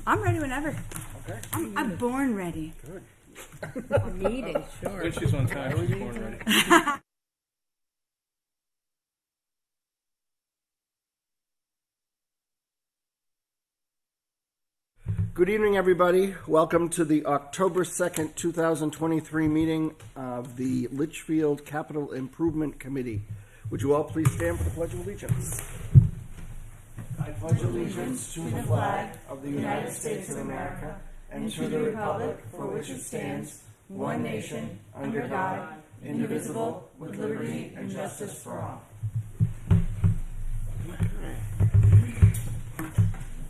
I'm ready whenever. Okay. I'm born ready. Good. Needed, sure. When she's on time, she's born ready. Good evening, everybody. Welcome to the October 2nd, 2023 meeting of the Litchfield Capital Improvement Committee. Would you all please stand for the Pledge of Allegiance? I pledge allegiance to the flag of the United States of America and to the republic for which it stands, one nation, under God, indivisible, with liberty and justice for all.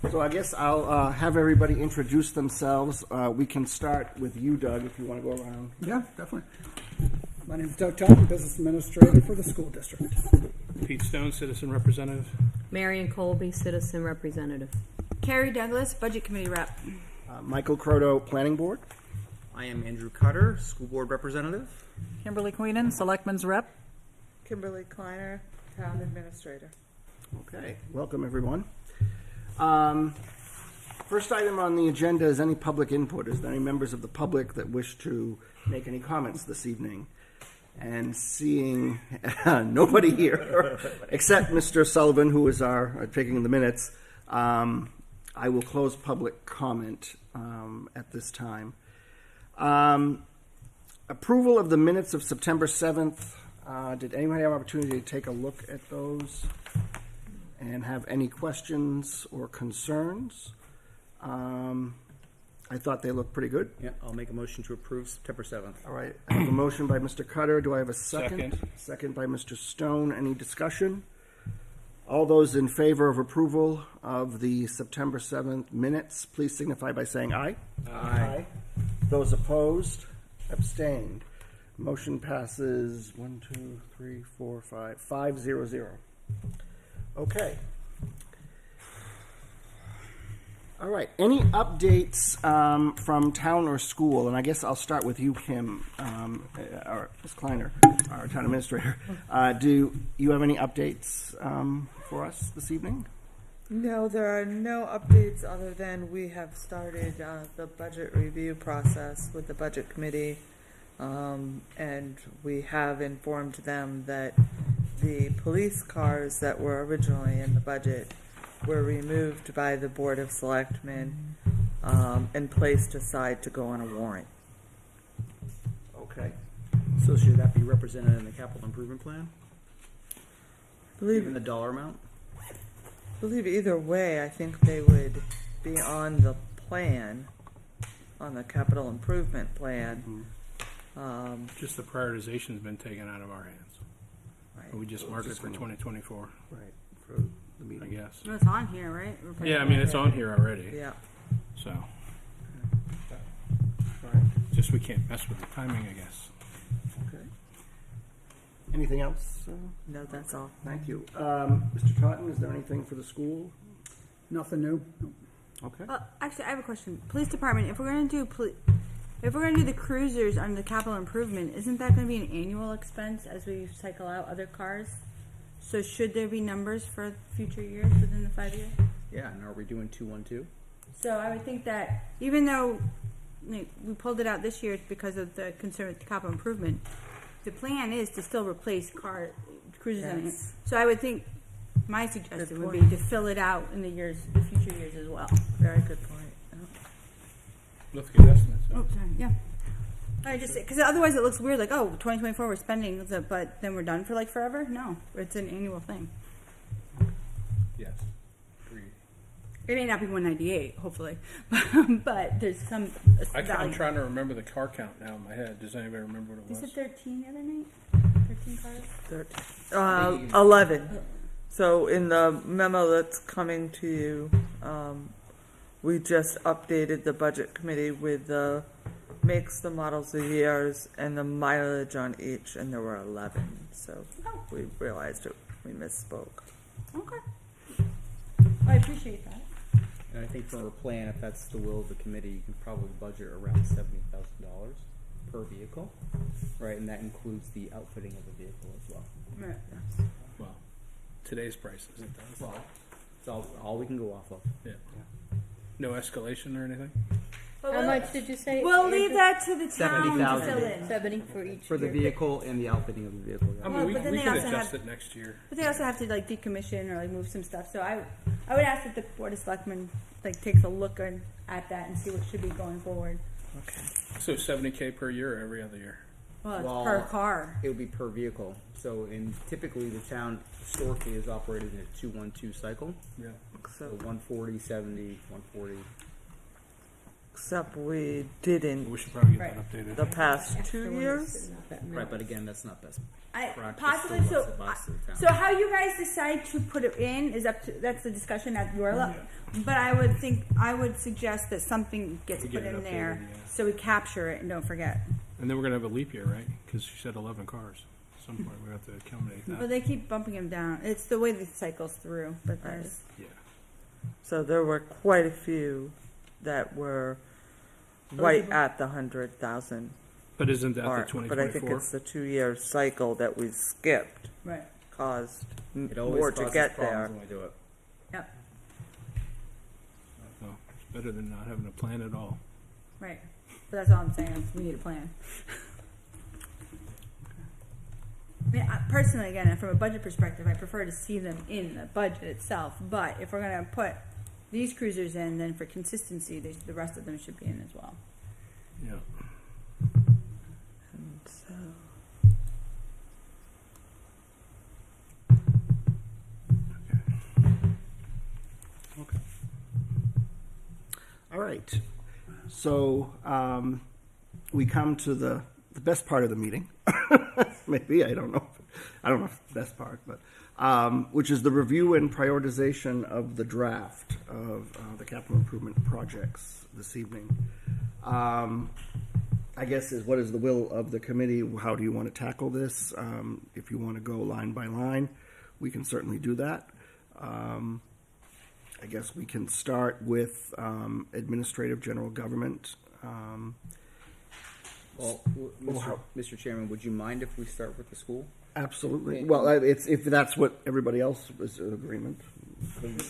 So I guess I'll have everybody introduce themselves. We can start with you, Doug, if you want to go around. Yeah, definitely. My name is Doug Totten, Business Administrator for the school district. Pete Stone, Citizen Representative. Marion Colby, Citizen Representative. Carrie Douglas, Budget Committee Rep. Michael Croto, Planning Board. I am Andrew Cutter, School Board Representative. Kimberly Queenan, Selectman's Rep. Kimberly Kleiner, Town Administrator. Okay, welcome everyone. First item on the agenda is any public input. Is there any members of the public that wish to make any comments this evening? And seeing nobody here except Mr. Sullivan, who is our taking the minutes, I will close public comment at this time. Approval of the minutes of September 7th. Did anyone have an opportunity to take a look at those and have any questions or concerns? I thought they looked pretty good. Yeah, I'll make a motion to approve September 7th. All right, I have a motion by Mr. Cutter. Do I have a second? Second. Second by Mr. Stone. Any discussion? All those in favor of approval of the September 7th minutes, please signify by saying aye. Aye. Those opposed, abstained. Motion passes 5-0-0. Okay. All right. Any updates from town or school? And I guess I'll start with you, Kim, or Ms. Kleiner, our town administrator. Do you have any updates for us this evening? No, there are no updates other than we have started the budget review process with the budget committee, and we have informed them that the police cars that were originally in the budget were removed by the Board of Selectmen and placed aside to go on a warrant. Okay. So should that be represented in the capital improvement plan? Believe Even the dollar amount? either way, I think they would be on the plan, on the capital improvement plan. Just the prioritization's been taken out of our hands. Right. We just mark it for 2024, Right. For the I meeting. guess. No, it's on here, right? Yeah, I mean, it's on here already. Yeah. So, All right. just we can't mess with the timing, I guess. Okay. Anything else? No, that's all. Thank you. Mr. Totten, is there anything for the school? Nothing new. No. Okay. Actually, I have a question. Police department. If we're gonna do the cruisers under the capital improvement, isn't that going to be an annual expense as we cycle out other cars? So should there be numbers for future years within the 5 years? Yeah, and are we doing 212? So I would think that even though we pulled it out this year because of the concern with the capital improvement, the plan is to still replace cruisers. Yes. So I would think my suggestion would be point. to fill it out in the future years as well. Very good point. Let's get estimates. Oh, sorry. Yeah. I just because otherwise it looks weird. Like, oh, 2024 we're spending, but then we're done for like forever. No, it's an annual thing. Yes. Agreed. It may not be 198, hopefully, but there's some. I'm value. trying to remember the car count now in my head. Does anybody remember what it You was? said 13 the other night. 13 cars. 11. So in the memo that's coming to you, we just updated the budget committee with the makes, the models, the years, and the mileage on each, and there were 11. So we realized it. We misspoke. Okay. I appreciate that. And I think for a plan, if that's the will of the committee, you can probably budget around $70,000 per vehicle, right? And that includes the outfitting of the vehicle as well. Right. Well, today's prices, it does. Well, It's all we can go off of. Yeah. No escalation or anything? How much did you say? We'll leave that to the town to 70,000. fill in. 70 for each For the year. vehicle and the outfitting of the vehicle. I Yeah. mean, Well, we but then they can also adjust have- it next year. But they also have to like decommission or like move some stuff. So I would ask that the Board of Selectmen like takes a look at that and see what should be going forward. So 70K per year or every other year? Well, it's Well, per car. It would be per vehicle. So, typically the town historically has operated in a 2-1-2 cycle. Yeah. So 140, 70, 140. Except we We didn't should probably get Right. that updated. the past Extra 2 one years. is not that many. Right, but again, that's not best I practice. possibly Still so. lots of advice to the town. So how you guys decide to put it in is up to that's the discussion at your level. But I would suggest that something gets We put get it in there updated, yeah. so we capture it and don't forget. And then we're gonna have a leap year, right? Because you said 11 cars. At some point we have to accommodate But that. they keep bumping them down. It's the way the cycles through. But there's Yeah. So there were quite a few that were right at the 100,000 But isn't that the mark. But I think 2024? it's the 2-year cycle that we skipped right. caused It always more to causes get problems there. when we do it. Yep. Oh, it's better than not having a plan at all. Right. But that's all I'm saying. We need a plan. I mean, personally, again, from a budget perspective, I prefer to see them in the budget itself. But if we're going to put these cruisers in, then for consistency, the rest of them should be in as well. Yeah. And so, Okay. All right. So we come to the best part of the meeting. Maybe, I don't know. I don't know if it's the best part, but which is the review and prioritization of the draft of the capital improvement projects this evening. I guess what is the will of the committee? How do you want to tackle this? If you want to go line by line, we can certainly do that. I guess we can start with administrative general government. Well, Mr. Chairman, would you mind if we start with the school? Absolutely. Well, it's if that's what everybody else is in agreement.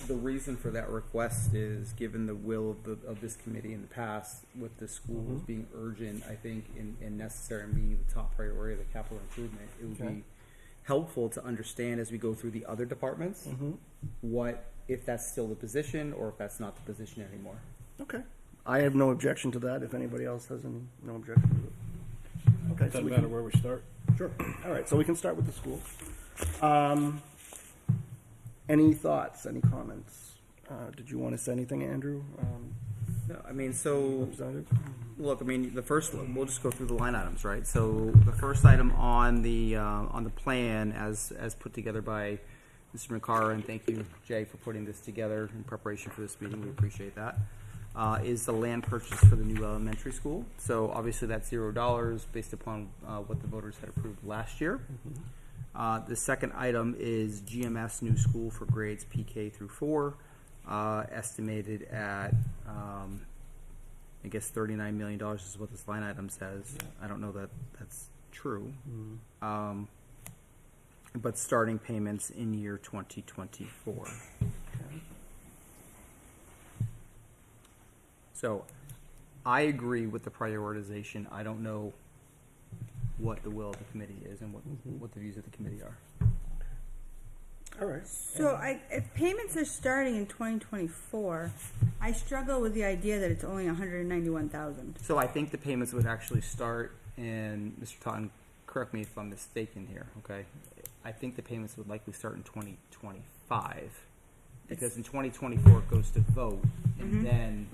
The reason for that request is, given the will of this committee in the past, with the schools being urgent, I think, and necessary, and being the top priority of the capital improvement, it would be helpful to understand as we go through the other departments what, if that's still the position or if that's not the position anymore. Okay. I have no objection to that. If anybody else has no objection to it. Okay. Doesn't we matter can- where we start. Sure. All right. So we can start with the school. Any thoughts? Any comments? Did you want to say anything, Andrew? No, I mean, so Representative? look, I mean, the first, we'll just go through the line items, right? So the first item on the plan, as put together by Mr. McCarr, and thank you, Jay, for putting this together in preparation for this meeting. We appreciate that. Is the land purchase for the new elementary school. So obviously that's $0 based upon what the voters had approved last year. The second item is GMS new school for grades PK through 4, estimated at, I guess, $39 million is what this line item says. I don't know that that's true. But starting payments in year 2024. So I agree with the prioritization. I don't know what the will of the committee is and what the views of the committee are. All right. So if payments are starting in 2024, I struggle with the idea that it's only 191,000. So I think the payments would actually start, and Mr. Totten, correct me if I'm mistaken here, okay? I think the payments would likely start in 2025, because in 2024 it goes to vote, and then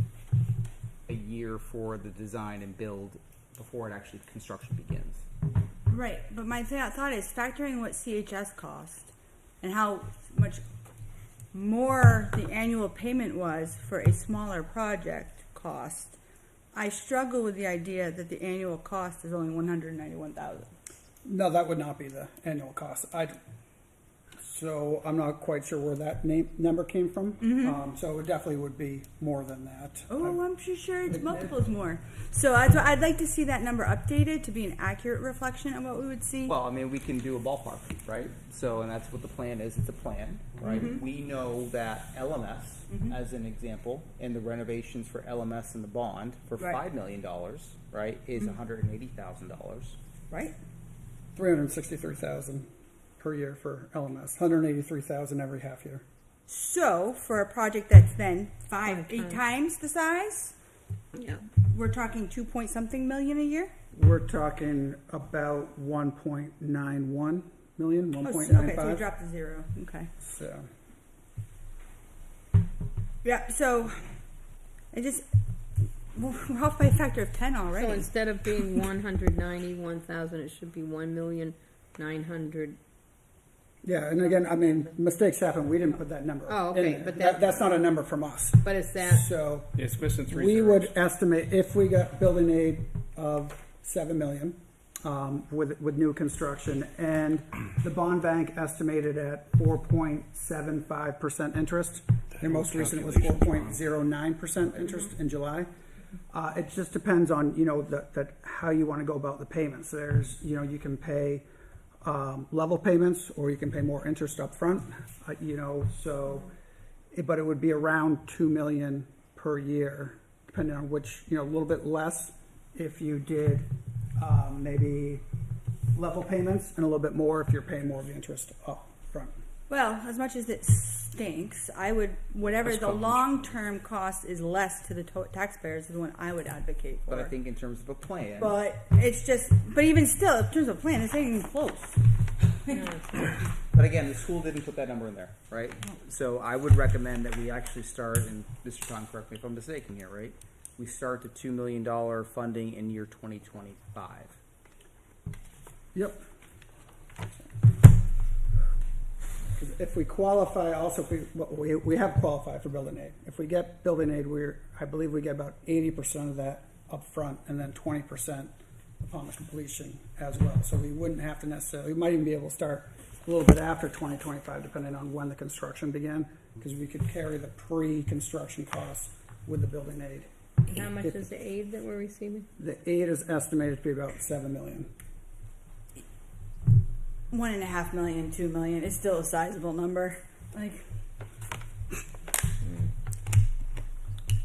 a year for the design and build before it actually construction begins. Right, but my thought is factoring what CHS cost and how much more the annual payment was for a smaller project cost. I struggle with the idea that the annual cost is only 191,000. No, that would not be the annual cost. So I'm not quite sure where that number came from. So it definitely would be more than that. Oh, I'm sure it's multiples more. So I'd like to see that number updated to be an accurate reflection of what we would see. Well, I mean, we can do a ballpark, right? So, and that's what the plan is. It's a plan, right? We know that LMS, as an example, and the renovations for LMS and the bond for Right. $5 million, right, is $180,000. Right? 363,000 per year for LMS, 183,000 every half year. So for a project that's then 8 times the size, Yeah. we're talking 2 point something million a year. We're talking about 1.91 million, Oh, 1.95. okay, so we dropped the 0. Okay. So Yeah. So we're off by a factor of 10 already. So instead of being 191,000, it should be 1,900,000. yeah, and again, I mean, mistakes happen. We didn't put that number. Oh, okay, in there. but that's not a number from us. But is that, So It's missing three we zeros. would estimate if we got building aid of 7 million with new construction, and the bond bank estimated at 4.75% interest. Their most recent was 4.09% interest in July. It just depends on that how you want to go about the payments. There's you can pay level payments, or you can pay more interest up front. But it would be around 2 million per year, depending on which a little bit less if you did maybe level payments, and a little bit more if you're paying more of the interest up front. Well, as much as it stinks, I would, whatever the long-term cost is less to the taxpayers is the one I would advocate for. But I think in terms of a plan, But it's just, but even still, in terms of plan, it's not even close. but again, the school didn't put that number in there, right? So I would recommend that we actually start, and Mr. Tom, correct me if I'm mistaken here, right? We start the $2 million funding in year 2025. Yep. If we qualify, also if we have qualified for building aid. If we get building aid, I believe we get about 80% of that up front, and then 20% upon the completion as well. So we wouldn't have to necessarily. We might even be able to start a little bit after 2025, depending on when the construction began, because we could carry the pre-construction costs with the building aid. how much is the aid that we're receiving? The aid is estimated to be about 7 million. 1.5 million, 2 million is still a sizable number. Like,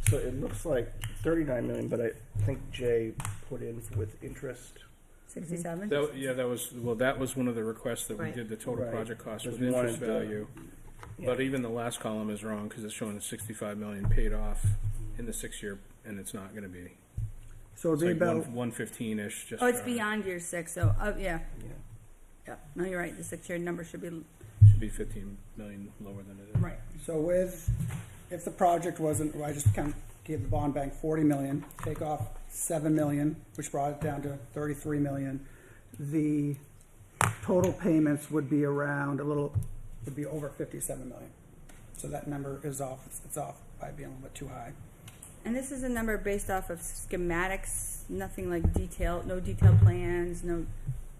So it looks like 39 million, but I think Jay put in with interest. 67. That was one of the requests that we Right. did, the total Right. project cost Because with we interest wanted to- value. Yeah. But even the last column is wrong, because it's showing 65 million paid off in the 6-year, and it's not gonna be. So It's it'd be like about 115-ish, just. Oh, it's shy. beyond year 6, so, yeah. Yeah. Yeah, no, you're right, the 6-year number should be, Should be 15 million lower than it is. right. So if the project wasn't, I just kind of gave the bond bank 40 million, take off 7 million, which brought it down to 33 million. The total payments would be around would be over 57 million. So that number is off, it's off by being a little bit too high. And this is a number based off of schematics, nothing like no detailed plans,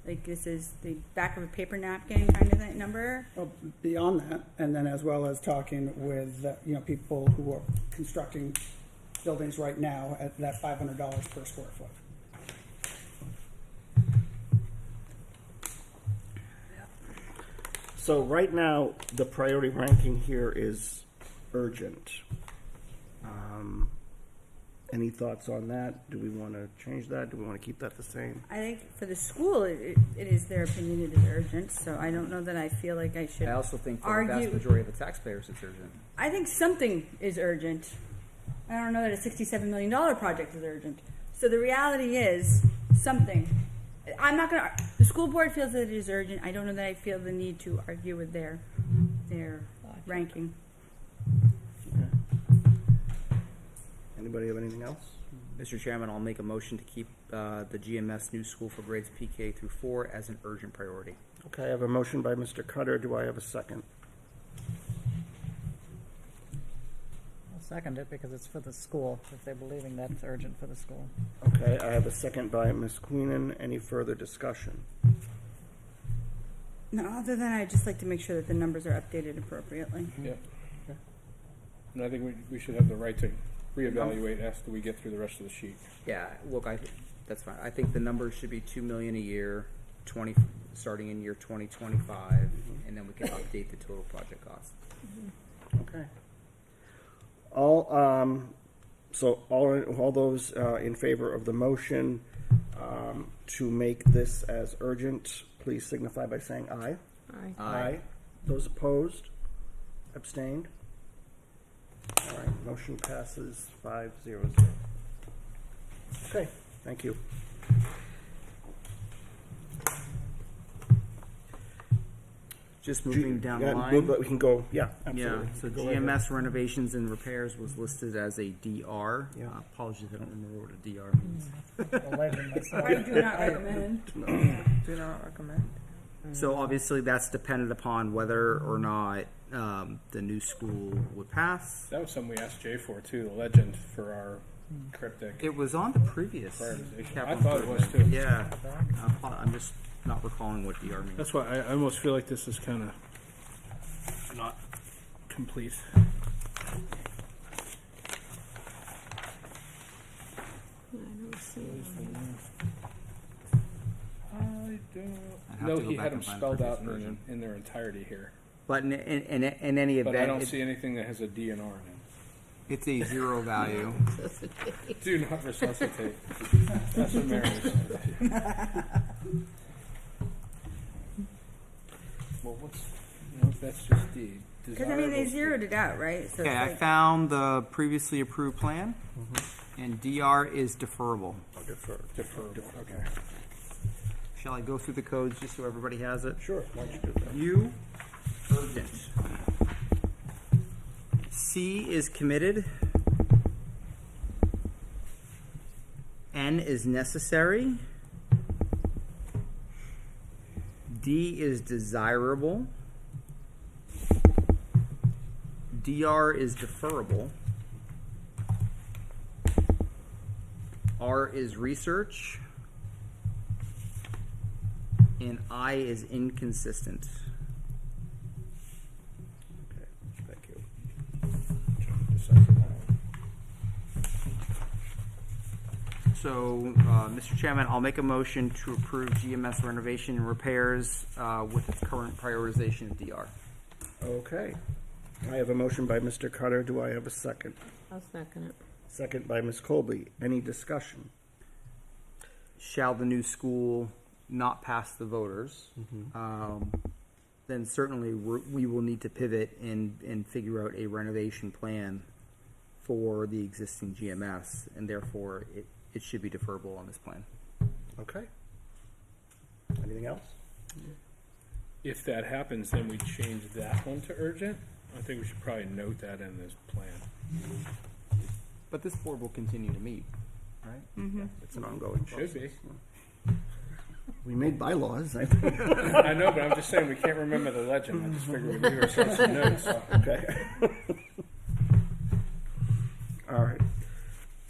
like this is the back of a paper napkin kind of that number. Well, beyond that, and then as well as talking with, people who are constructing buildings right now at that $500 per square foot. So right now, the priority ranking here is urgent. Any thoughts on that? Do we want to change that? Do we want to keep that the same? I think for the school, it is their opinion it is urgent, so I don't know that I feel like I should I also think for the vast argue. majority of the taxpayers, it's urgent. I think something is urgent. I don't know that a $67 million project is urgent. So the reality is something. I'm not going to, the school board feels that it is urgent. I don't know that I feel the need to argue with their ranking. Anybody have anything else? Mr. Chairman, I'll make a motion to keep the GMS new school for grades PK through 4 as an urgent priority. Okay, I have a motion by Mr. Cutter. Do I have a second? I'll second it because it's for the school, if they're believing that's urgent for the school. Okay, I have a second by Ms. Queenan. Any further discussion? No, other than I'd just like to make sure that the numbers are updated appropriately. Yep. And I think we should have the right to reevaluate after we get through the rest of the sheet. Yeah, look, that's fine. I think the numbers should be 2 million a year, starting in year 2025, and then we can update the total project cost. Okay. All those in favor of the motion to make this as urgent, please signify by saying aye. Aye. Those opposed? Abstained? All right, motion passes 5-0-0. Okay, thank you. Just moving down the Yeah, line. We can go, yeah, Yeah, absolutely. so Go right GMS renovations and repairs was listed as a DR. Yeah. Apologies, I don't remember what a DR means. The legend myself. I do not recommend. Do not recommend. So obviously that's dependent upon whether or not the new school would pass. That was something we asked Jay for too, the legend for our cryptic It was on the previous prioritization. I capital thought it was improvement. too. Yeah, I'm just not recalling what DR means. That's why I almost feel like this is kind of not complete. I don't see it. I I'd don't. have No, to go he back had them and find the spelled out previous version. in their entirety here, But in any event, but I don't see anything that has a DNR in it. it's a zero value. Do not resuscitate. That's what Mary said. Well, that's just the Because I mean, they desirable zeroed it out, right? So Okay, it's I like, found the previously approved plan, and DR is deferrable. deferrable. Okay. Shall I go through the codes just so everybody has it? Sure, why don't you do that? U, urgent. C is committed. N is necessary. D is desirable. DR is deferrable. R is research. And I is inconsistent. Okay, thank you. So, Mr. Chairman, I'll make a motion to approve GMS renovation and repairs with its current prioritization of DR. Okay. I have a motion by Mr. Cutter. Do I have a second? I'll second it. Second by Ms. Colby. Any discussion? Shall the new school not pass the voters, then certainly we will need to pivot and figure out a renovation plan for the existing GMS, and therefore it should be deferrable on this plan. Okay. Anything else? If that happens, then we change that one to urgent. I think we should probably note that in this plan. But this board will continue to meet, right? It's an ongoing process. Should be. We made bylaws. I know, but I'm just saying we can't remember the legend. I just figured we'd leave ourselves some notes. So. Okay. All right.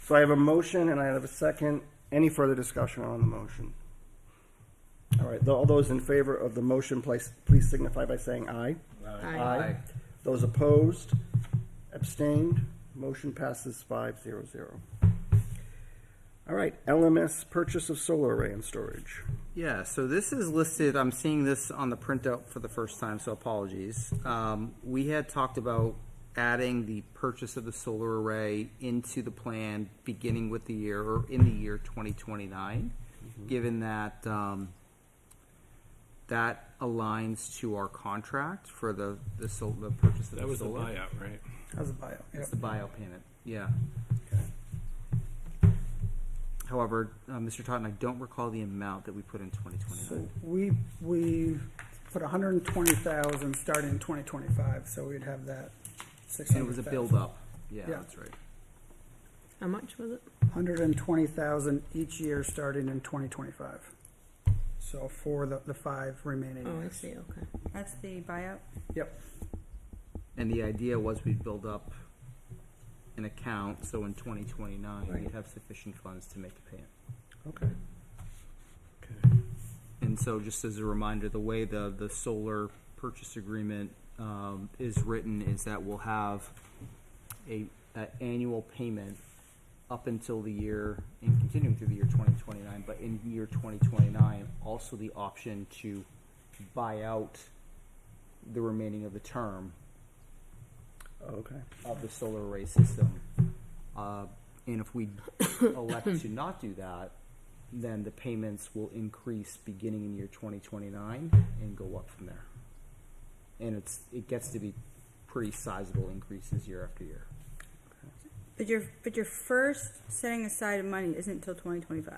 So I have a motion and I have a second. Any further discussion on the motion? All right. All those in favor of the motion, please signify by saying aye. Aye. Those opposed? Abstained? Motion passes 5-0-0. All right. LMS purchase of solar array and storage. Yeah, so this is listed, I'm seeing this on the printout for the first time, so apologies. We had talked about adding the purchase of the solar array into the plan beginning with the year, or in the year 2029, given that that aligns to our contract for the purchase of the solar. That was the buyout, right? That was a buyout. It's the bio payment, yeah. However, Mr. Totten, I don't recall the amount that we put in 2029. So we put 120,000 starting in 2025, so we'd have that 600,000. And it was a build-up. Yeah, Yeah. that's right. How much was it? 120,000 each year starting in 2025. So for the 5 remaining Oh, I years. see, okay. that's the buyout. Yep. And the idea was we'd build up an account, so in 2029, we'd have sufficient funds to make the payment. Okay. And And so just as a reminder, the way the solar purchase agreement is written is that we'll have a annual payment up until the year, and continuing through the year 2029, but in year 2029, also the option to buy out the remaining of the term Okay. of the solar array system. And if we elect to not do that, then the payments will increase beginning in year 2029 and go up from there. And it gets to be pretty sizable increases year after year. But your first setting aside of money isn't until 2025.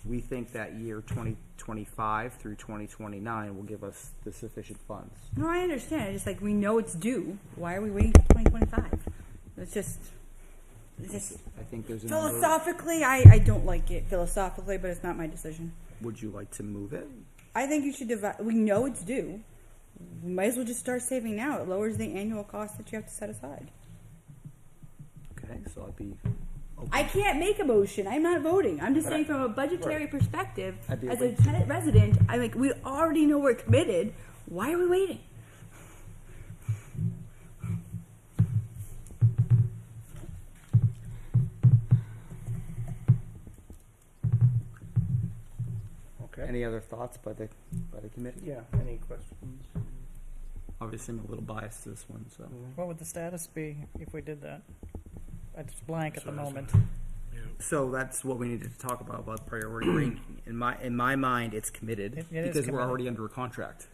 We think that year 2025 through 2029 will give us the sufficient funds. No, I understand. It's just like we know it's due. Why are we waiting till 2025? It's just I think there's a number. philosophically, I don't like it philosophically, but it's not my decision. Would you like to move it? I think you should divide. We know it's due. We might as well just start saving now. It lowers the annual cost that you have to set aside. Okay, so I'd be I can't make a motion. I'm not voting. I'm just saying from a budgetary perspective, I'd be as a open to- tenant resident, I'm like, we already know we're committed. Why are we waiting? Okay. Any other thoughts by the committee? Yeah, any questions? Obviously, I'm a little biased to this one, so. What would the status be if we did that? It's blank at the moment. So that's what we needed to talk about priority ranking. In my mind, it's committed It is because we're committed. already under a contract.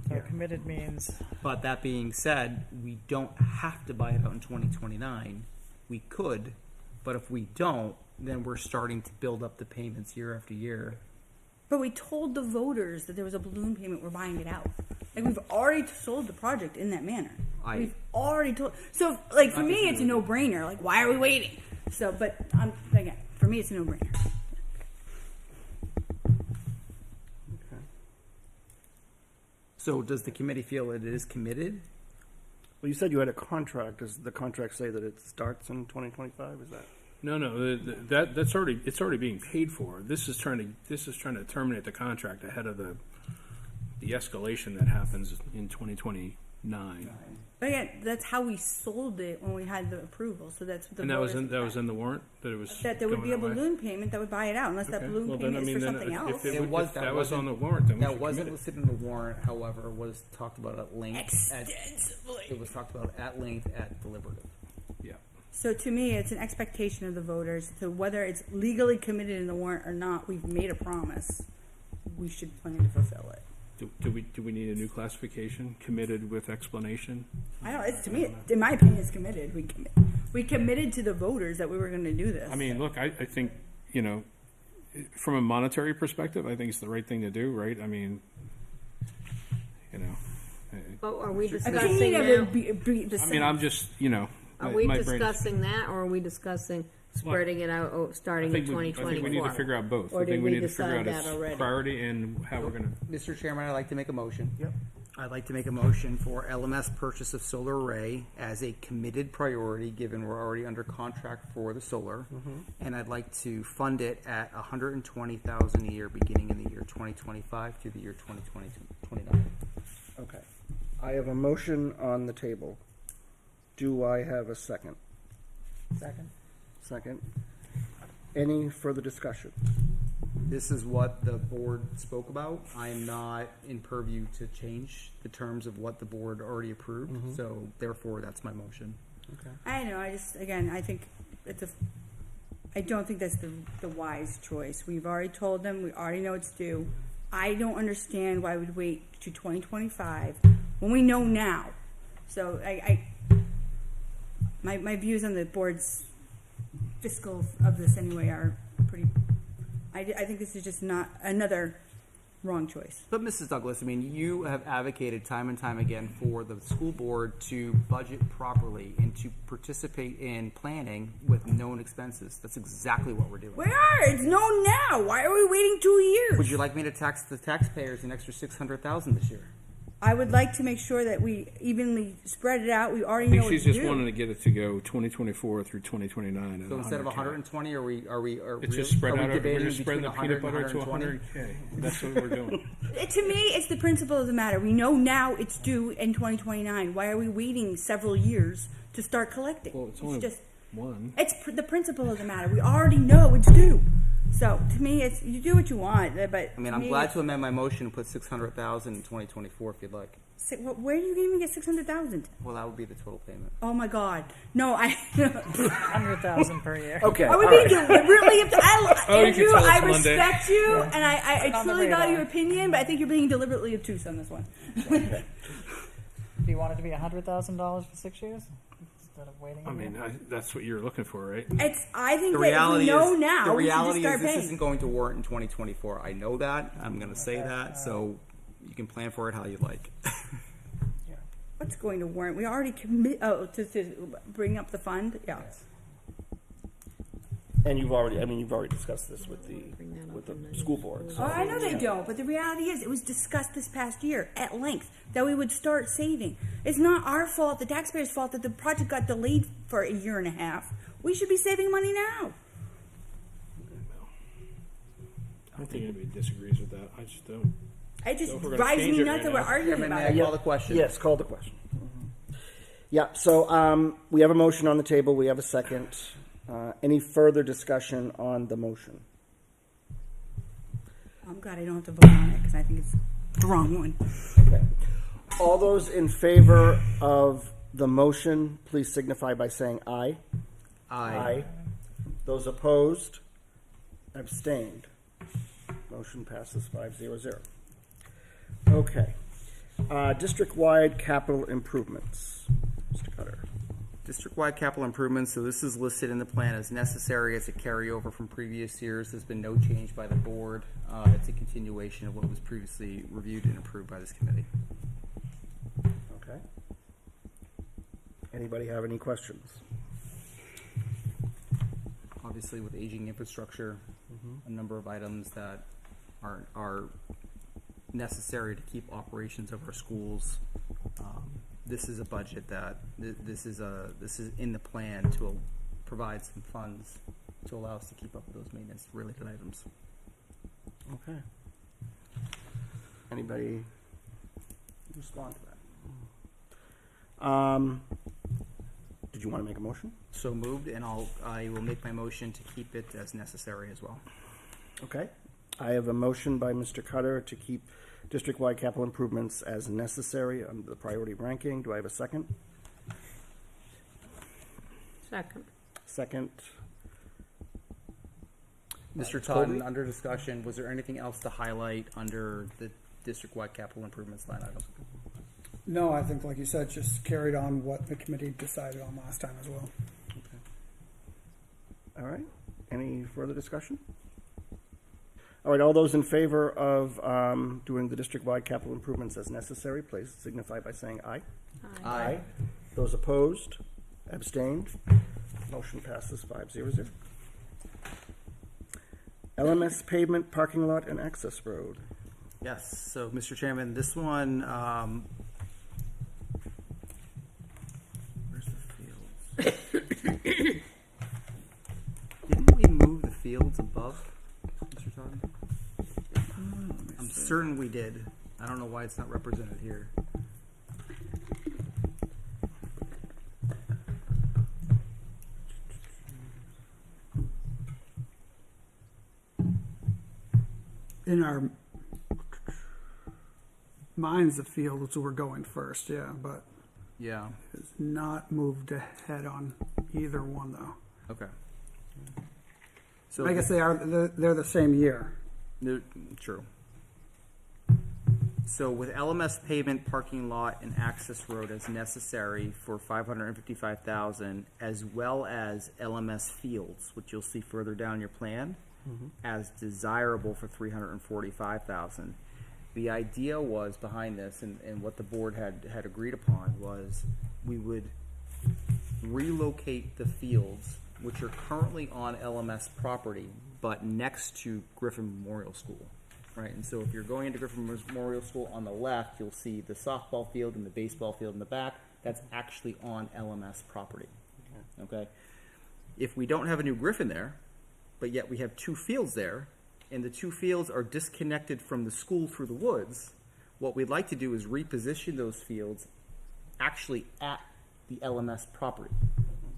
So committed means, But that being said, we don't have to buy it out in 2029. We could, but if we don't, then we're starting to build up the payments year after year. But we told the voters that there was a balloon payment. We're buying it out. Like we've already sold the project in that manner. We've already told. So, like for me, it's a no-brainer. Like, why are we waiting? So, but again, for me, it's a no-brainer. Okay. So does the committee feel it is committed? Well, you said you had a contract. Does the contract say that it starts in 2025? Is that? No, that's already being paid for. This is trying to terminate the contract ahead of the escalation that happens in 2029. But again, that's how we sold it when we had the approval. So that's what the And that voters was in the warrant that it was that there would going be a that way? balloon payment that would buy it out, unless that Okay. balloon Well, then, payment I mean, is for then something else. That That was on the warrant, then we That should wasn't commit it. listed in the warrant, however, was talked about at length. Extensively. It was talked about at length at deliberative. Yeah. So to me, it's an expectation of the voters. So whether it's legally committed in the warrant or not, we've made a promise. We should plan to fulfill it. Do we need a new classification? Committed with explanation? I don't. It's to me, in my opinion, it's committed. We committed to the voters that we were going to do this. I mean, look, I think, from a monetary perspective, I think it's the right thing to do, right? I mean, oh, are we a discussing opinion of now? it be the I same. mean, I'm just, Are we my brain- discussing that, or are we discussing spreading it out, starting in I think we need to 2024? figure out both. Or I did think we we need to figure decide out that its already? priority and how we're going to. Mr. Chairman, I'd like to make a motion. Yep. I'd like to make a motion for LMS purchase of solar array as a committed priority, given we're already under contract for the solar. And I'd like to fund it at $120,000 a year, beginning in the year 2025 through the year 2029. Okay. I have a motion on the table. Do I have a second? second. Second. Any further discussion? This is what the board spoke about. I'm not in purview to change the terms of what the board already approved, so therefore that's my motion. Okay. I know. I think I don't think that's the wise choice. We've already told them. We already know it's due. I don't understand why we'd wait to 2025 when we know now. So my views on the board's fiscal of this anyway are pretty. I think this is just not another wrong choice. But Mrs. Douglas, I mean, you have advocated time and time again for the school board to budget properly and to participate in planning with known expenses. That's exactly what we're doing. We are. It's known now. Why are we waiting 2 years? Would you like me to tax the taxpayers an extra $600,000 this year? I would like to make sure that we evenly spread it out. We already I know think what she's to just do. wanting to get it to go 2024 through 2029. So instead of 120, are we It's just spread are we out. We're debating just spreading the between peanut 100 butter and to 120? 100K. That's what we're doing. To me, it's the principle of the matter. We know now it's due in 2029. Why are we waiting several years to start collecting? Well, it's only just one. it's the principle of the matter. We already know it's due. So to me, it's you do what you want. But I mean, I'm glad to amend my motion and put 600,000 in 2024 if you'd like. Where are you even get 600,000? Well, that would be the total payment. Oh my God! No, I. 100,000 per year. Okay. Are we all being right. deliberately? Oh, you Andrew, can tell us I Monday. respect you, and I On the truly value your radar. opinion, but I think you're being deliberately obtuse on this one. Do you want it to be $100,000 for 6 years instead of waiting? I mean, that's what you're looking for, right? I think The that if reality we know is, now, the we should just reality start is this paying. isn't going to warrant in 2024. I know that. I'm going to say that. So you can plan for it how you like. What's going to warrant? We already commit. Oh, to bring up the fund. Yeah. And you've already discussed this with the school board. Oh, I know they don't, but the reality is, it was discussed this past year at length that we would start saving. It's not our fault, the taxpayers' fault, that the project got delayed for a year and a half. We should be saving money now. I don't think anybody disagrees with that. I just don't. It just So if we're gonna drives change me it nuts right that we're now. arguing Chairman, about may I it. call the question? Yes, call the question. Yeah, so we have a motion on the table. We have a second. Any further discussion on the motion? I'm glad I don't have to vote on it because I think it's the wrong one. Okay. All those in favor of the motion, please signify by saying aye. Aye. Those opposed? Abstained? Motion passes 5-0-0. Okay. District-wide capital improvements. Mr. Cutter. District-wide capital improvements, so this is listed in the plan as necessary as a carryover from previous years. There's been no change by the board. It's a continuation of what was previously reviewed and approved by this committee. Okay. Anybody have any questions? Obviously, with aging infrastructure, a number of items that are necessary to keep operations of our schools. This is a budget that this is in the plan to provide some funds to allow us to keep up with those maintenance related items. Okay. Anybody respond to that? Did you want to make a motion? So moved, and I will make my motion to keep it as necessary as well. Okay. I have a motion by Mr. Cutter to keep district-wide capital improvements as necessary under the priority ranking. Do I have a second? Second. Second. Mr. Todd, under discussion, was there anything else to highlight under the district-wide capital improvements line item? No, I think, like you said, just carried on what the committee decided on last time as well. All right. Any further discussion? All right. All those in favor of doing the district-wide capital improvements as necessary, please signify by saying aye. Aye. Those opposed? Abstained? Motion passes 5-0-0. LMS pavement, parking lot, and access road. Yes, so Mr. Chairman, this one, where's the fields? Didn't we move the fields above, Mr. Todd? I'm certain we did. I don't know why it's not represented here. In our minds, the fields were going first, yeah, but Yeah, it's not moved ahead on either one though. okay. So I guess they're the same year. No, true. So with LMS pavement, parking lot, and access road as necessary for $555,000, as well as LMS fields, which you'll see further down your plan, as desirable for $345,000. The idea was behind this, and what the board had agreed upon was we would relocate the fields, which are currently on LMS property, but next to Griffin Memorial School. right? And so if you're going into Griffin Memorial School on the left, you'll see the softball field and the baseball field in the back. That's actually on LMS property, okay? If we don't have a new Griffin there, but yet we have two fields there, and the two fields are disconnected from the school through the woods, what we'd like to do is reposition those fields actually at the LMS property,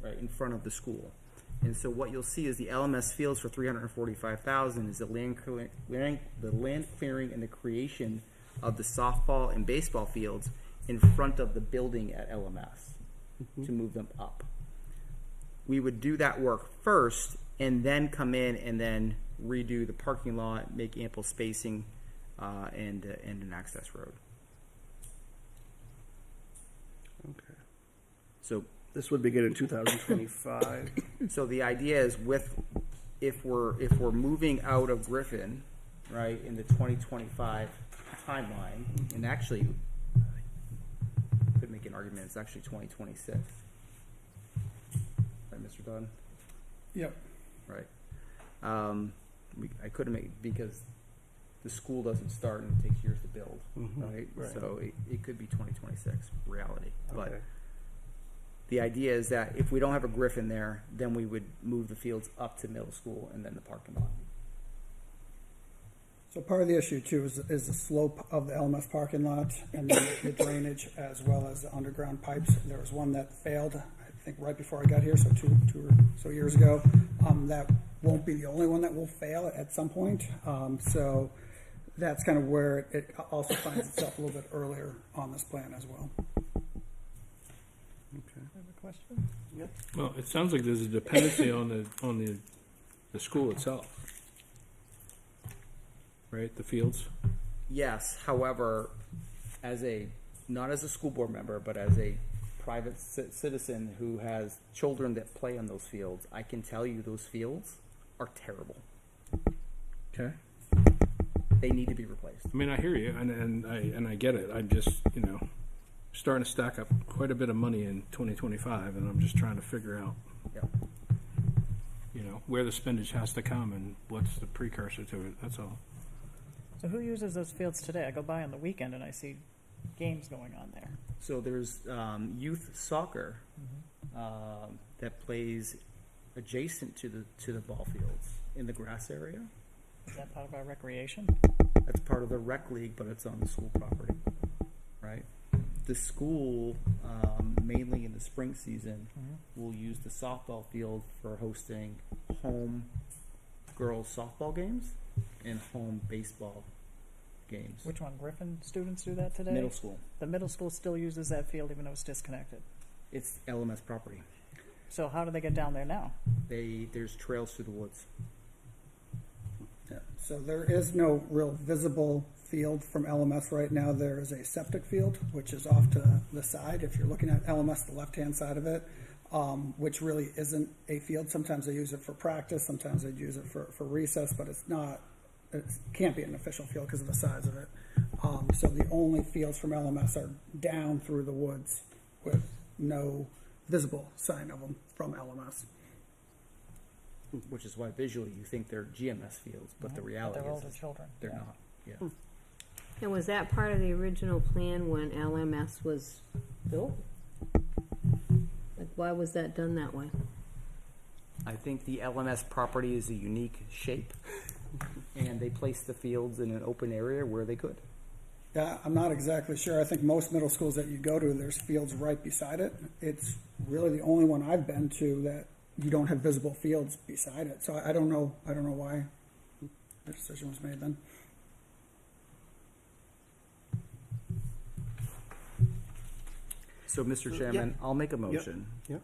right, in front of the school. And so what you'll see is the LMS fields for $345,000 is the land clearing and the creation of the softball and baseball fields in front of the building at LMS to move them up. We would do that work first and then come in and then redo the parking lot, make ample spacing, and an access road. Okay. So This would begin in 2025. So the idea is if we're moving out of Griffin, right, in the 2025 timeline, and actually could make an argument it's actually 2026. Right, Mr. Dunn? Yep. Right. I couldn't make because the school doesn't start and it takes years to build, right? right. So it could be 2026 reality. But Okay. the idea is that if we don't have a Griffin there, then we would move the fields up to middle school and then the parking lot. So part of the issue too is the slope of the LMS parking lot and then the drainage as well as the underground pipes. There was one that failed, I think right before I got here, so two or so years ago. That won't be the only one that will fail at some point. So that's kind of where it also finds itself a little bit earlier on this plan as well. I have a question. Well, it sounds like there's a dependency on the school itself, right? The fields. Yes, however, not as a school board member, but as a private citizen who has children that play on those fields, I can tell you those fields are terrible. Okay. They need to be replaced. I mean, I hear you, and I get it. I'm just, starting to stack up quite a bit of money in 2025, and I'm just trying to figure out, Yep. where the spending has to come and what's the precursor to it. That's all. So who uses those fields today? I go by on the weekend and I see games going on there. So there's youth soccer that plays adjacent to the ball fields in the grass area. Is that part of our recreation? That's part of the rec league, but it's on the school property, right? The school, mainly in the spring season, will use the softball field for hosting home girls softball games and home baseball games. Which one? Griffin students do that today? Middle school. The middle school still uses that field even though it's disconnected. It's LMS property. So how do they get down there now? There's trails through the woods. Yeah. So there is no real visible field from LMS right now. There is a septic field, which is off to the side. If you're looking at LMS, the left-hand side of it, which really isn't a field. Sometimes they use it for practice. Sometimes they use it for recess, but it can't be an official field because of the size of it. So the only fields from LMS are down through the woods with no visible sign of them from LMS. Which is why visually you think they're GMS fields, but the reality They're is older children. they're not. Yeah. And was that part of the original plan when LMS was built? Like, why was that done that way? I think the LMS property is a unique shape, and they placed the fields in an open area where they could. Yeah, I'm not exactly sure. I think most middle schools that you go to, there's fields right beside it. It's really the only one I've been to that you don't have visible fields beside it. So I don't know why the decision was made then. So, Mr. Chairman, I'll make a motion, Yep.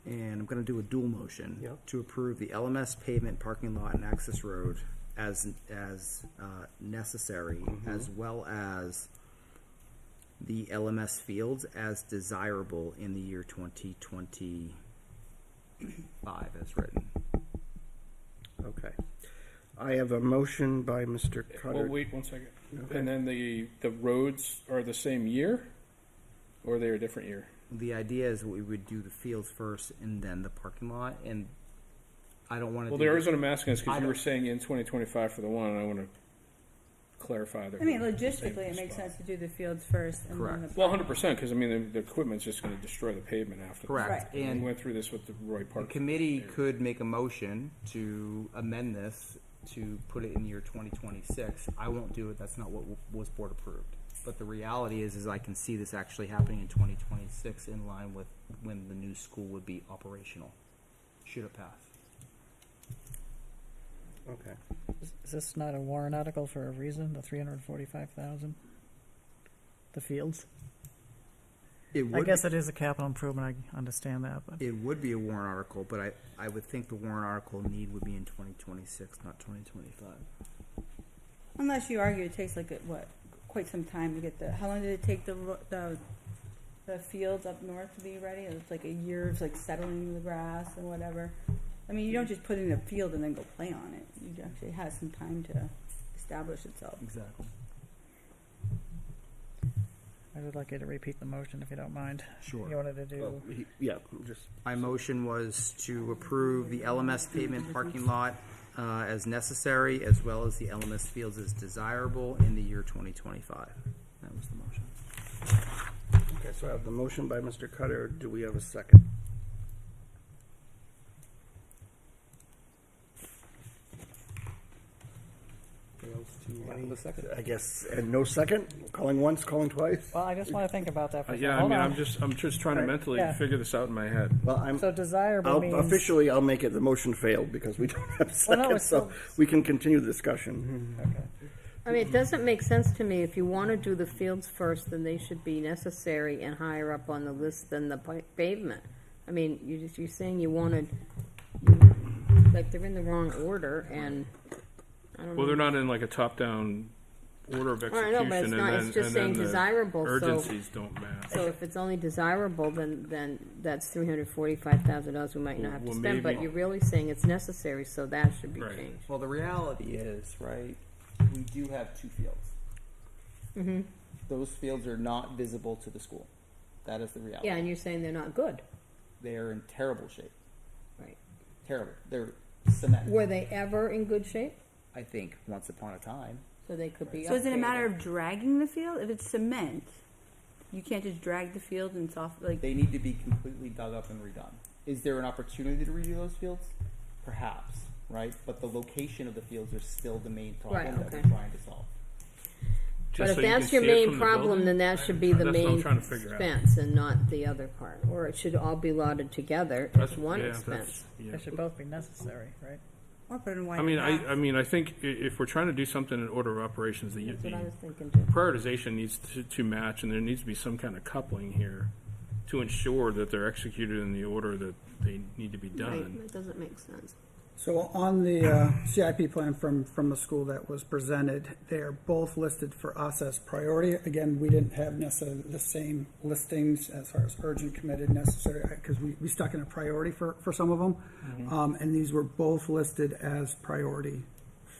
and I'm going to do a dual motion Yep. to approve the LMS pavement, parking lot, and access road as necessary, as well as the LMS fields as desirable in the year 2025 as written. Okay. I have a motion by Mr. Well, Cutter. wait 1 second. Okay. And then the roads are the same year, or they're a different year? The idea is we would do the fields first and then the parking lot, and I don't want to Well, do the reason I'm asking is I because you were don't- saying in 2025 for the one, and I want to clarify the. I mean, the logistically, same it makes spot. sense to do the fields first and then Correct. the. Well, 100%, because I mean, the equipment's just going to destroy the pavement after. Correct. Right. We And went through this with the Roy the Park. committee could make a motion to amend this to put it in year 2026. I won't do it. That's not what was board approved. But the reality is I can see this actually happening in 2026 in line with when the new school would be operational, should it pass. Okay. Is this not a warrant article for a reason, the 345,000? The fields? It I guess it is a capital improvement, I understand that, but It would be a warrant article, but I would think the warrant article need would be in 2026, not 2025. Unless you argue it takes like, quite some time to get how long did it take the fields up north to be ready? It's like a year of like settling the grass and whatever. I mean, you don't just put it in a field and then go play on it. You actually has some time to establish itself. Exactly. I would like you to repeat the motion if you don't mind. Sure. You wanted to do, Yeah, just, My motion was to approve the LMS pavement parking lot as necessary, as well as the LMS fields as desirable in the year 2025. That was the motion. okay, so I have the motion by Mr. Cutter. Do we have a second? The second. I guess, and no second? Calling once, calling twice? well, I just want to think about that for a second. Yeah, I Hold mean, on. I'm just trying to All right, mentally yeah. figure this out in my head. Well, So desirable means. officially, I'll make it the motion failed because we don't have Well, no, seconds, it's so still- we can continue the discussion. Okay. I mean, it doesn't make sense to me. If you want to do the fields first, then they should be necessary and higher up on the list than the pavement. I mean, you're saying you wanted, like, they're in the wrong order, and I don't know. Well, they're not in like a top-down order of I execution, know, but it's not- it's just saying desirable, so- urgencies don't match. So if it's only desirable, then that's $345,000 we might not have to Well, spend, but maybe- you're really saying it's necessary, so that should be Right. changed. Well, the reality is, right, we do have two fields. Mm-hmm. Those fields are not visible to the school. That is the reality. Yeah, and you're saying they're not good, They are in terrible shape. right? Terrible. They're cement. Were they ever in good shape? I think once upon a time. So they could be So is it a updated. matter of dragging the field? If it's cement, you can't just drag the field and like. They need to be completely dug up and redone. Is there an opportunity to redo those fields? Perhaps, right? But the location of the fields are still the main problem Right, that okay. we're trying to solve. But Just if so you can that's your see it main from the problem, building? then that should be the That's what I'm main trying to figure out. expense and not the other part. Or it should all be allotted together as one expense. yeah. They should both be necessary, right? Or put it in white. I mean, half. I mean, I think if we're trying to do something in order of operations, the That's what I was thinking too. prioritization needs to match, and there needs to be some kind of coupling here to ensure that they're executed in the order that they need to be Right, done. that doesn't make sense. So on the CIP plan from the school that was presented, they are both listed for us as priority. Again, we didn't have necessarily the same listings as far as urgent, committed, necessary, because we stuck in a priority for some of them. And these were both listed as priority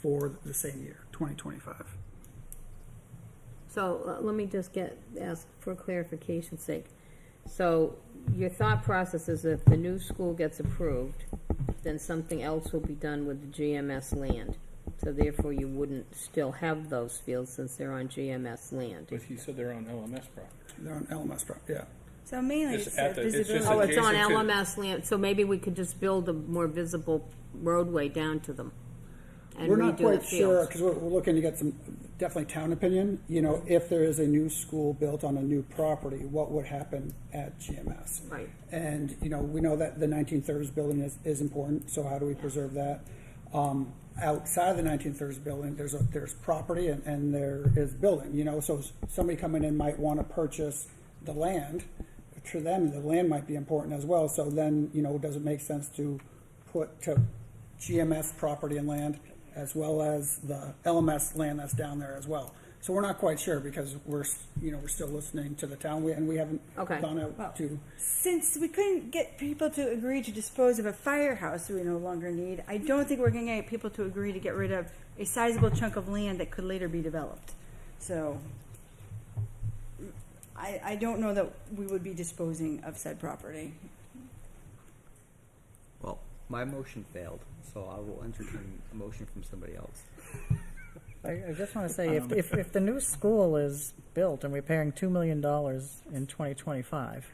for the same year, 2025. So let me just ask for clarification's sake. So your thought process is if the new school gets approved, then something else will be done with the GMS land. So therefore you wouldn't still have those fields since they're on GMS land. But you said they're on LMS property. They're on LMS, yeah. So mainly Just it's at the- it's just visibility. Oh, it's on adjacent to- LMS land, so maybe we could just build a more visible roadway down to them and We're not redo the quite sure, fields. because we're looking to get some, definitely town opinion, if there is a new school built on a new property, what would happen at GMS? Right. And, we know that the 1930s building is important, so how do we preserve that? Outside of the 1930s building, there's property and there is building, so somebody coming in might want to purchase the land. To them, the land might be important as well, so then, does it make sense to put to GMS property and land as well as the LMS land that's down there as well? So we're not quite sure because we're still listening to the town and we haven't Okay. gone out Well, to. Since we couldn't get people to agree to dispose of a firehouse we no longer need, I don't think we're going to get people to agree to get rid of a sizable chunk of land that could later be developed. So I don't know that we would be disposing of said property. Well, my motion failed, so I will entertain a motion from somebody else. I just want to say, if the new school is built and we're paying $2 million in 2025,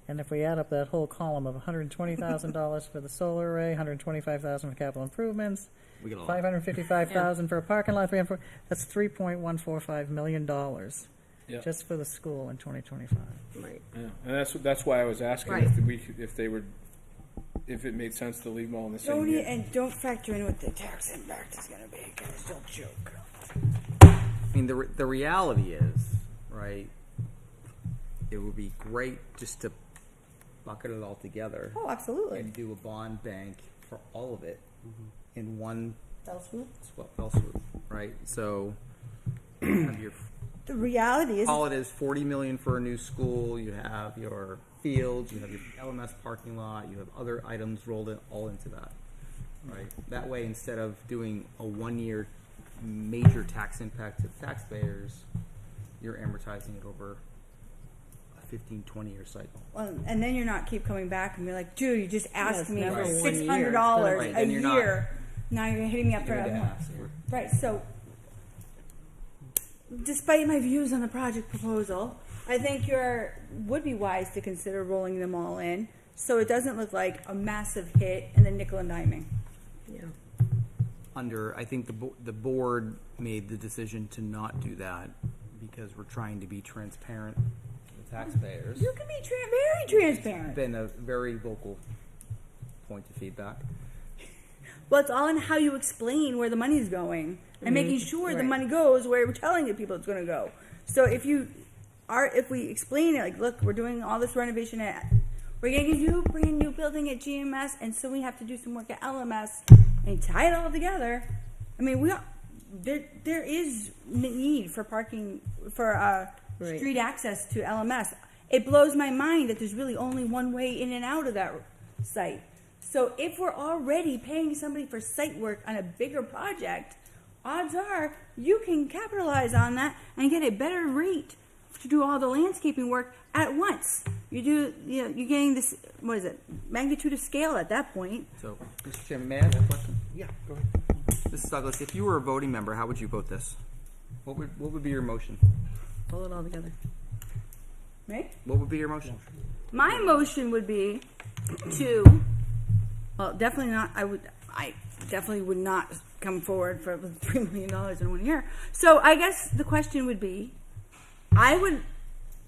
and if we add up that whole column of $120,000 for the solar array, $125,000 for capital improvements, We get a lot. $555,000 for a parking lot, that's $3.145 million Yeah. just for the school in 2025. Right. Yeah, and that's why I was asking Right. if it made sense to leave them all in the same Don't year. and don't factor in what the tax impact is going to be, because don't joke. I mean, the reality is, right, it would be great just to bucket it all together Oh, absolutely. and do a bond bank for all of it in one Fell swoop. fell swoop, right? So you have your The reality is, call it is $40 million for a new school. You have your fields, you have your LMS parking lot, you have other items rolled in, all into that, right? That way, instead of doing a 1-year major tax impact to the taxpayers, you're amortizing it over a 15, 20-year cycle. well, and then you're not keep coming back and be like, dude, you just asked it's me never for 1 year. $600 Right, a then you're not- year. Now you're hitting me up for You're a gonna month. ask for- Right, so despite my views on the project proposal, I think would be wise to consider rolling them all in so it doesn't look like a massive hit and then nickel and diming. Yeah. I think the board made the decision to not do that because we're trying to be transparent to the taxpayers. You can be very transparent. Been a very vocal point of feedback. Well, it's all in how you explain where the money's going and making sure the Right. money goes where we're telling the people it's going to go. So if we explain it, like, look, we're doing all this renovation we're getting a new, brand new building at GMS, and so we have to do some work at LMS and tie it all together. I mean, there is need for parking for Right. street access to LMS. It blows my mind that there's really only one way in and out of that site. So if we're already paying somebody for site work on a bigger project, odds are you can capitalize on that and get a better rate to do all the landscaping work at once. You're getting this, what is it, magnitude of scale at that point. So, Mr. Chairman, may I ask a question? Yeah, go ahead. Mrs. Douglas, if you were a voting member, how would you vote this? What would be your motion? Pull it all together. Right? What would be your motion? My motion would be definitely not, I definitely would not come forward for $3 million in 1 year. So I guess the question would be, I would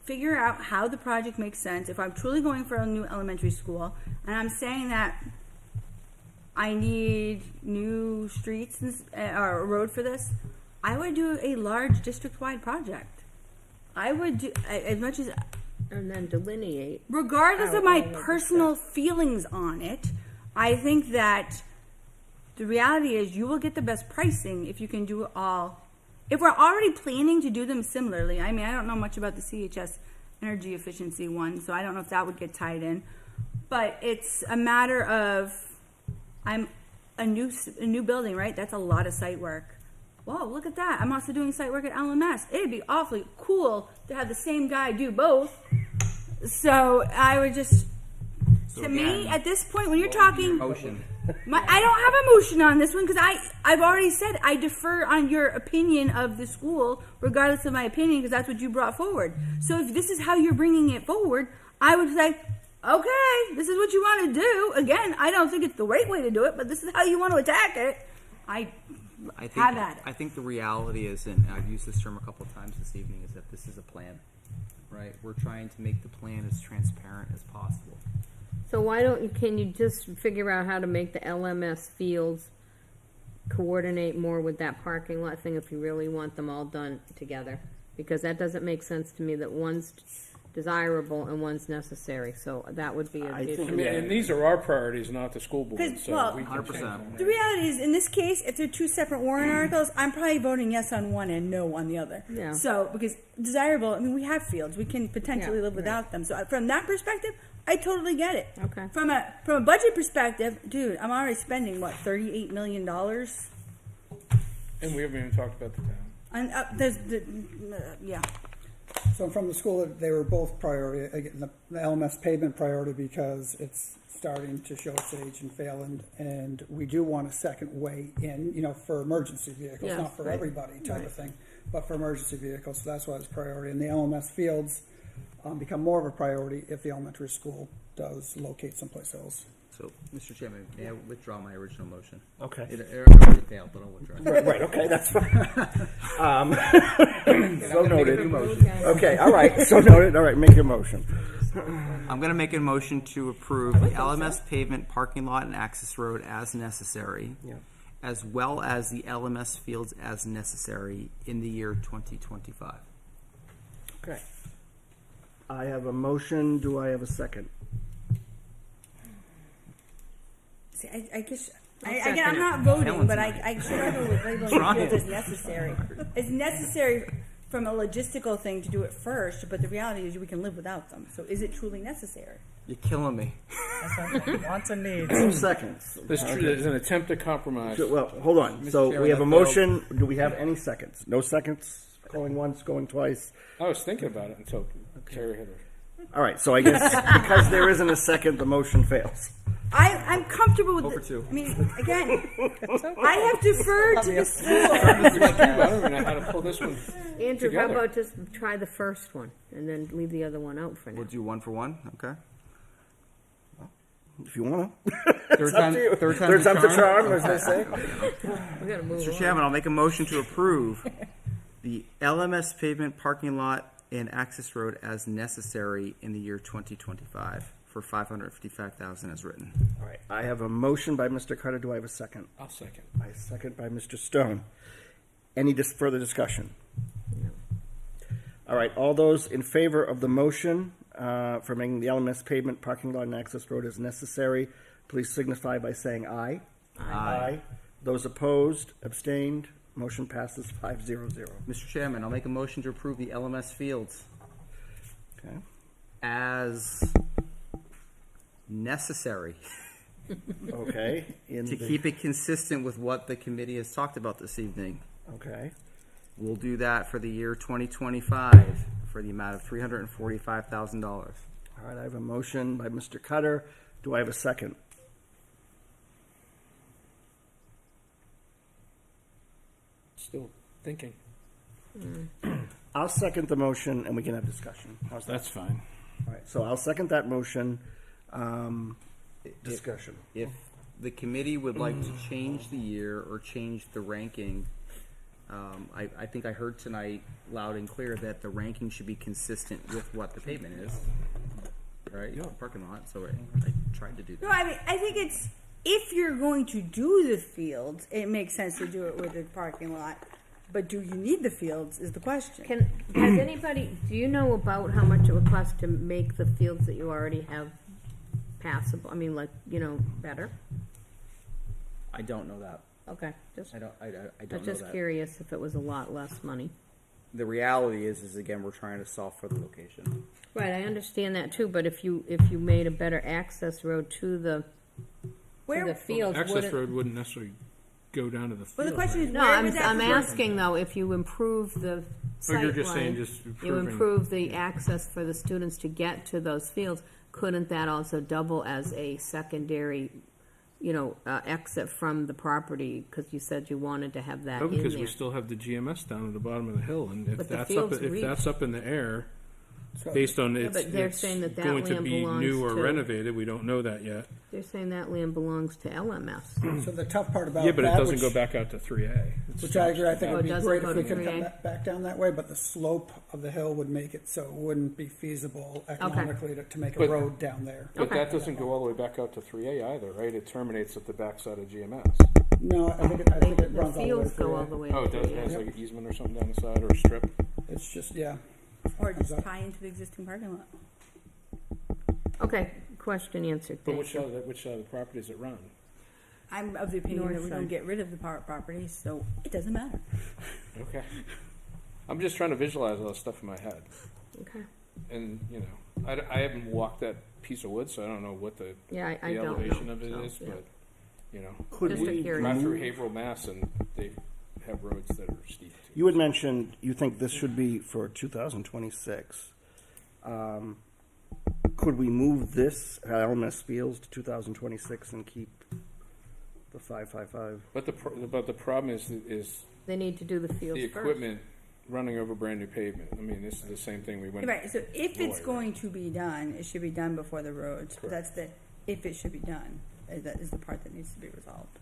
figure out how the project makes sense. If I'm truly going for a new elementary school, and I'm saying that I need new streets or a road for this, I would do a large district-wide project. I would do, as much as, And then delineate. regardless how of my all of this personal feelings on it, I think that the reality is you will get the best pricing if you can do it all. If we're already planning to do them similarly, I mean, I don't know much about the CHS energy efficiency one, so I don't know if that would get tied in. But it's a matter of, I'm a new building, right? That's a lot of site work. Whoa, look at that. I'm also doing site work at LMS. It'd be awfully cool to have the same guy do both. So I would just, to me, at this point, when you're talking, Motion. I don't have a motion on this one because I've already said I defer on your opinion of the school, regardless of my opinion, because that's what you brought forward. So if this is how you're bringing it forward, I would say, okay, this is what you want to do. Again, I don't think it's the right way to do it, but this is how you want to attack it. Have at it. I think the reality is, and I've used this term a couple of times this evening, is that this is a plan, right? We're trying to make the plan as transparent as possible. So can you just figure out how to make the LMS fields coordinate more with that parking lot thing if you really want them all done together? Because that doesn't make sense to me that one's desirable and one's necessary. So that would be an I issue. think- I mean, and these are our priorities, not the school board, 'Cause, so well, we can 100%. change them. The reality is, in this case, if they're two separate warrant articles, I'm probably voting yes on one and no on the other. Yeah. So, because desirable, I mean, we have fields. We can potentially Yeah, live without them. So, from that perspective, I totally get it. Okay. From a budget perspective, dude, I'm already spending, what, $38 million? And we haven't even talked about the town. And yeah. So from the school, they were both priority. Again, the LMS pavement priority because it's starting to show its age and fail, and we do want a second way in, for emergency vehicles, Yeah, not for right. everybody type of thing, but for emergency vehicles. So that's why it's priority. And the LMS fields become more of a priority if the elementary school does locate someplace else. So, Mr. Chairman, may I withdraw my original motion? Okay. It already failed, but I'll withdraw. Right, okay, that's fine. So Make a new noted. motion. Okay, all right, so noted. All right, make your motion. I'm going to make a motion to approve the LMS pavement parking lot and access road as necessary, Yeah. as well as the LMS fields as necessary in the year 2025. Okay. I have a motion. Do I have a second? See, I guess, second I'm it. not voting, but I struggle with labeling the field as necessary. It's necessary from a logistical thing to do it first, but the reality is we can live without them. So is it truly necessary? You're killing me. Wants and needs. 2 seconds. There's an attempt to compromise. Well, hold on. Mr. So Chairman, we have a that motion. Do we have any seconds? No seconds? Going once, going twice? I was thinking about it until Terry hit her. All right, so I guess because there isn't a second, the motion fails. I'm comfortable with Over it. two. I mean, again, I have deferred to the school. I don't even know how to pull this one. Andrew, how Together. about just try the first one and then leave the other one out for now? We'll do one for one, okay? If you want to. Third Third time's the charm, as they say. We gotta move Mr. on. Chairman, I'll make a motion to approve the LMS pavement parking lot and access road as necessary in the year 2025 for $555,000 as written. All right, I have a motion by Mr. Carter. Do I have a second? I'll second. I second by Mr. Stone. Any further discussion? All right, all those in favor of the motion for making the LMS pavement parking lot and access road as necessary, please signify by saying aye. Aye. Those opposed, abstained, motion passes 5-0-0. Mr. Chairman, I'll make a motion to approve the LMS fields Okay. as necessary Okay. to keep it consistent with what the committee has talked about this evening. Okay. We'll do that for the year 2025 for the amount of $345,000. All right, I have a motion by Mr. Cutter. Do I have a second? Still thinking. I'll second the motion and we can have discussion. How's that? That's fine. All right, so I'll second that motion. Discussion. If the committee would like to change the year or change the ranking, I think I heard tonight loud and clear that the ranking should be consistent with what the pavement is, right? Yeah. Parking lot, so I tried to do No, that. I mean, I think it's, if you're going to do the fields, it makes sense to do it with the parking lot. But do you need the fields is the question. Has anybody, do you know about how much it would cost to make the fields that you already have passable? I mean, like, better? I don't know that. Okay, just, I don't I'm know just that. curious if it was a lot less money. The reality is again, we're trying to solve for the location. Right, I understand that too, but if you made a better access road to the fields, Access wouldn't... road wouldn't necessarily go down to the field. Well, the question is, No, where would that I'm go? asking though, if you improve the Oh, sight you're just saying line, just you improving. improve the access for the students to get to those fields, couldn't that also double as a secondary, exit from the property? Because you said you wanted to have that No, in because there. we still have the GMS down at the bottom of the hill, and if But the that's fields if reach- that's up in the air, So- based on Yeah, it's, but they're it's saying that going to land be belongs new or to- renovated, we don't know that yet. They're saying that land belongs to LMS. So the tough part about Yeah, but it that, doesn't which, go back out to 3A. which I agree, I think Oh, it it would be doesn't great go if we to could 3A? come back down that way, but the slope of the hill would make it so it wouldn't be feasible economically to make a But- road down there. But Okay. that doesn't go all the way back out to 3A either, right? It terminates at the backside of GMS. No, I think it The runs all the way fields go through. all the way. Oh, it to does, it 3A. has like an easement or something down the side, or a strip? It's just, yeah. Or just tie into the existing parking lot. Okay, question answered, But thank which you. side of the property does it run? I'm of the opinion North that we side. don't get rid of the property, so it doesn't matter. Okay. I'm just trying to visualize all this stuff in my head. Okay, And, I haven't walked that piece of wood, so I don't know what the yeah, I the don't know. elevation of it so, is, yeah. but, Could Just a we curious. drive through move, Haverhill, Mass, and they have roads that are steep. too. You had mentioned you think this should be for 2026. Could we move this LMS Fields to 2026 and keep the 555? But the problem is They need to do the fields the first. equipment running over brand new pavement. I mean, this is the same thing we went. Right, so if it's Roy, going to be done, it should be done before the roads. But that's the, if it should be done, that is the part that needs to be resolved.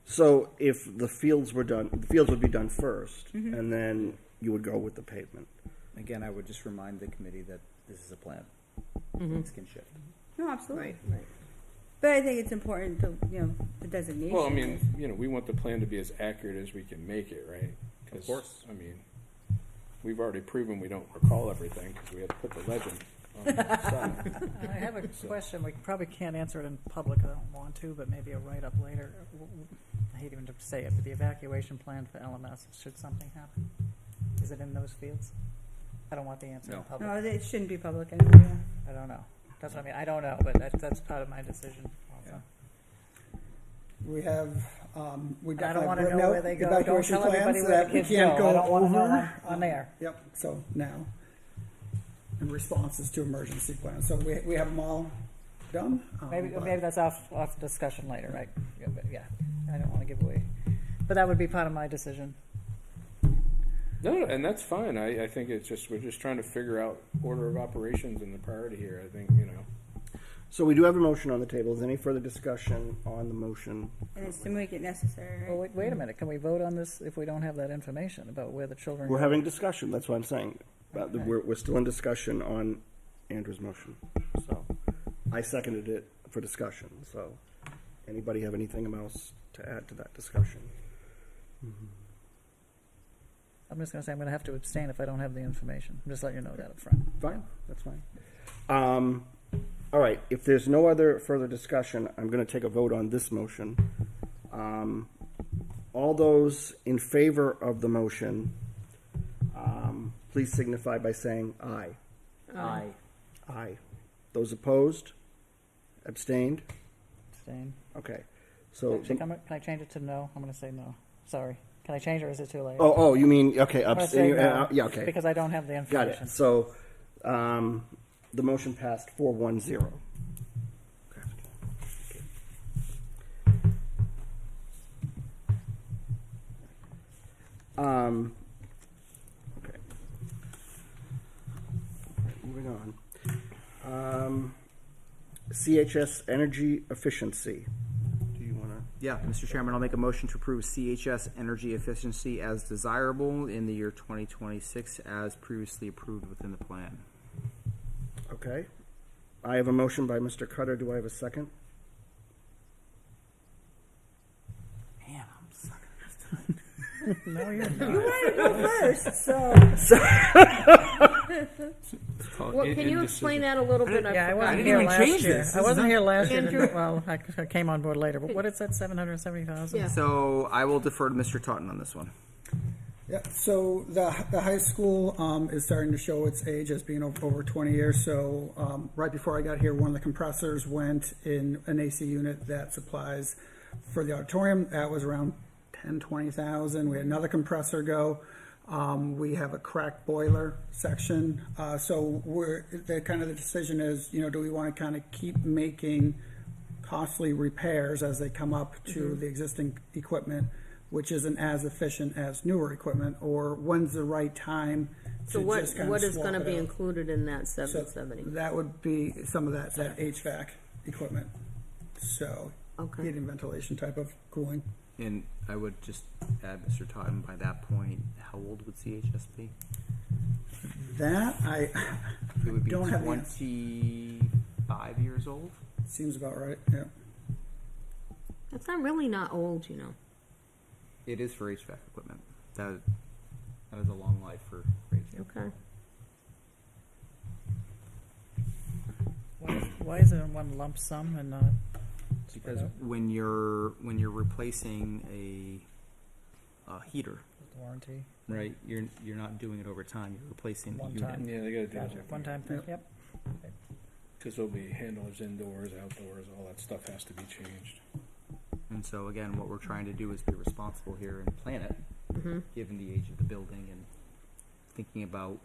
So if the fields were done, the fields would be done first, and then you would go with the pavement. Again, I would just remind the committee that this is a plan. Things can shift. No, absolutely. Right, right. But I think it's important to, the designation. Well, I mean, we want the plan to be as accurate as we can make it, right? 'Cause, Of course. I mean, we've already proven we don't recall everything because we had to put the legend on the side. I have a question. We probably can't answer it in public. I don't want to, but maybe a write-up later. I hate even to say it, but the evacuation plan for LMS, should something happen? Is it in those fields? I don't want the answer in No. public. No, it shouldn't be public anyway. I don't know. That's what I mean. I don't know, but that's part of my decision also. We have, we I don't definitely want to written know out where they go. Don't evacuation tell everybody plans where that the we kids go. can't I go don't want to know over. on there. Yep, so now, in responses to emergency plans, so we have them all done. Maybe but- that's off discussion later, right? Yeah, but yeah, I don't want to give away. But that would be part of my decision. No, and that's fine. I think it's just, we're just trying to figure out order of operations and the priority here. I think, So we do have a motion on the table. Is there any further discussion on the motion? And it's to make it necessary, Well, right? wait a minute. Can we vote on this if we don't have that information about where the children We're go? having discussion, that's what I'm saying. Okay. We're still in discussion on Andrew's motion. So I seconded it for discussion, so anybody have anything else to add to that discussion? I'm just going to say I'm going to have to abstain if I don't have the information. I'm just letting you know that up front. Fine, that's fine. All right, if there's no other further discussion, I'm going to take a vote on this motion. All those in favor of the motion, please signify by saying aye. Aye. Aye. Those opposed? Abstained? Abstain. Okay. So, Actually, can I change it to no? I'm going to say no. Sorry. Can I change it or is it too late? oh, you mean, okay, I'm gonna say no, yeah, okay. Because I don't have the Got information. it. So, the motion passed 4-1-0. Okay. Moving on. CHS energy efficiency. Do you want to? Yeah, Mr. Chairman, I'll make a motion to approve CHS energy efficiency as desirable in the year 2026 as previously approved within the plan. Okay. I have a motion by Mr. Cutter. Do I have a second? Man, I'm sucking. No, you're not. You wanted to go first, so. Well, can you explain that a little bit? Yeah, I forgot. wasn't didn't here even last change year. this. I wasn't here last year. Andrew? Well, I came on board later. But what is that? 770,000. Yeah. So I will defer to Mr. Taunton on this one. Yeah, so the high school is starting to show its age as being over 20 years. So right before I got here, one of the compressors went in an AC unit that supplies for the auditorium. That was around 20,000. We had another compressor go. We have a cracked boiler section. So the decision is, do we want to kind of keep making costly repairs as they come up to the existing equipment, which isn't as efficient as newer equipment, or when's the right time So to what just kind what of is swap going to it be out? included in that So 770? that would be some of that HVAC equipment. So Okay. heating, ventilation type of cooling. And I would just add, Mr. Taunton, by that point, how old would CHS be? That It would be Don't have the answer. 25 years old. seems about right. Yeah. That's not old, It is for HVAC equipment. That is a long life for HVAC. Okay. Why is it in one lump sum and not? Because when you're replacing a heater, Warranty. right? You're not doing it over time. You're replacing the One unit. time. Yeah, they got to do Gotcha. it. One time thing. Yep. Because there'll be handlers indoors, outdoors, all that stuff has to be changed. And so again, what we're trying to do is be responsible here and plan it given the age of the building and thinking about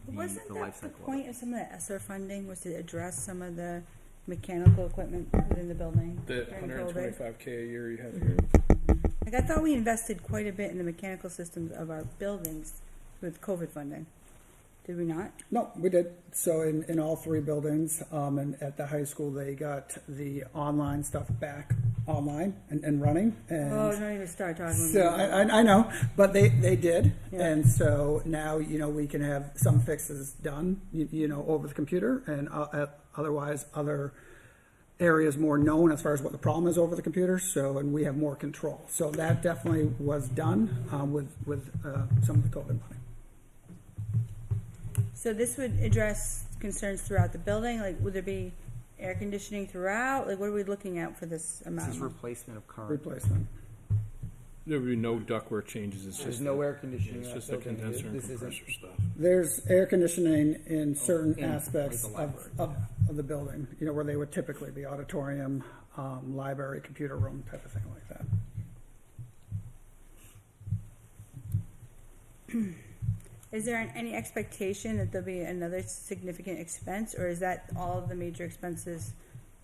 Wasn't the that life the cycle. point of some of the ESSER funding, was to address some of the mechanical equipment within the building? The during COVID? $125K a year you have here. Like, I thought we invested quite a bit in the mechanical systems of our buildings with COVID funding. Did we not? No, we did. So in all three buildings, and at the high school, they got the online stuff back online and running. And Oh, don't even start talking so about that. I know, but they did. Yeah. And so now, we can have some fixes done, over the computer, and otherwise other areas more known as far as what the problem is over the computer. So, and we have more control. So that definitely was done with some of the COVID money. So this would address concerns throughout the building, like, would there be air conditioning throughout? Like, what are we looking at for this This amount? is replacement of current. Replacement. There would be no ductwork changes. It's There's just no air conditioning. It's in just that the building. condenser and This isn't- compressor stuff. There's air conditioning in certain in, aspects like the library, of the building, where they would typically be auditorium, library, computer room type of thing like that. Is there any expectation that there'll be another significant expense, or is that all of the major expenses,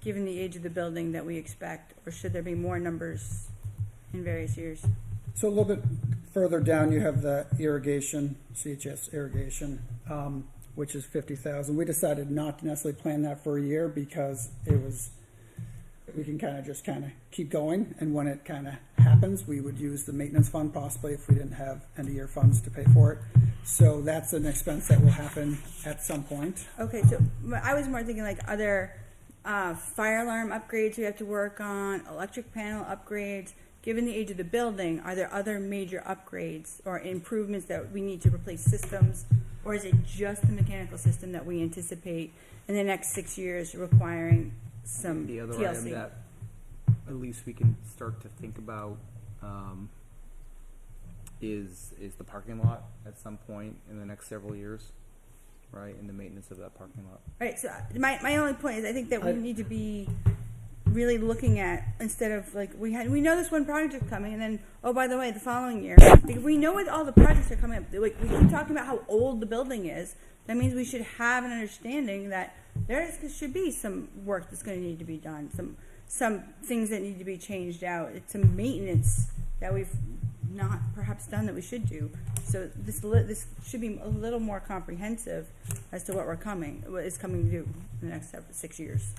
given the age of the building, that we expect? Or should there be more numbers in various years? So a little bit further down, you have the irrigation, CHS irrigation, which is 50,000. We decided not to necessarily plan that for a year because we can kind of keep going, and when it kind of happens, we would use the maintenance fund possibly if we didn't have end of year funds to pay for it. So that's an expense that will happen at some point. Okay, so I was more thinking, like, other fire alarm upgrades we have to work on, electric panel upgrades. Given the age of the building, are there other major upgrades or improvements that we need to replace systems? Or is it just the mechanical system that we anticipate in the next 6 years requiring some The other TLC? item that at least we can start to think about is the parking lot at some point in the next several years, right? And the maintenance of that parking lot. Right, so my only point is I think that we need to be really looking at, instead of, like, we know this one project is coming, and then, oh, by the way, the following year, like, if we know what all the projects are coming up, like, we keep talking about how old the building is, that means we should have an understanding that should be some work that's going to need to be done, some things that need to be changed out. It's some maintenance that we've not perhaps done that we should do. So this should be a little more comprehensive as to what is coming to do in the next 6 years.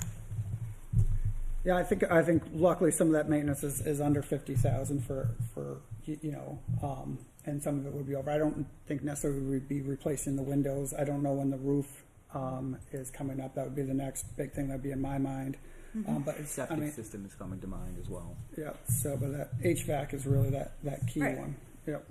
Yeah, I think luckily some of that maintenance is under 50,000 for and some of it would be over. I don't think necessarily we'd be replacing the windows. I don't know when the roof is coming up. That would be the next big thing that'd be in my mind. But it's, Septic system is coming to mind as well. yeah. So, but that HVAC is really that key Right. one. Yep.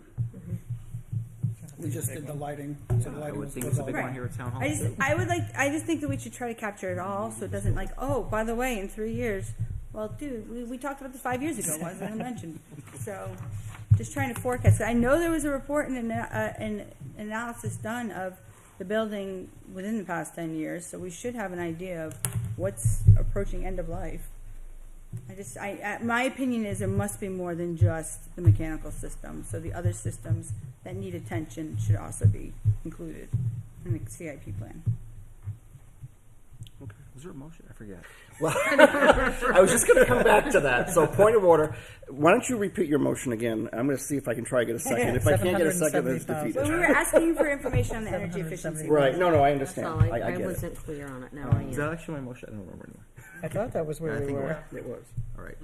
We just did the lighting. So the I lighting would was think it's a all big Right. one here at Town Hall. I just think that we should try to capture it all, so it doesn't, like, oh, by the way, in 3 years, well, dude, we talked about this 5 years ago, wasn't I mentioned? So, just trying to forecast. I know there was a report and an analysis done of the building within the past 10 years, so we should have an idea of what's approaching end of life. My opinion is there must be more than just the mechanical system, so the other systems that need attention should also be included in the CIP plan. Okay. Was there a motion? I forget. Well, I was just going to come back to that. So, point of order. Why don't you repeat your motion again? I'm going to see if I can try to get a second. If I can't get a second, then it's 775,000. defeated. Well, we were asking for information on the energy efficiency. Right. No, I That's understand. all, I I get it. wasn't clear on it, now I Is am. that actually my motion? I don't remember anymore. I thought that was I where we think it were. was. It was. All right.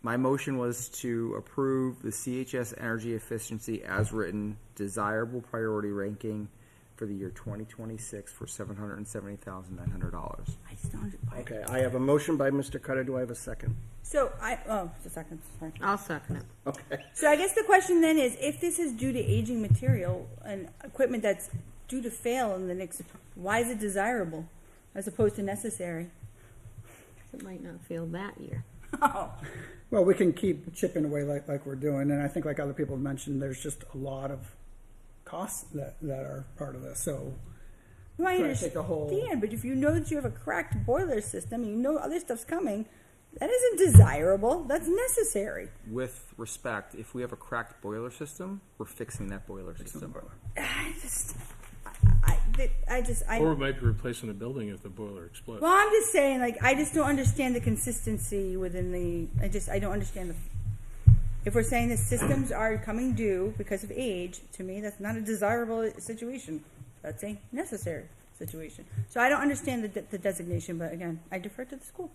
My motion was to approve the CHS energy efficiency as written, desirable priority ranking for the year 2026 for $770,900. I just don't. Okay. I have a motion by Mr. Cutter. Do I have a second? So just a second. Sorry. I'll second it. Okay. So I guess the question then is, if this is due to aging material and equipment that's due to fail in the next, why is it desirable as opposed to necessary? It might not fail that year. Oh, Well, we can keep chipping away like we're doing, and I think like other people have mentioned, there's just a lot of costs that are part of this. So well, I Try to take understand, a whole- but if you know that you have a cracked boiler system and you know other stuff's coming, That isn't desirable. That's necessary. With respect, if we have a cracked boiler system, we're fixing that boiler system. Or it might be replacing the building if the boiler explodes. Well, I'm just saying, like, I just don't understand the consistency within the. I don't understand the. If we're saying the systems are coming due because of age, to me, that's not a desirable situation. That's a necessary situation. So I don't understand the designation, but again, I defer to the school.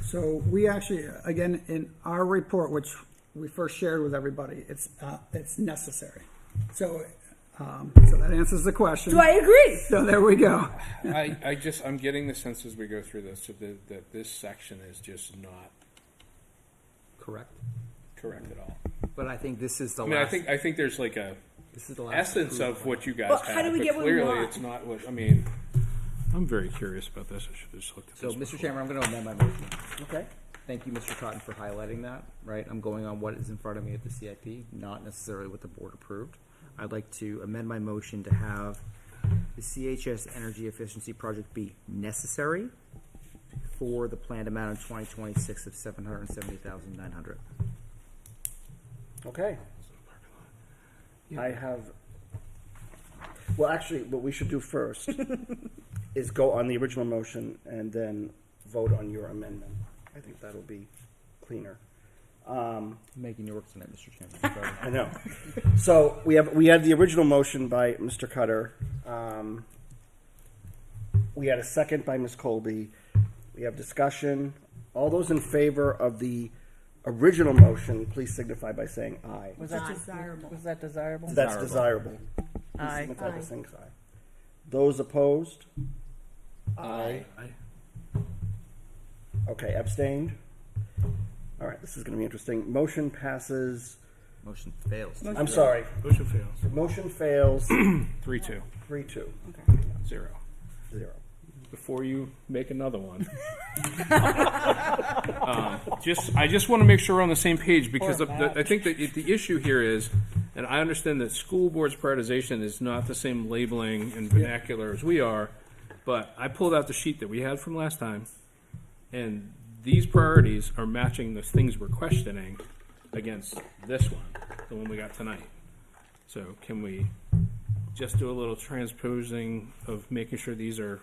So we actually, again, in our report, which we first shared with everybody, it's necessary. So that answers the question. Do I agree? So there we go. I'm getting the sense as we go through this that this section is just not Correct. correct at all. But I think this is the I mean, last. I think there's like a This is the last essence of what you guys Well, have, how do we but get what we clearly want? it's not what. I mean, I'm very curious about this. I should have just looked at So, this. Mr. before. Chairman, I'm going to amend my motion. Okay. Thank you, Mr. Cotton, for highlighting that, right? I'm going on what is in front of me at the CIP, not necessarily what the board approved. I'd like to amend my motion to have the CHS Energy Efficiency Project be necessary for the planned amount in 2026 of $770,900. Okay. I have. Well, actually, what we should do first is go on the original motion and then vote on your amendment. I think that'll be cleaner. I'm making you work tonight, Mr. Chairman. I know. So we had the original motion by Mr. Cutter. We had a second by Ms. Colby. We have discussion. All those in favor of the original motion, please signify by saying aye. Was That's that desirable. Was that desirable? That's desirable. Please Aye. signify by Aye. saying aye. Those opposed? I, Okay, abstained? All right, this is going to be interesting. Motion passes. Motion fails. I'm sorry. motion fails. Motion fails 3-2. 3-2. 0. 0. Before you make another one, I just want to make sure we're on the same page because I think that the issue here is, and I understand that school board's prioritization is not the same labeling and vernacular as we are, but I pulled out the sheet that we had from last time, and these priorities are matching the things we're questioning against this one, the one we got tonight. So can we just do a little transposing of making sure these are,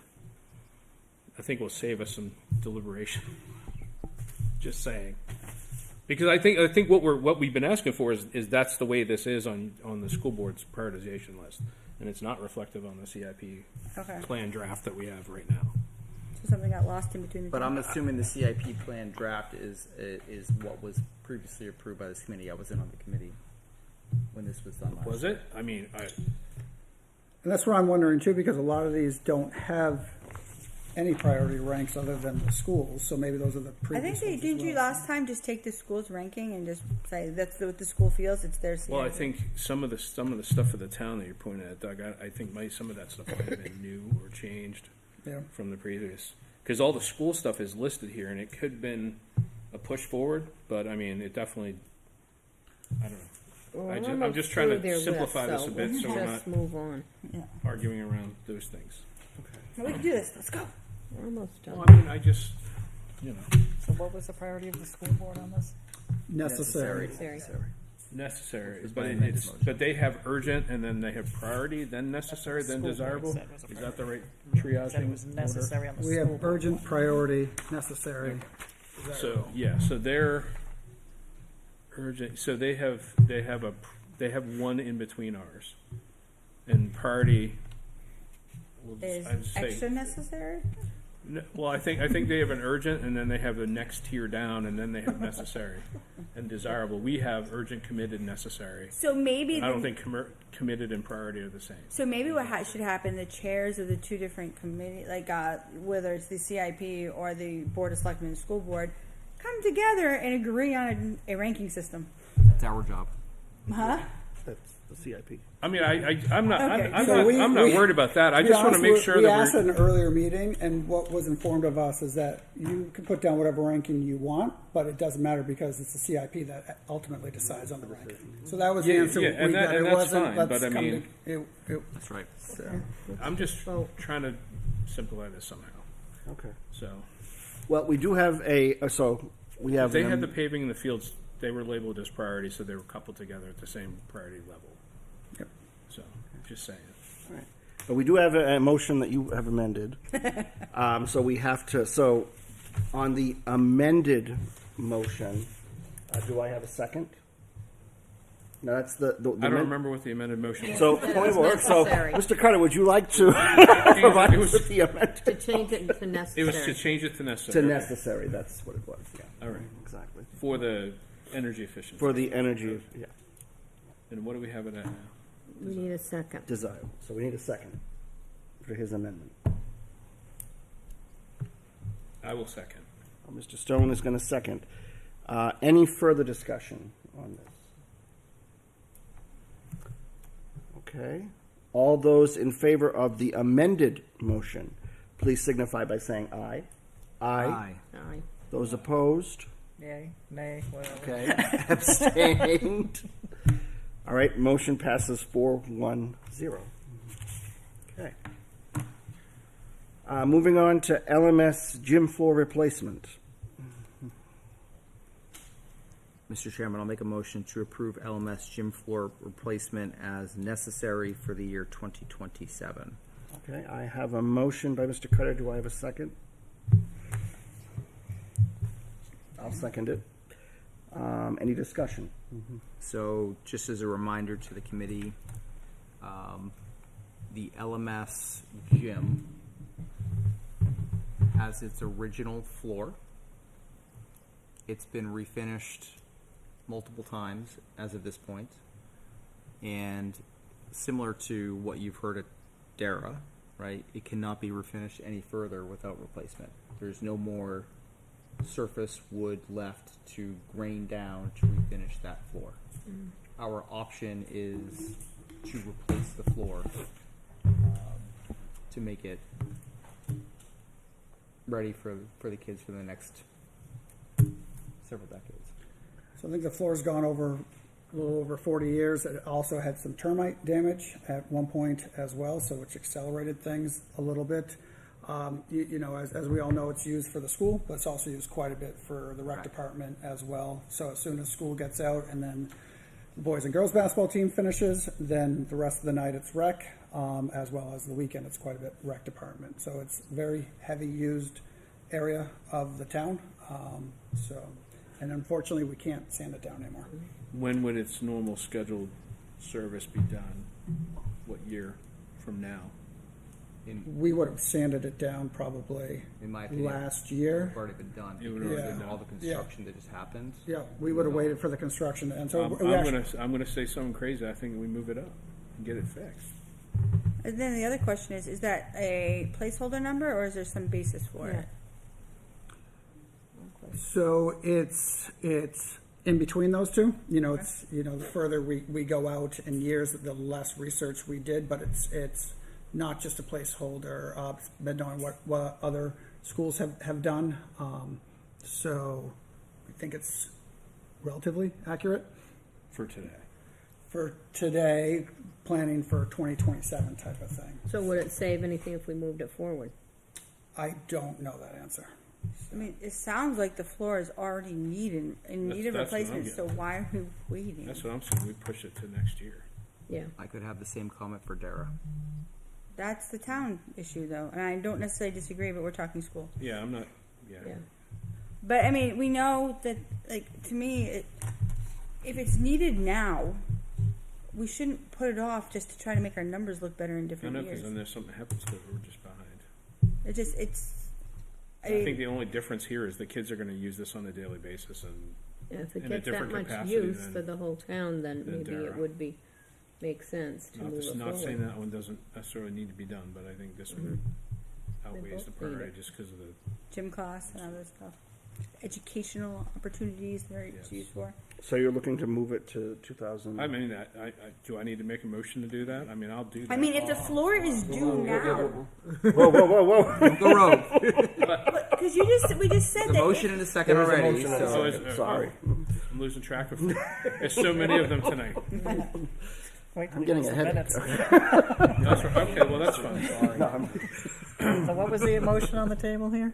I think will save us some deliberation. Just saying. Because I think what we've been asking for is that's the way this is on the school board's prioritization list. And it's not reflective on the CIP Okay. plan draft that we have right now. So something got lost in between the But two. I'm assuming the CIP plan draft is what was previously approved by this committee. I wasn't on the committee when this was done last. Was it? I mean, And that's what I'm wondering too, because a lot of these don't have any priority ranks other than the schools, so maybe those are the I previous think ones didn't as you well. last time just take the school's ranking and just say that's what the school feels, it's their well, I CIP. think some of the stuff for the town that you're pointing at, Doug, I think some of that stuff might have been new or changed Yeah. from the previous. Because all the school stuff is listed here, and it could have been a push forward, but I mean, it definitely, I don't know. Well, I'm almost just trying to through their simplify list, this a bit let's so we're just not move on. arguing around those things. We can do this, let's go. We're almost done. Well, I mean, I just, you know, So what was the priority of the school board on this? Necessary. necessary, It's but my amended motion. but they have urgent, and then they have priority, then necessary, then School board desirable. said was a Is that the right Said it triaging was order? necessary on the We school have board. urgent, priority, necessary. So yeah, so they're urgent. So they have one in between ours, and priority. Is I'd say- extra necessary? Well, I think they have an urgent, and then they have the next tier down, and then they have necessary and desirable. We have urgent, committed, necessary. So maybe I don't think committed and priority are the same. So maybe what should happen, the chairs of the two different committees, like whether it's the CIP or the Board of Selectmen and School Board, come together and agree on a ranking system. That's our job. Huh? That's the CIP. I mean, I'm not Okay. I'm not worried about that. I To be just want to honest, make sure we that asked we're. at an earlier meeting, and what was informed of us is that you can put down whatever ranking you want, but it doesn't matter because it's the CIP that ultimately decides on the ranking. So that was the Yeah, answer yeah, we and got. and It that's wasn't, fine, let's but I come mean- to, That's right. I'm just trying to simplify this somehow. Okay. So Well, we do have so we have. They an had the paving in the fields, they were labeled as priority, so they were coupled together at the same priority level. Yep. So, just saying. All right. But we do have a motion that you have amended. So we have to, so on the amended motion, do I have a second? No, that's the I don't remember what the amended motion was. So, point of order, so, necessary. Mr. Carter, would you like to provide us with the To amendment? change it to It necessary. was to change it to To necessary. necessary, that's what it was, yeah. All right. Exactly. For the energy efficiency. For the energy, yeah, And what do we have it at now? We need a second. desirable. So we need a second for his amendment. I will second. Mr. Stone is going to second. Any further discussion on this? Okay. All those in favor of the amended motion, please signify by saying aye. Aye. Aye. Those opposed? Yay, nay, whatever. Okay. Abstained? All right, motion passes 4-1-0. Okay. Moving on to LMS gym floor replacement. Mr. Chairman, I'll make a motion to approve LMS gym floor replacement as necessary for the year 2027. Okay, I have a motion by Mr. Cutter. Do I have a second? I'll second it. Any discussion? So just as a reminder to the committee, the LMS gym has its original floor. It's been refinished multiple times as of this point. And similar to what you've heard at DARA, right, it cannot be refinished any further without replacement. There's no more surface wood left to grain down to refinish that floor. Our option is to replace the floor to make it ready for the kids for the next several decades. So I think the floor's gone over a little over 40 years. It also had some termite damage at one point as well, so which accelerated things a little bit. You know, as we all know, it's used for the school, but it's also used quite a bit for the rec department as well. So as soon as school gets out and then the boys and girls basketball team finishes, then the rest of the night it's rec, as well as the weekend it's quite a bit rec department. So it's very heavy used area of the town. And unfortunately we can't sand it down anymore. When would its normal scheduled service be done? What year from now? We would have sanded it down probably In my opinion, last year. it's already been done. It would because already of been all done. the construction that just happened. Yeah, we would have waited for the construction, and so I'm gonna say something crazy. I think we move it up and get it fixed. And then the other question is that a placeholder number or is there some basis for Yeah. it? So it's in between those two. You know, it's the further we go out in years, the less research we did. But it's not just a placeholder. It's been knowing what other schools have done. So I think it's relatively accurate For today. for today. Planning for 2027 type of thing. So would it save anything if we moved it forward? I don't know that answer. I mean, it sounds like the floor is already in need of That's what I'm replacement, so getting. why are we waiting? That's what I'm saying. We push it to next year. Yeah. I could have the same comment for DARA. That's the town issue though, and I don't necessarily disagree, but we're talking school. Yeah, I'm not. Yeah. Yeah. But I mean, we know that, like, to me, if it's needed now, we shouldn't put it off just to try to make our numbers look better in I different know, because years. then there's something happens to it, we're just behind. I think the only difference here is the kids are going to use this on a daily basis, and And if it In a gets that different much capacity use than- for the whole town, then than maybe it Dara. would make sense to move it not forward. saying that one doesn't necessarily need to be done, but I think this one outweighs the both need priority it. just because of the. gym class and other stuff. Educational opportunities that it's Yes. used for. So you're looking to move it to 2000? I mean, do I need to make a motion to do that? I mean, I'll do that. I mean, if the floor is due now, Whoa, whoa, whoa, whoa. Go rogue. because we just said The that. motion and a second There is a already. motion and a so- second. Sorry. I'm losing track of. There's so many of them tonight. Wait till I'm we getting get a some headache. minutes. That's right. Okay, well, that's fine. Sorry. So what was the motion on the table here?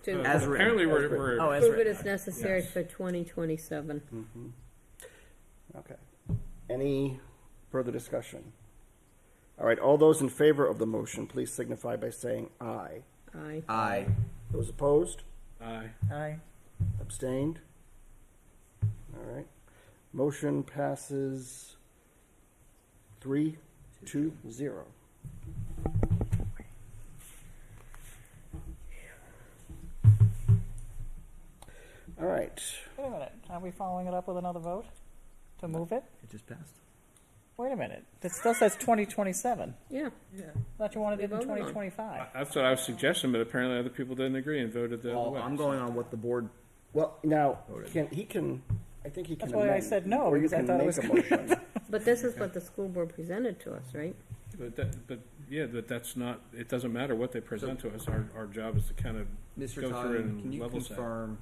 To As written. Apparently, we're Oh, as approve it written. as necessary for 2027. Okay. Any further discussion? All right, all those in favor of the motion, please signify by saying aye. Aye. Aye. Those opposed? aye. Aye. Abstained? All right. Motion passes 3-0. All right. Wait a minute, are we following it up with another vote to move it? It just passed. Wait a minute, it still says 2027. Yeah. Thought you wanted it in We voted on it. 2025. That's what I was suggesting, but apparently other people didn't agree and voted the other Well, way. I'm going on what the board, Well, now, I think he can That's why I amend, said no, or you because I can thought it make was a motion. But this is what the school board presented to us, right? But that's not, it doesn't matter what they present to us. Our job is to kind of Mr. go through it Todd, can and you level set. confirm,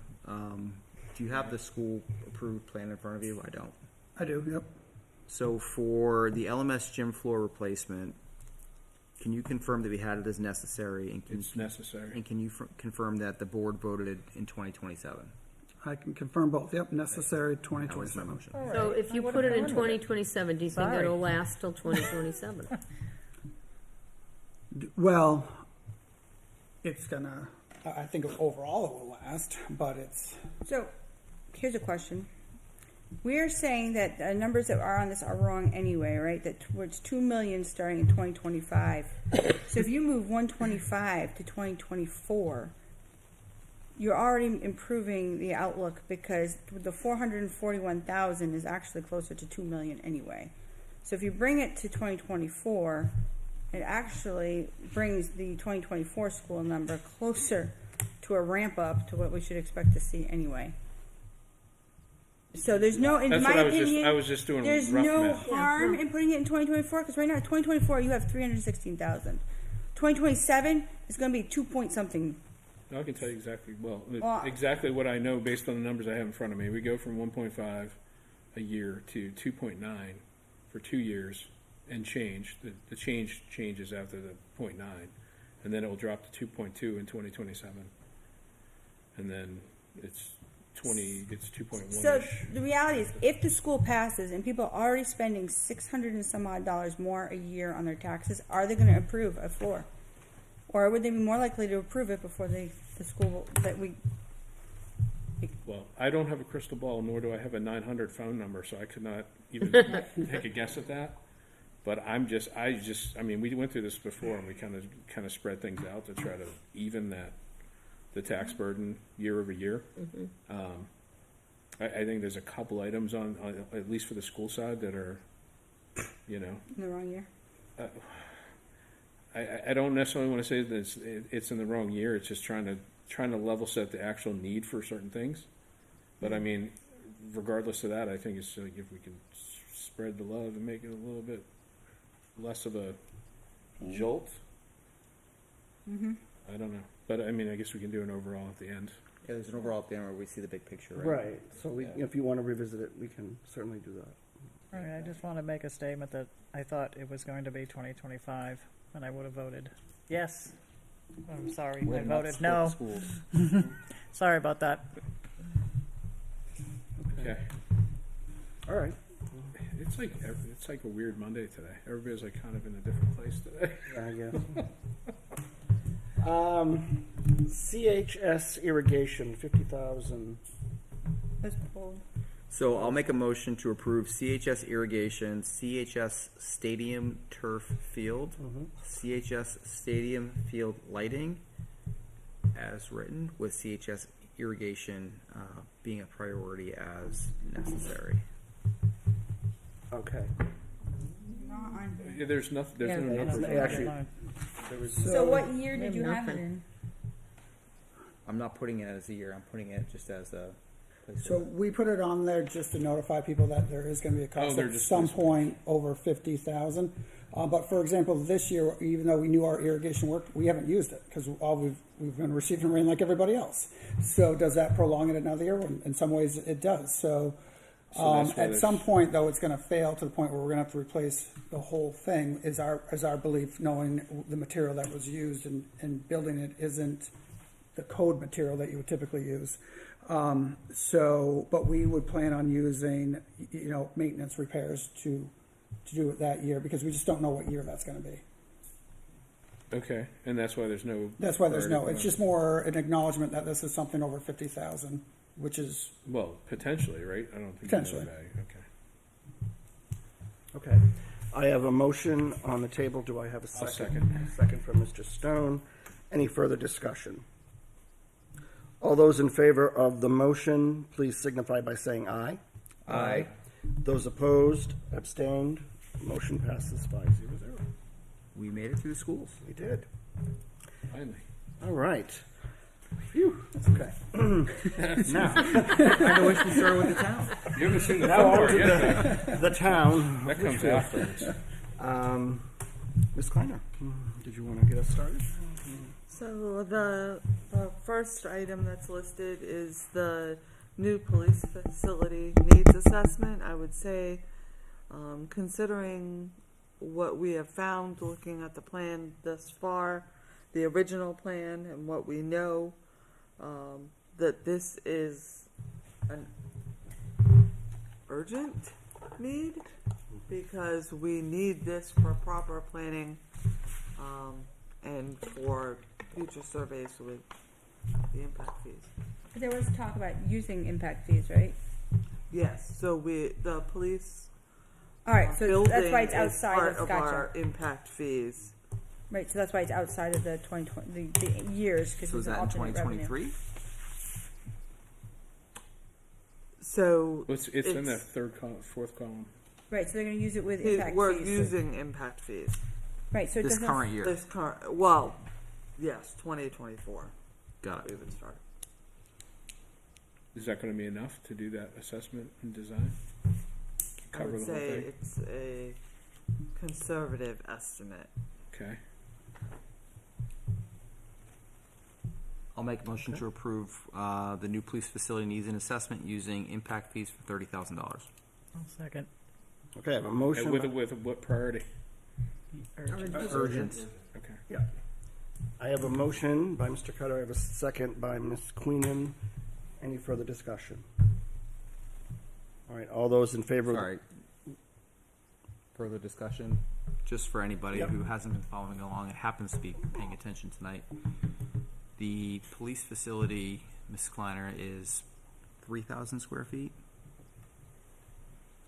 do you have the school approved plan in front of you? I don't. I do, yep. So for the LMS gym floor replacement, can you confirm that we had it as necessary? And It's necessary. And can you confirm that the board voted it in 2027? I can confirm both, yep, necessary That was my 2027. motion. So if you put it in 2027, do you think Sorry. it'll last till 2027? Well, it's gonna, I think overall it will last, but it's, So, here's a question. We're saying that the numbers that are on this are wrong anyway, right? That it's 2 million starting in 2025. So if you move 125 to 2024, you're already improving the outlook because the 441,000 is actually closer to 2 million anyway. So if you bring it to 2024, it actually brings the 2024 school number closer to a ramp up to what we should expect to see anyway. So there's no, in That's my what opinion, I was just doing there's rough no math. harm in putting it in 2024 because right now, 2024, you have 316,000. 2027 is going to be 2 point something. I can tell you exactly, Well, exactly what I know based on the numbers I have in front of me. We go from 1.5 a year to 2.9 for 2 years and change. The change changes after the 0.9, and then it will drop to 2.2 in 2027, and then it's 2.1. So the reality is, if the school passes and people are already spending $600 and some odd more a year on their taxes, are they going to approve a floor, or would they be more likely to approve it before the school that we? Well, I don't have a crystal ball, nor do I have a 900 phone number, so I could not even take a guess at that. But I mean, we went through this before, and we kind of spread things out to try to even the tax burden year over year. I think there's a couple items on at least for the school side that are, In the wrong year. I don't necessarily want to say that it's in the wrong year. It's just trying to level set the actual need for certain things. But I mean, regardless of that, I think it's like if we can spread the love and make it a little bit less of a jolt. I don't know, but I mean, I guess we can do an overall at the end. Yeah, there's an overall at the end where we see the big picture, right? Right, so if you want to revisit it, we can certainly do that. All right, I just want to make a statement that I thought it was going to be 2025, and I would have voted yes. I'm sorry, I We're not voted split no. schools. Sorry about that. Okay, All right. it's like a weird Monday today. Everybody's like kind of in a different place today. I guess. CHS irrigation, 50,000. That's pulled. So I'll make a motion to approve CHS irrigation, CHS stadium turf field, CHS stadium field lighting, as written, with CHS irrigation being a priority as necessary. Okay. Not on here. Yeah, there's nothing. There's Yeah, no That's numbers. not Yeah, actually- mine. So what year We did have you have it nothing. in? I'm not putting it as a year, I'm putting it just as a so placeholder. we put it on there just to notify people that there is gonna be a cost they're at just some placeholders. point over 50,000. But for example, this year, even though we knew our irrigation worked, we haven't used it because we've been receiving rain like everybody else. So does that prolong it another year? In some ways, it does. So So that's why At there's- some point, though, it's gonna fail to the point where we're gonna have to replace the whole thing, is our belief, knowing the material that was used and building it isn't the code material that you would typically use. But we would plan on using, maintenance repairs to do it that year, because we just don't know what year that's gonna be. Okay, and that's why there's no. That's why there's no, priority it's for just more an acknowledgement that this is something over 50,000, which is, that. Well, potentially, right? I don't think. Potentially. You know the value. Okay. Okay. I have a motion on the table. Do I have a I'll second? second. Second from Mr. Stone. Any further discussion? All those in favor of the motion, please signify by saying aye. Aye. Those opposed, abstained, motion passes 5-0. We made it through the schools. We did. Finally. All right. Phew, that's okay. Now, I wish we started with the town. You haven't seen the now fun on part to yet. the town. That comes afterwards. Ms. Kleiner, did you want to get us started? So the first item that's listed is the new police facility needs assessment. I would say, considering what we have found looking at the plan thus far, the original plan and what we know, that this is an urgent need, because we need this for proper planning, and for future surveys with the impact fees. But there was talk about using impact fees, right? Yes, so the police All right, so building that's why it's is outside part of, our gotcha. impact fees. Right, so that's why it's outside of the 2020, the years, because So is it's an that in alternate revenue. 2023? So It's in the fourth column. Right, so they're gonna use it with impact we're fees. using impact fees. Right, so it This doesn't. current year. This current, well, yes, 2024. Got it. We've been started. Is that going to be enough to do that assessment and design? I Cover would the whole say thing? it's a conservative estimate. Okay. I'll make a motion to approve the new police facility needs an assessment using impact fees for $30,000. I'll second. Okay, I have a motion. And with what priority? Urgent. Okay. Yeah. I have a motion by Mr. Cutter. I have a second by Ms. Queenan. Any further discussion? All right, all those in favor of Sorry. Further discussion, just for anybody Yep. who hasn't been following along and happens to be paying attention tonight. The police facility, Ms. Kleiner, is 3,000 square feet?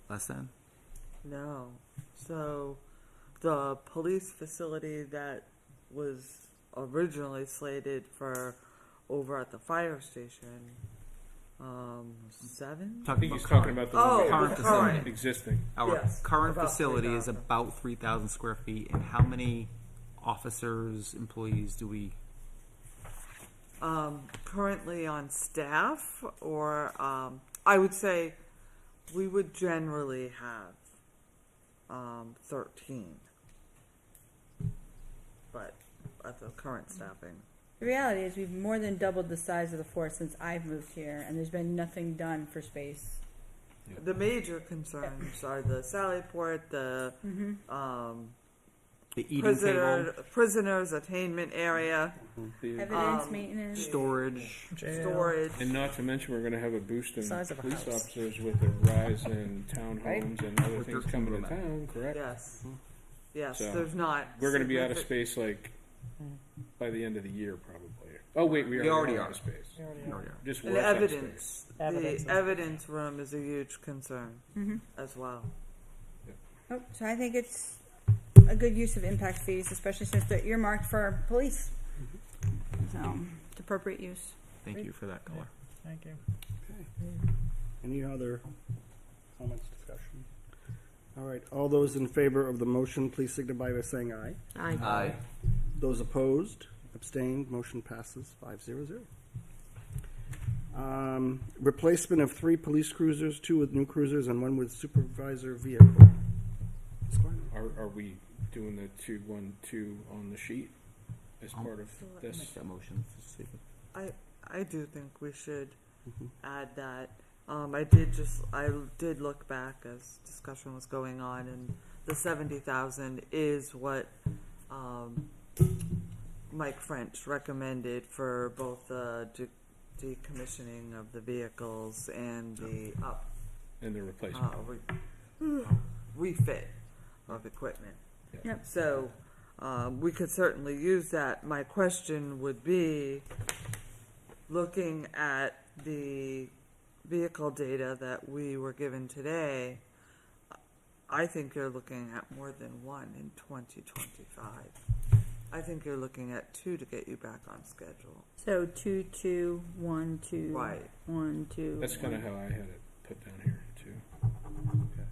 Less than? No. So the police facility that was originally slated for over at the fire station, 7? I think he's talking about the Oh, one current the facility. current. existing. Our Yes, current about facility is 3,000. about 3,000 square feet, and how many officers, employees do we? Currently on staff, or I would say we would generally have 13, but at the current staffing. The reality is we've more than doubled the size of the force since I've moved here, and there's been nothing done for space. The major concerns are the Sally Port, the The eating table, prisoners attainment area, The- Evidence, maintenance. storage. Jail. storage. And not to mention, we're going to have a boost in Size of a police house. officers with the rise in townhomes and other With things 13 coming to of them. town, correct? Yes. Yes, So, there's not. We're going to be out of significant- space like by the end of the year, probably. Oh wait, we We already already are out are. of space. We already are. Just And work out of space. evidence. Evidence. The evidence room is a huge concern as well. Oh, so I think it's a good use of impact fees, especially since they're earmarked for police. So, it's appropriate use. Thank you for that color. Thank you. Any other comments, discussion? All right, all those in favor of the motion, please signify by saying aye. Aye. Those opposed, abstained, motion passes 5-0. Replacement of 3 police cruisers, 2 with new cruisers and 1 with supervisor vehicle. Ms. Kleiner? Are we doing the 2-1-2 on the sheet as part of this? Make that motion. I do think we should add that. I did look back as discussion was going on, and the 70,000 is what Mike French recommended for both the decommissioning of the vehicles and the And the replacement. refit of equipment. Yep. So we could certainly use that. My question would be, looking at the vehicle data that we were given today, I think you're looking at more than one in 2025. I think you're looking at 2 to get you back on schedule. So 2, 2, 1, 2, Right. 1, 2. That's kind of how I had it put down here too.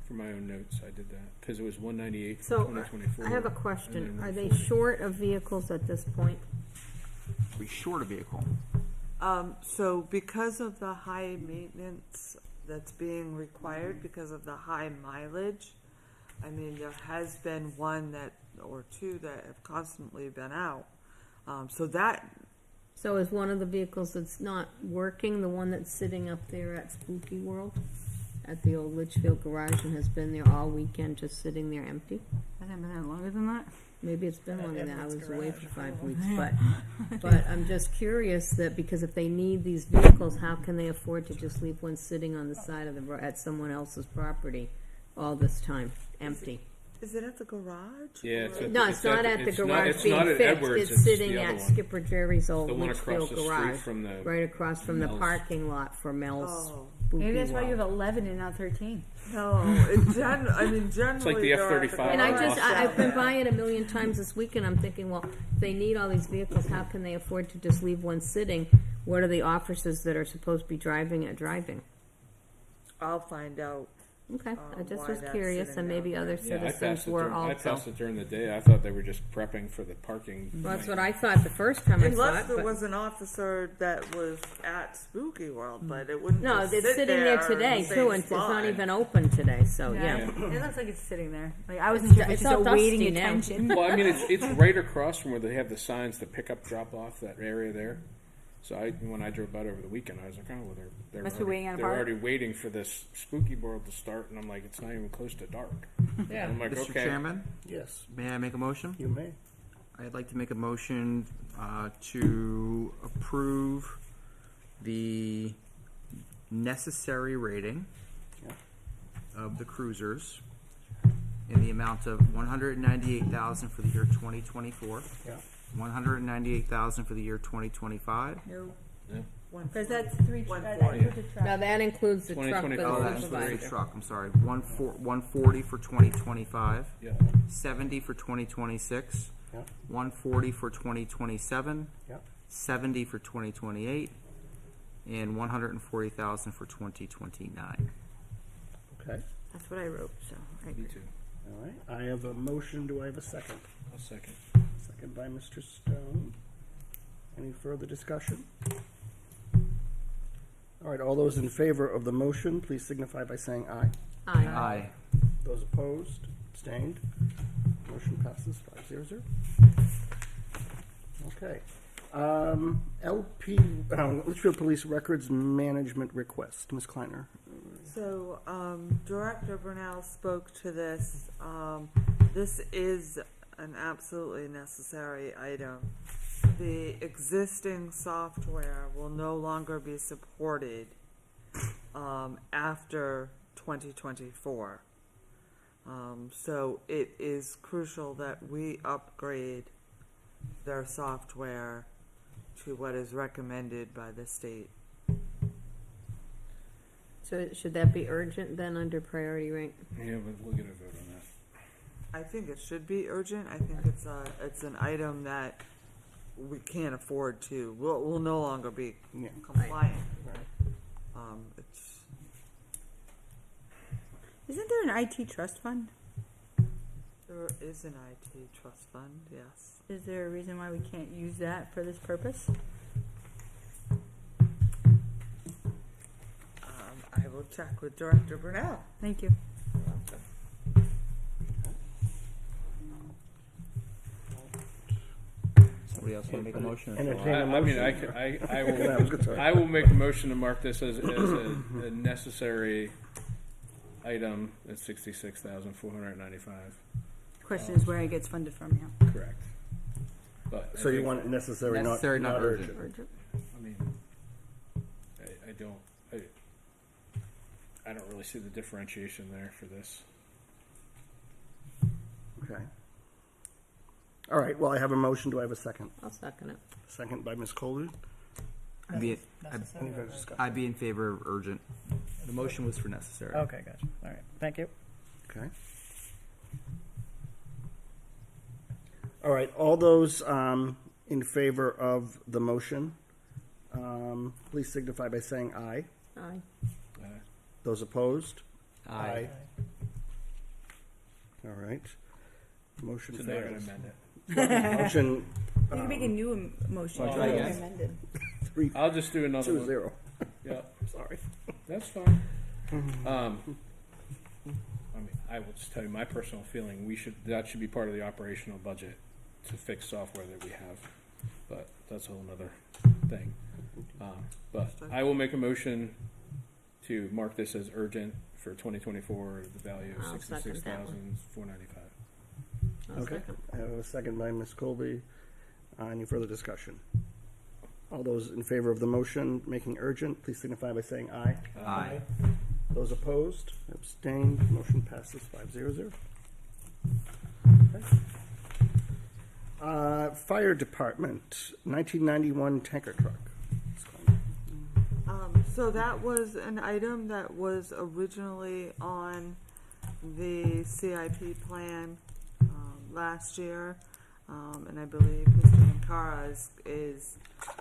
For my own notes, I did that because it was 198 for So 2024. I have a and question. then Are they 140. short of vehicles at this point? We short a vehicle. So because of the high maintenance that's being required, because of the high mileage, I mean, there has been one or two that have constantly been out. So is one of the vehicles that's not working the one that's sitting up there at Spooky World? At the old Litchfield garage and has been there all weekend just sitting there empty? Hasn't been there longer than that? Maybe it's been longer than that. I was Edward's away garage. for 5 weeks, but I'm just curious that because if they need these vehicles, how can they afford to just leave one sitting on the side of the road at someone else's property all this time, empty? Is it at the garage? Yeah, it's at No, the- it's not at the it's not- garage it's being not at fixed. Edwards, It's the sitting other at one. Skipper Jerry's old The one across Litchfield the street garage, from the right across from the Mel's. parking lot for Mel's. Oh. Spooky Maybe that's why you World. have 11 and not 13. No, generally the they're at F-35 garage. And I've been Yeah. by it a million times this week, and I'm thinking, well, if they need all these vehicles, how can they afford to just leave one sitting? What are the officers that are supposed to be driving it driving? I'll find out. Okay, I just why was that's curious, sitting and maybe down other Yeah, I citizens passed it were during, I also. passed it during the day. I thought they were just prepping for the parking. Well, that's what I thought the first time I saw Unless it, there but was an officer that was at Spooky World, but it wouldn't no, just it's sit sitting there in today the too, same and it's not spot. even open today. So yeah. It looks like it's sitting there. Like I wasn't sure if it's it's just all awaiting dusty now. attention. Well, I mean, it's right across from where they have the signs, the pickup drop off, that area there. So when I drove by over the weekend, I was like, oh, well, they're Must be already, waiting on a they're park. already waiting for this spooky world to start, and I'm like, it's not even close to dark. Yeah. I'm like, Mr. okay. Chairman, Yes, may I make a motion? you may. I'd like to make a motion to approve the necessary rating Yeah. of the cruisers in the amount of $198,000 for the year 2024, Yeah. $198,000 for the year 2025. No. Yeah. Because that's 3 140. that's the truck. Now that includes the truck for 2024. Oh, the that includes the supervisor. truck, I'm sorry. 140 for 2025, Yeah. 70 for 2026, Yeah. 140 for 2027, Yeah. 70 for 2028, and 140,000 for 2029. Okay. That's what I wrote. So I Me agree. too. All right. I have a motion. Do I have a second? I'll second. Second by Mr. Stone. Any further discussion? All right. All those in favor of the motion, please signify by saying aye. Aye. Aye. Those opposed, abstained. Motion passes 5-0. Okay. Litchfield Police Records Management Request. Ms. Kleiner. So, Director Brunel spoke to this. This is an absolutely necessary item. The existing software will no longer be supported after 2024. So it is crucial that we upgrade their software to what is recommended by the state. So should that be urgent then under priority rank? Yeah, but we'll get a vote on that. I think it should be urgent. I think it's an item that we can't afford to. We'll no longer be Yeah. compliant. Right. It's Isn't there an IT trust fund? there is an IT trust fund. Yes. Is there a reason why we can't use that for this purpose? I will check with Director Brunel. Thank you. Somebody else want to make a motion? Entertain a I mean, motion. I was good, sorry. I will make a motion to mark this as a necessary item at 66,495. Question is where it gets funded from now. Correct. But I So you think- want it necessary, Necessary, not urgent. Urgent. I mean, I don't. I don't really see the differentiation there for this. Okay. All right, well, I have a motion. Do I have a second? I'll second it. Second by Ms. Colby. I'd be, Any further discussion? I'd be in favor of urgent. The motion was for necessary. Okay, gotcha. All right, thank you. Okay. All right, all those in favor of the motion, please signify by saying aye. Aye. Those opposed? Aye. All right. Motion So now you're gonna fails. amend it. Motion You can make a new motion. Try again. Amended. 3 I'll just do another 2-0. one. Yeah, Sorry. that's fine. I mean, I will just tell you my personal feeling. That should be part of the operational budget to fix software that we have, but that's a whole nother thing. But I will make a motion to mark this as urgent for 2024, the value of I'll second that one. 66,495. I'll Okay. second. I have a second by Ms. Colby. Any further discussion? All those in favor of the motion making urgent, please signify by saying aye. Aye. Those opposed, abstained, motion passes 5-0-0. Fire Department, 1991 tanker truck. So that was an item that was originally on the CIP plan last year, and I believe Mr. Ankara is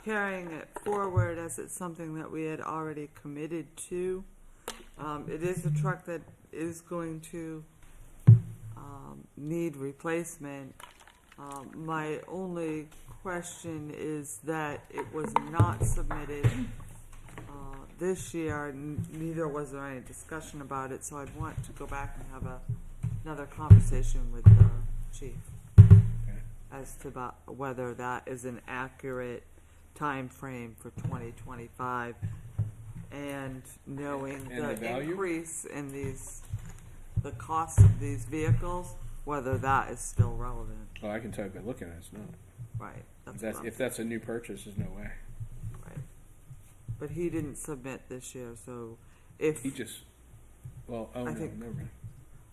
carrying it forward as it's something that we had already committed to. It is a truck that is going to need replacement. My only question is that it was not submitted this year, neither was there any discussion about it, so I'd want to go back and have another conversation with the chief as to whether that is an accurate time frame for 2025, and knowing And the the value? increase in the cost of these vehicles, whether that is still relevant. Well, I can tell you by looking at it, it's not. Right. That's what I'm If that's a new purchase, there's no way. right. But he didn't submit this year, so if He just, well, oh I no, think- never mind.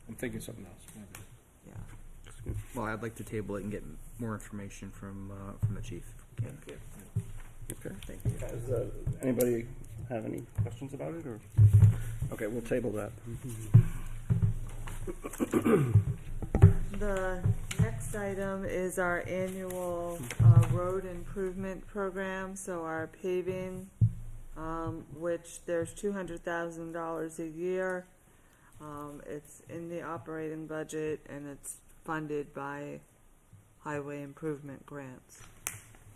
I'm thinking something else. My bad. yeah. Well, I'd like to table it and get more information from the chief. Thank you. Okay. Does anybody have any questions about it, or? Okay, we'll table that. The next item is our annual road improvement program, so our paving, which there's $200,000 a year. It's in the operating budget and it's funded by highway improvement grants.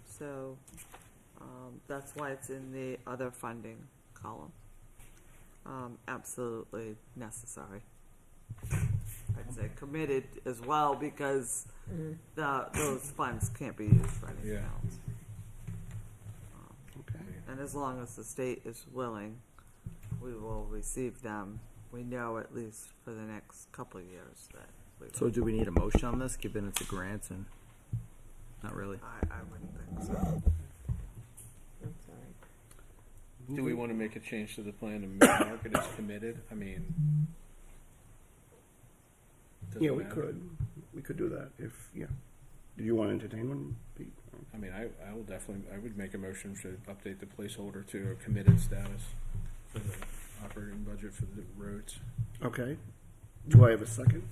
So that's why it's in the other funding column. Absolutely necessary. I'd say committed as well, because those funds can't be used for anything Yeah. else. Okay. And as long as the state is willing, we will receive them. We know at least for the next couple of years that we will. So do we need a motion on this, given it's a grant and not really? I wouldn't think so. That's all right. Do we want to make a change to the plan to mark it as committed? I mean, doesn't Yeah, we matter. could. We could do that if, yeah. Do you want to entertain one, Pete? I mean, I will definitely, I would make a motion to update the placeholder to a committed status for the operating budget for the roads. Okay. Do I have a second?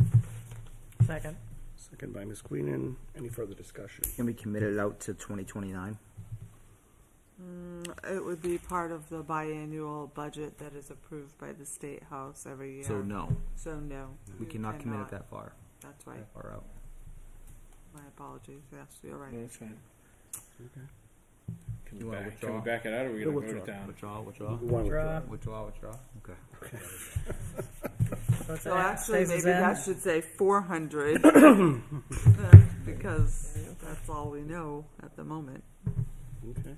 Second. Second by Ms. Queenan. Any further discussion? Can we commit it out to 2029? It would be part of the biannual budget that is approved by the State House every year. So no, So no. we you cannot commit it cannot. that far, That's right. that far out. My apologies. Yes, you're right. No, that's fine. Okay. Can You we wanna back, can we withdraw? back it out, or are we We'll gonna vote it withdraw. down? Withdraw. We want to Withdraw. Withdraw. Okay. So it's So actually, stays maybe as that in. should say 400 because that's all we know at the the moment. Okay.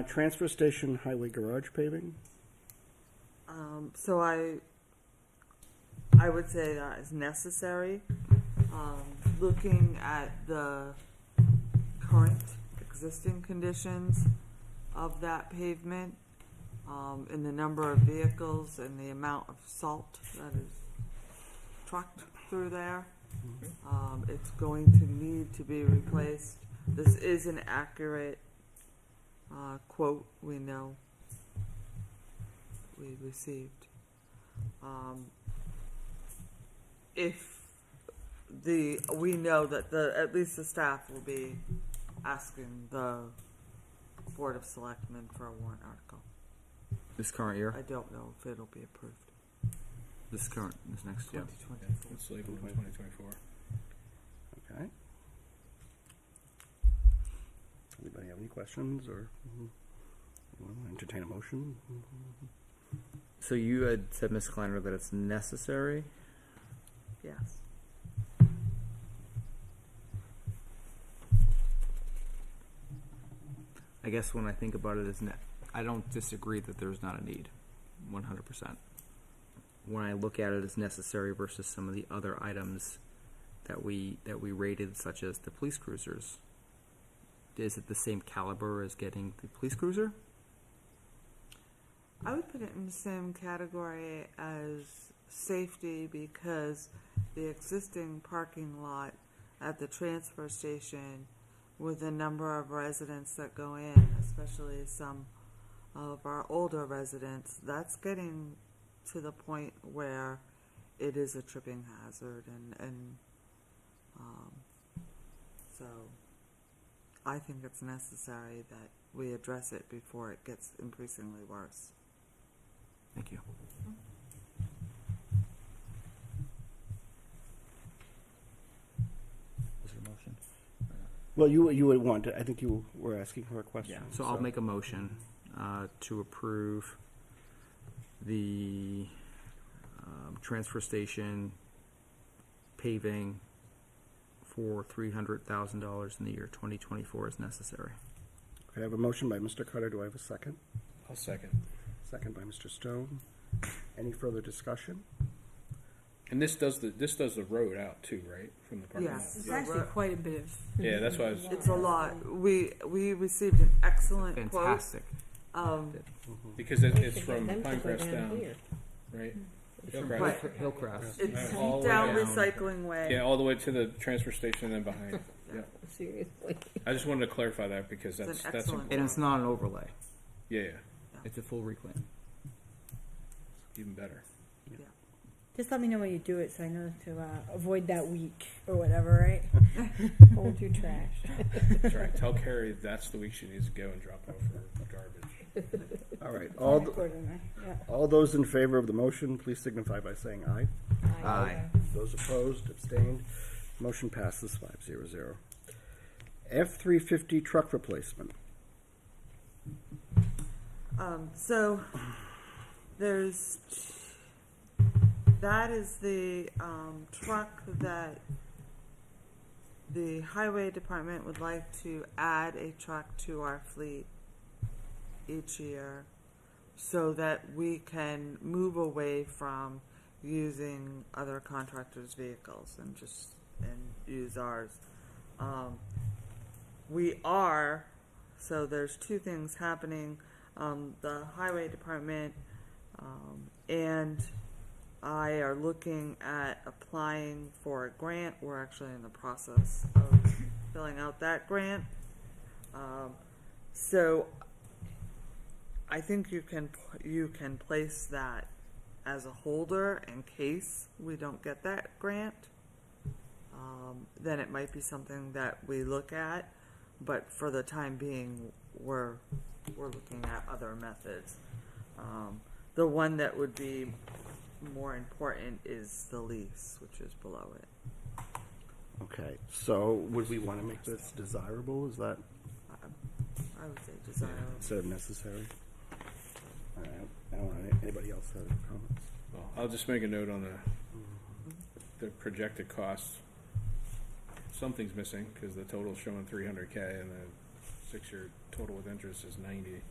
Transfer station highway garage paving? So I would say that is necessary. Looking at the current existing conditions of that pavement, and the number of vehicles and the amount of salt that is trucked through there, it's going to need to be replaced. This is an accurate quote we know we received. We know that at least the staff will be asking the Board of Selectmen for a warrant article. This current year? I don't know if it'll be approved. This next year. 2024. It's labeled in 2024. Okay. Anybody have any questions or you want to entertain a motion? So you had said, Ms. Kleiner, that it's necessary? Yes. I guess when I think about it, I don't disagree that there's not a need, 100%. When I look at it as necessary versus some of the other items that we rated, such as the police cruisers, is it the same caliber as getting the police cruiser? I would put it in the same category as safety because the existing parking lot at the transfer station with the number of residents that go in, especially some of our older residents, that's getting to the point where it is a tripping hazard and so I think it's necessary that we address it before it gets increasingly worse. Thank you. Was there a motion? Well, you would want to, I think you were asking for a question. So I'll make a motion to approve the transfer station paving for $300,000 in the year 2024 as necessary. Okay, I have a motion by Mr. Carter. Do I have a second? I'll second. Second by Mr. Stone. Any further discussion? And this does the road out too, right? From the parking lot. Yes. It's actually quite a bit of. Yeah, that's why I was. It's a lot. We received an excellent Fantastic. quote. Because it's Should from get them to go Pinecrest down, here. right? Right. Hillcrest. It's All the way down down. recycling way. Yeah, all the way to the transfer station and then behind. Yeah. Seriously. I just wanted to clarify that because It's an that's excellent important. And it's not an overlay. Yeah, It's a full reclaim. even better. Just let me know when you do it so I know to avoid that week or whatever, right? Hold your trash. That's right. Tell Carrie that's the week she needs to go and drop off her garbage. All right. Accordingly, yeah. All those in favor of the motion, please signify by saying aye. Aye. Those opposed, abstained. Motion passes 5-0. F-350 truck replacement. So that is the truck that the highway department would like to add a truck to our fleet each year so that we can move away from using other contractors' vehicles and use ours. So there's two things happening. The highway department and I are looking at applying for a grant. We're actually in the process of filling out that grant. So I think you can place that as a holder in case we don't get that grant. Then it might be something that we look at, but for the time being, we're looking at other methods. The one that would be more important is the lease, which is below it. Okay, so would we want to make this desirable? Is that I would say desirable. instead of necessary? I don't know. Anybody else have comments? Well, I'll just make a note on the projected costs. something's missing, because the total's showing 300K, and the 6-year total with interest is 90, and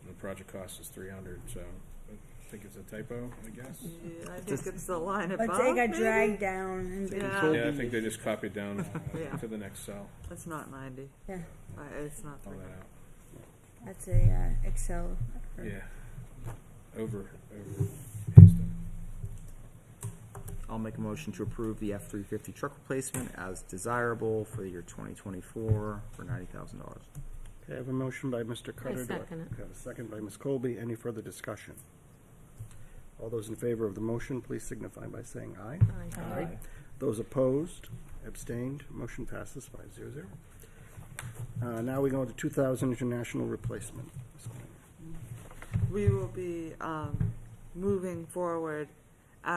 the project cost is 300, so I think it's a typo, I guess. Yeah, I think it's the line above. But they got maybe? dragged down and Yeah. Yeah, I think they just copied down Yeah. to the next cell, It's not 90. yeah, It's not all 300. that out. that's a Excel. Yeah. Over pasted. I'll make a motion to approve the F-350 truck replacement as desirable for the year 2024 for $90,000. Okay, I have a motion by Mr. Carter. Do second it. Got a second by Ms. Colby. Any further discussion? All those in favor of the motion, please signify by saying aye. Aye. Those opposed, abstained, motion passes 5-0-0. Now we go to 2000 International Replacement. We will be moving forward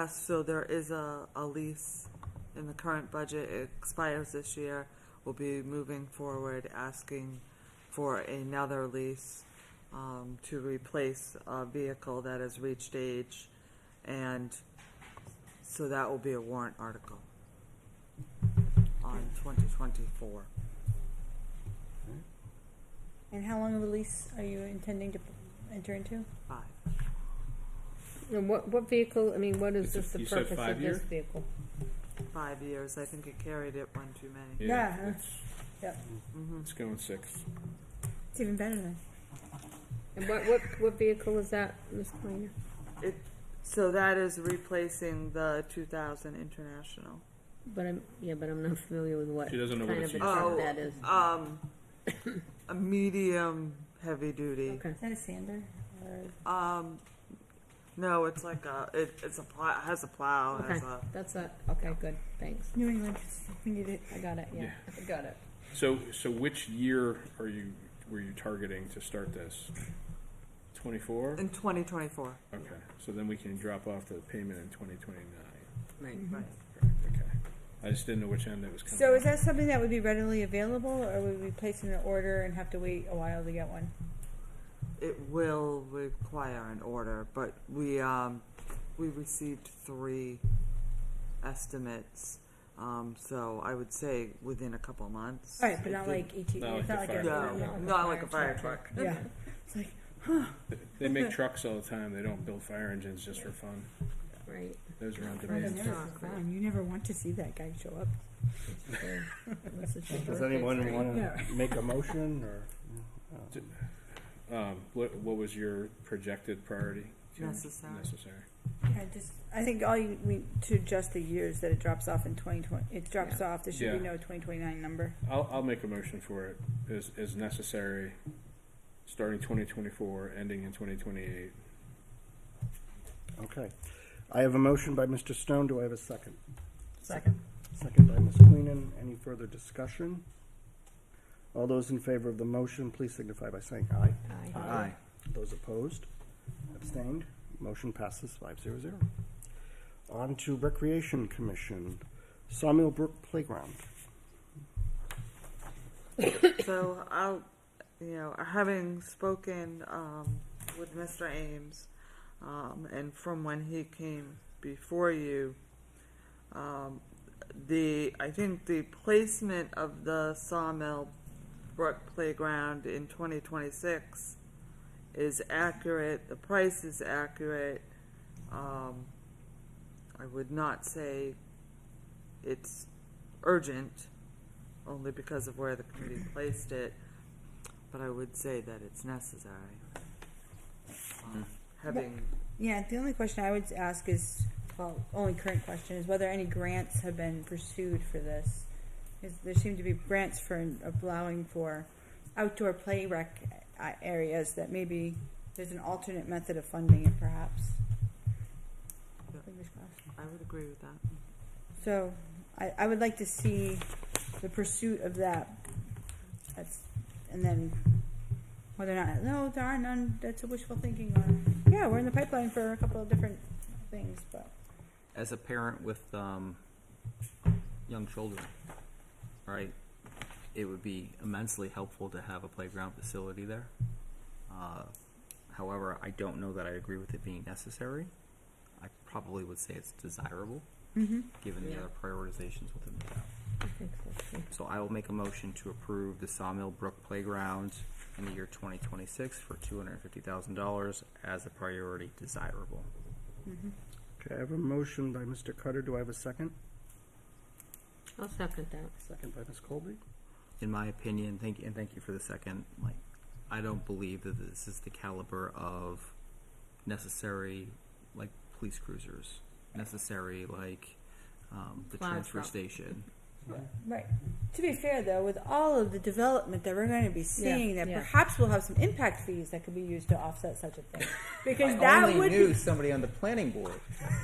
so there is a lease in the current budget. It expires this year. We'll be moving forward asking for another lease to replace a vehicle that has reached age, and so that will be a warrant article on 2024. And how long of a lease are you intending to enter into? 5. And what vehicle, I mean, what is It's this, the you said purpose of 5 year? this vehicle? 5 years. I think it carried it one too many. Yeah. It's, Yep. it's going 6. It's even better then. And what vehicle is that, Ms. Kleiner? So that is replacing the 2000 International. But I'm not familiar with what She doesn't know what kind it's of a used truck for. that is. A medium heavy duty. Okay. Is that a sander? Or No, it's like it's a plow, has a plow, Okay, has a. that's okay, good, thanks. New England, we need it. I got it, yeah, I got it. So which year were you targeting to start this? 24? In 2024. Okay, so then we can drop off the payment in 2029. Right. Right. Correct, okay. I just didn't know which end it was coming. So is that something that would be readily available, or would we place an order and have to wait a while to get one? It will require an order, but we received 3 estimates. So I would say within a couple of months. All right, but not like ET. Not It's like not a like fire a truck. No, not like a fire truck. Yeah. It's like, They make trucks all the time. They don't build fire engines just for fun. Right. Those are on they're demand. never for fun. You never want to see that guy show up. Unless it's your Does birthday anyone party. want Yeah. to make a motion or? What was your projected priority? Karen? Necessary. Necessary. Yeah, I think all you need to adjust the years that it drops off in 2020. It drops off. There should be Yeah. no 2029 number. I'll make a motion for it as necessary, starting 2024, ending in 2028. Okay. I have a motion by Mr. Stone. Do I have a second? Second. Second by Ms. Queenan. Any further discussion? All those in favor of the motion, please signify by saying aye. Aye. Aye. Those opposed? Abstained? Motion passes 5-0-0. On to Recreation Commission, Sawmill Brook Playground. So having spoken with Mr. Ames, and from when he came before you, I think the placement of the Sawmill Brook Playground in 2026 is accurate. The price is accurate. I would not say it's urgent, only because of where the committee placed it, but I would say that it's necessary. Yeah, the only question I would ask is, well, only current question is whether any grants have been pursued for this. There seem to be grants for allowing for outdoor play rec areas that maybe there's an alternate method of funding it, perhaps. Yeah. Fingers crossed. I would agree with that. So I would like to see the pursuit of that. And then whether or not, no, there are none, that's a wishful thinking, or, yeah, we're in the pipeline for a couple of different things, but. As a parent with young children, right, it would be immensely helpful to have a playground facility there. However, I don't know that I agree with it being necessary. I probably would say it's desirable, given the other prioritizations within the town. I think so too. So I will make a motion to approve the Sawmill Brook Playground in the year 2026 for $250,000 as a priority desirable. Okay, I have a motion by Mr. Cutter. Do I have a second? I'll second that. Second by Ms. Colby. In my opinion, thank you for the second. Like, I don't believe that this is the caliber of necessary, like, police cruisers, necessary, like, the Fire transfer truck. station. Right. To be fair, though, with all of the development that we're going to be seeing, that yeah. perhaps we'll have some impact fees that could be used to offset such a thing. Because I that only would knew be, somebody on the planning board.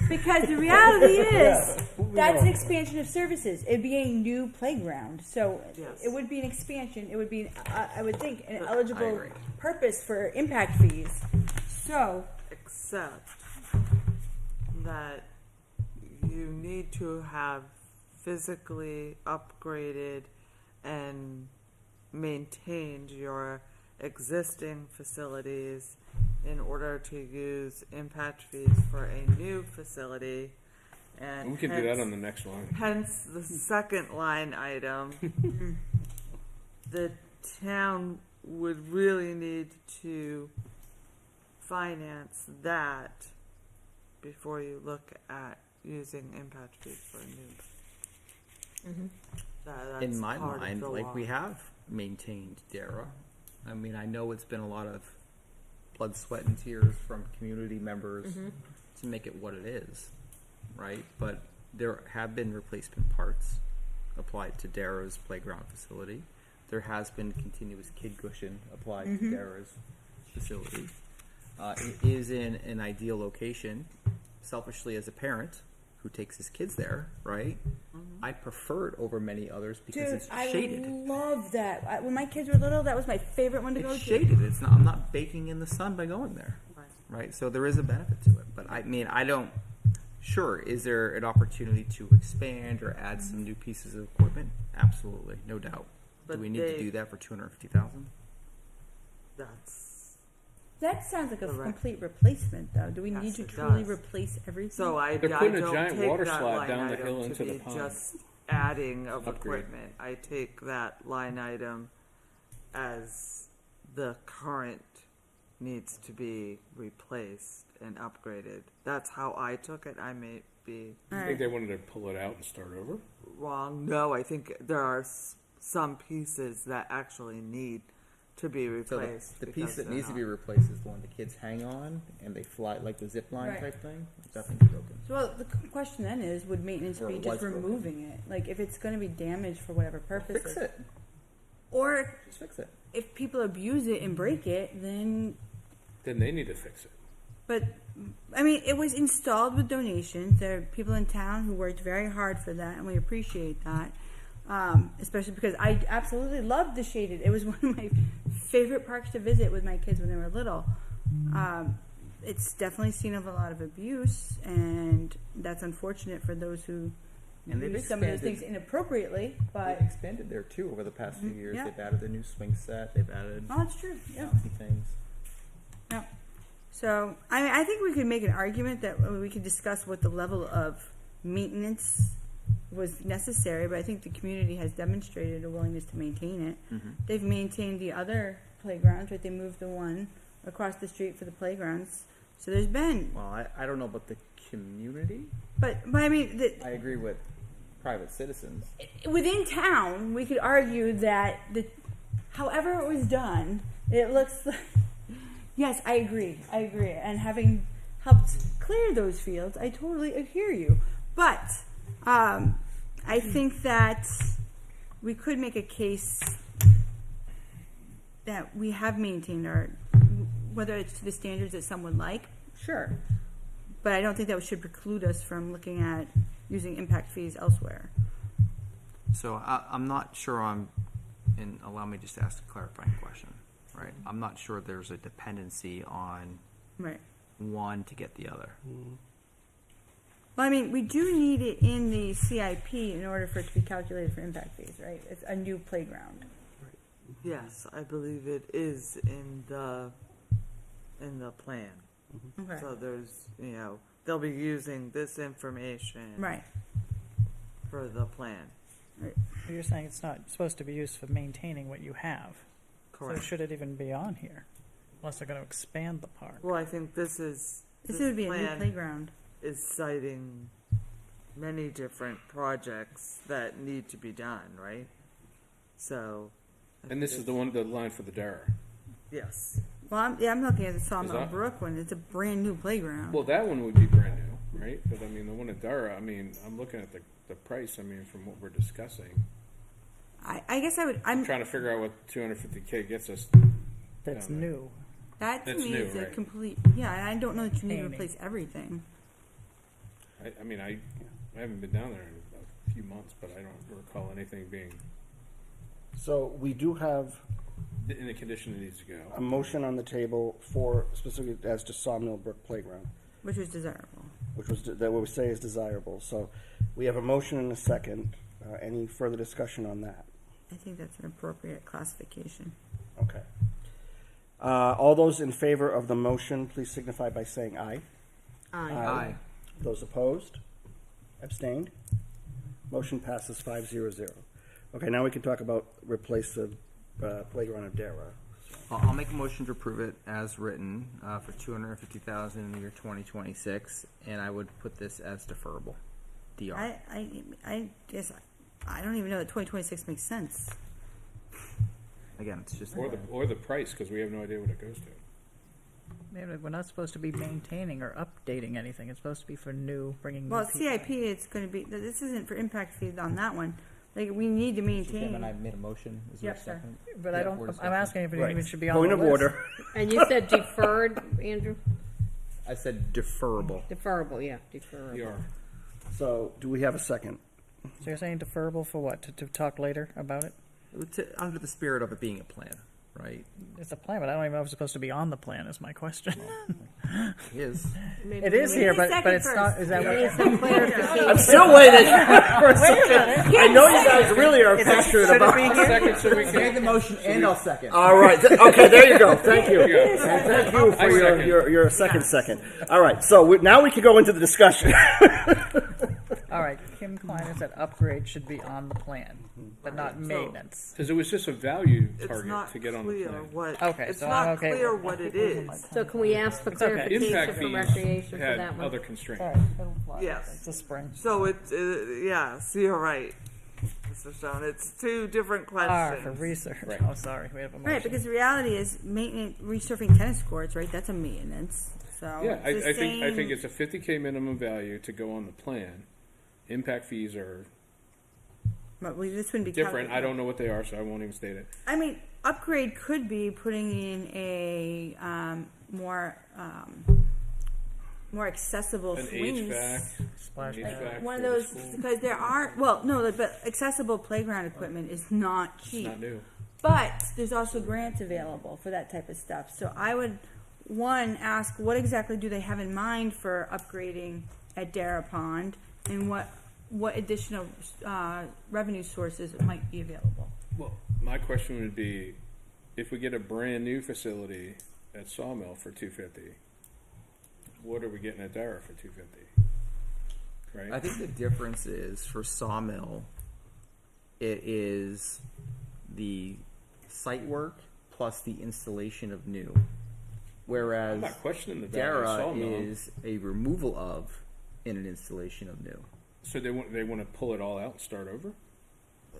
because the reality is that's an expansion of services. It'd be a new playground, so Yes. it would be an expansion. It would be, I would think, an I eligible agree. purpose for impact fees. So, Except that you need to have physically upgraded and maintained your existing facilities in order to use impact fees for a new facility. And We can do that on the next line. hence the second line item. The town would really need to finance that before you look at using impact fees for a new. That's In my part of mind, the like, law. we have maintained DARA. I mean, I know it's been a lot of blood, sweat, and tears from community members to make it what it is, right? But there have been replacement parts applied to DARA's playground facility. There has been continuous kid cushion applied to DARA's facility. It is in an ideal location. Selfishly, as a parent who takes his kids there, right? I prefer it over many others because dude, it's I shaded. love that. When my kids were little, that was my favorite one to go It's to. shaded. It's not. I'm not baking in the sun by going there, right? So there is a benefit to it. But I mean, I don't. Sure, is there an opportunity to expand or add some new pieces of equipment? Absolutely, no doubt. But do we need to they- do that for $250,000? That sounds like a Correct. complete replacement, though. Do we Yes, need to it truly does. replace everything? So I They're I putting a don't giant take water that slide line down the item hill to into the be pond. just adding of Upgrade. equipment. I take that line item as the current needs to be replaced and upgraded. That's how I took it. I may be I think they wanted to pull it out and start over. wrong. No, I think there are some pieces that actually need to be So replaced. the piece because that they're needs to be not. replaced is the one the kids hang on and they fly like the zip line Right. type thing. It's definitely broken. So, well, the question then is, would maintenance Or be it just was broken. removing it? Like, if it's going to be damaged for whatever purpose, Fix it. or Just fix it. if people abuse it and break it, then. Then they need to fix it. But I mean, it was installed with donations. There are people in town who worked very hard for that, and we appreciate that. Especially because I absolutely loved the shaded. It was one of my favorite parks to visit with my kids when they were little. It's definitely seen of a lot of abuse, and that's unfortunate for those who And they've use some of those expanded- things inappropriately. But They've expanded there too over the past few years. yeah. They've added a new swing set. They've added oh, that's true. Yeah. some things. Yeah. So I think we could make an argument that we could discuss what the level of maintenance was necessary, but I think the community has demonstrated a willingness to maintain it. They've maintained the other playgrounds, right? They moved the one across the street for the playgrounds. So there's been, Well, I don't know about the community. but I mean, I agree with private citizens. within town, we could argue that however it was done, it looks like. Yes, I agree. And having helped clear those fields, I totally hear you. But I think that we could make a case that we have maintained our, whether it's to the standards that some would like, sure. But I don't think that should preclude us from looking at using impact fees elsewhere. So I'm not sure and allow me just to ask a clarifying question, right? I'm not sure there's a dependency on Right. one to get the other. Well, I mean, we do need it in the CIP in order for it to be calculated for impact fees, right? It's a new playground. Yes, I believe it is in the plan. Okay. So there's, they'll be using this information Right. for the plan. You're saying it's not supposed to be used for maintaining what you have. Correct. So should it even be on here? Unless they're gonna expand the park. Well, I think this is. This would be a new plan playground. is citing many different projects that need to be done, right? So. I And think this is the line for the Dara. Yes. Well, I'm looking at the Sawmill that- Brook one. It's a brand new playground. Well, that one would be brand new, right? But I mean, the one at Dara, I mean, I'm looking at the price, I mean, from what we're discussing. I guess I'm I'm trying to figure out what 250K gets us. That's down there. new. that to That's me new, is a right. complete, yeah, and I don't know that you need to Painting. replace everything. I mean, I haven't been down there in a few months, but I don't recall anything being So we do have in the condition it needs to go. a motion on the table for specifically as to Sawmill Brook Playground, Which is desirable. which was that what we say is desirable. So we have a motion and a second. Any further discussion on that? I think that's an appropriate classification. Okay. All those in favor of the motion, please signify by saying aye. Aye. Those opposed? Abstained? Motion passes 5-0-0. Okay, now we can talk about replace the playground of Dara. I'll make a motion to approve it as written for $250,000 in the year 2026, and I would put this as deferrable. DR. I guess I don't even know that 2026 makes sense. Again, it's just Or the price, because we have no idea what it goes to. Maybe we're not supposed to be maintaining or updating anything. It's supposed to be for new, bringing new Well, people. CIP, it's going to be. This isn't for impact fees on that one. Like we need to maintain. And I made a motion. Is there Yep, a sir. second? But I Yeah, don't, we're I'm discussing. asking if it Right. even should be on Point the of list. order. And you said deferred, Andrew? I said deferrable. Deferrable, yeah, deferrable. DR. So do we have a second? So you're saying deferrable for what? To talk later about it? Under the spirit of it being a plan, right? It's a plan, but I don't even know if it's supposed to be on the plan is my question. It is. Maybe It is we here, need a but it's second not, first. is that need what? some clarification. I'm still waiting for a second. I know you guys really are passionate about it. Second, so we Made can. the motion and I'll second. All right. Okay, there you go. Thank you. Yeah. And thank you I for second. your second. All right. So now we can go into the discussion. All right, Kim Kleiner said upgrade should be on the plan, but not maintenance. Because it was just a value It's target not to get on the clear plan. what. Okay, It's so not I'm okay clear with what that. it is. So can we ask for It's okay. clarification Impact from fees recreation for had that one? other constraints. All right, it'll fly. Yes. It's a spring. So it's yeah. So you're right, Mr. Stone. It's two different R for questions. research. Right. Oh, sorry, we have a motion. Right, because the reality is maintenance, resurfacing tennis courts, right? That's a maintenance. So Yeah, it's the I think same- it's a 50K minimum value to go on the plan. Impact fees are But this wouldn't be different. covered. I don't know what they are, so I won't even state it. I mean, upgrade could be putting in a more accessible An swings. HVAC. Splash an pad. HVAC One of for the those school. because there are but accessible playground equipment is not It's cheap. not new. But there's also grants available for that type of stuff. So I would ask what exactly do they have in mind for upgrading at Dara Pond, and what additional revenue sources might be available. Well, my question would be, if we get a brand new facility at Sawmill for $250, what are we getting at Dara for $250? Right? I think the difference is for Sawmill, it is the site work plus the installation of new. Whereas I'm not questioning the value of Dara Sawmill. is a removal of and an installation of new. So they want to pull it all out and start over?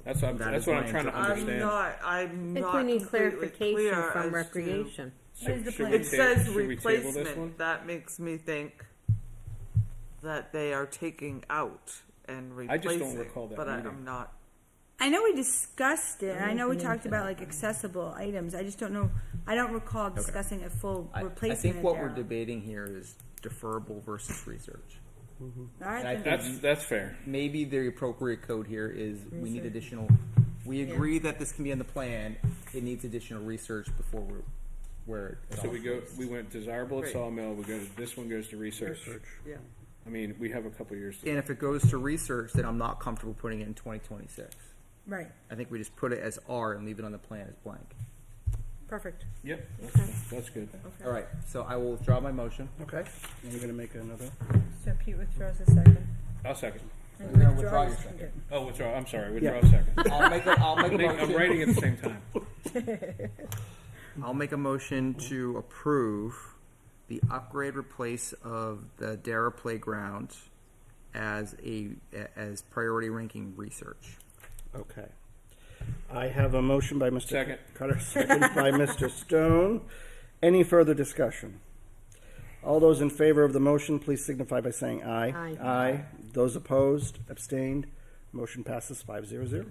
That's what That I'm is trying my to I'm understand. not. I'm I think not we need completely clarification clear from as to- recreation. Here's the Should plan. we It says should we table this replacement. one? That makes me think that they are taking out and I replacing. just don't recall that but meeting. I'm not. I know we discussed it. I know we talked about like accessible items. I just don't know. I don't recall discussing a full I replacement. think at what Dara. we're debating here is deferrable versus research. All right, And I then. think That's fair. maybe the appropriate code here is we need additional. We agree that this can be in the plan. It needs additional research before we're. So we went desirable at Great. Sawmill. This one goes to research. Yeah. I mean, we have a couple years to And if it goes to research, then I'm not comfortable putting it in 2026. Right. I think we just put it as R and leave it on the plan as blank. Perfect. Yep, that's good. All right, so I will withdraw my motion. Okay. And you're going to make another. So Pete withdraws a second. I'll second. You're gonna withdraw your second. Oh, withdraw, I'm sorry, withdraw Yeah. second. I'll make a I'm motion. writing at the same time. I'll make a motion to approve the upgrade replace of the Dara Playground as priority ranking research. Okay. I have a motion by Mr. Second. Cutter, second by Mr. Stone. Any further discussion? All those in favor of the motion, please signify by saying aye. Aye. Aye. Those opposed, abstained, motion passes 5-0.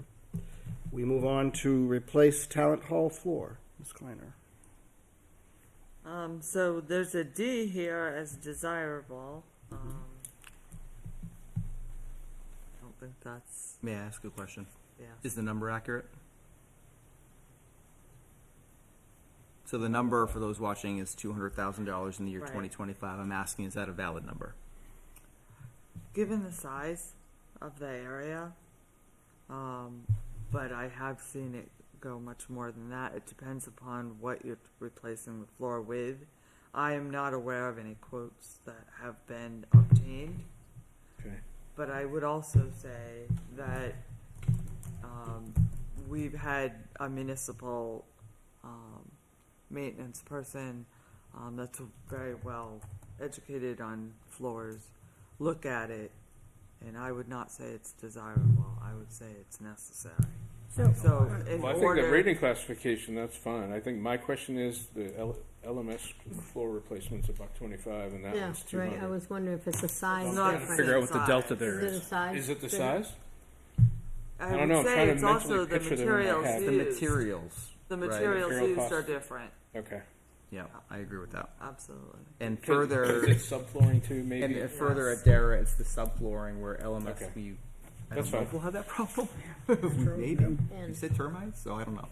We move on to replace Talent Hall floor. Ms. Kleiner. So there's a D here as desirable. I don't think that's, May I ask a question? yeah. Is the number accurate? So the number for those watching is $200,000 in the year Right. 2025. I'm asking, is that a valid number? Given the size of the area, but I have seen it go much more than that. It depends upon what you're replacing the floor with. I am not aware of any quotes that have been obtained, Okay. but I would also say that we've had a municipal maintenance person that's very well educated on floors look at it, and I would not say it's desirable. I would say it's necessary. So in Well, I think order, the rating classification, that's fine. I think my question is the LMS floor replacement's a $125, and that Yeah, one's right, I 200. was wondering if it's the size It's not difference. Figure out what the Size. delta there Is it is. a size Is it the thing? size? I don't would know, I'm say trying to it's also mentally the picture them in my materials head. The used. materials. The right? materials Material used costs. are different. Okay. Yeah, I agree with that. Absolutely. And Is further, it subflooring too, maybe? and further Yes. at Dara, it's the subflooring where LMS Okay. I That's don't know fine. if we'll have that problem. Maybe. You said termites, so I don't know.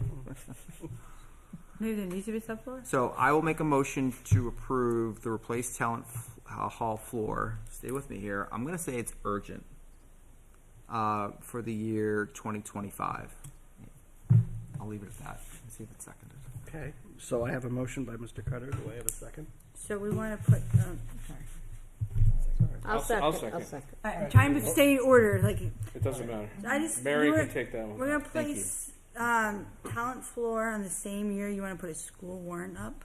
Maybe there needs to be subfloor? So I will make a motion to approve the replaced talent hall floor. Stay with me here. I'm going to say it's urgent for the year 2025. I'll leave it at that. Let's see if it's seconded. Okay. So I have a motion by Mr. Cutter. Do I have a second? So we want to put, sorry. I'll I'll second, second. I'll second. I'm trying to stay in order, like, It doesn't matter. I just. Mary we're- can take that one. We're gonna Thank you. place, talent floor on the same year, you wanna put a school warrant up?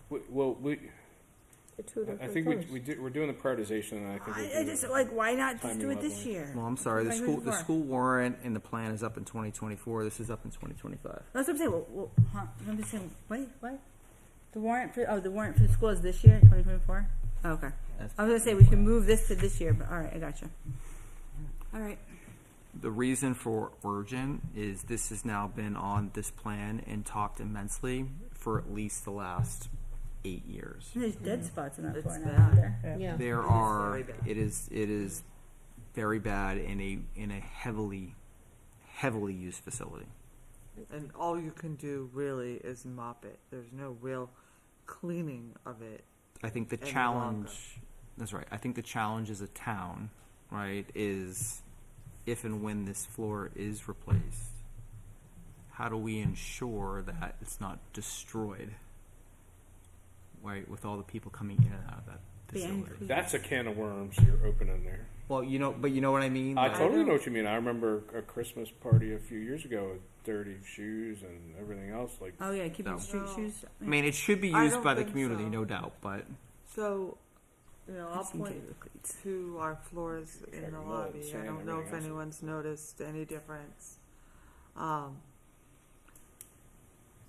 Well, The two I different think things. we're doing the prioritization, and I think I just, like, why not just do timing it this leveling. year? Well, I'm sorry. Like The before. school warrant and the plan is up in 2024. This is up in 2025. That's what I'm saying, well, I'm just saying, wait, what? The warrant for the school is this year, 2024? Oh, okay. That's- I was gonna say, we can move this to this year, but, alright, I gotcha. Alright, The reason for urgent is this has now been on this plan and talked immensely for at least the last 8 years. there's dead spots in that It's floor now, bad. aren't there? Yeah. There It is are. very bad. It is very bad in a heavily used facility. And all you can do really is mop it. There's no real cleaning of it. I think the Any challenge. longer. That's right. I think the challenge as a town, right, is if and when this floor is replaced, how do we ensure that it's not destroyed? Right, with all the people coming in and out of that Be facility. included. That's a can of worms you're opening there. Well, but you know what I mean. I Like- totally know what you mean. I remember a Christmas party a few years ago with dirty shoes and everything else. Like, Oh, yeah, keep your No. street No. shoes. I mean, it should be I used don't by the think community, so. no doubt. But So, I'll Some point cable cleats. to our floors in the Carry mold, lobby. I sand, don't know if everything else. anyone's noticed any difference.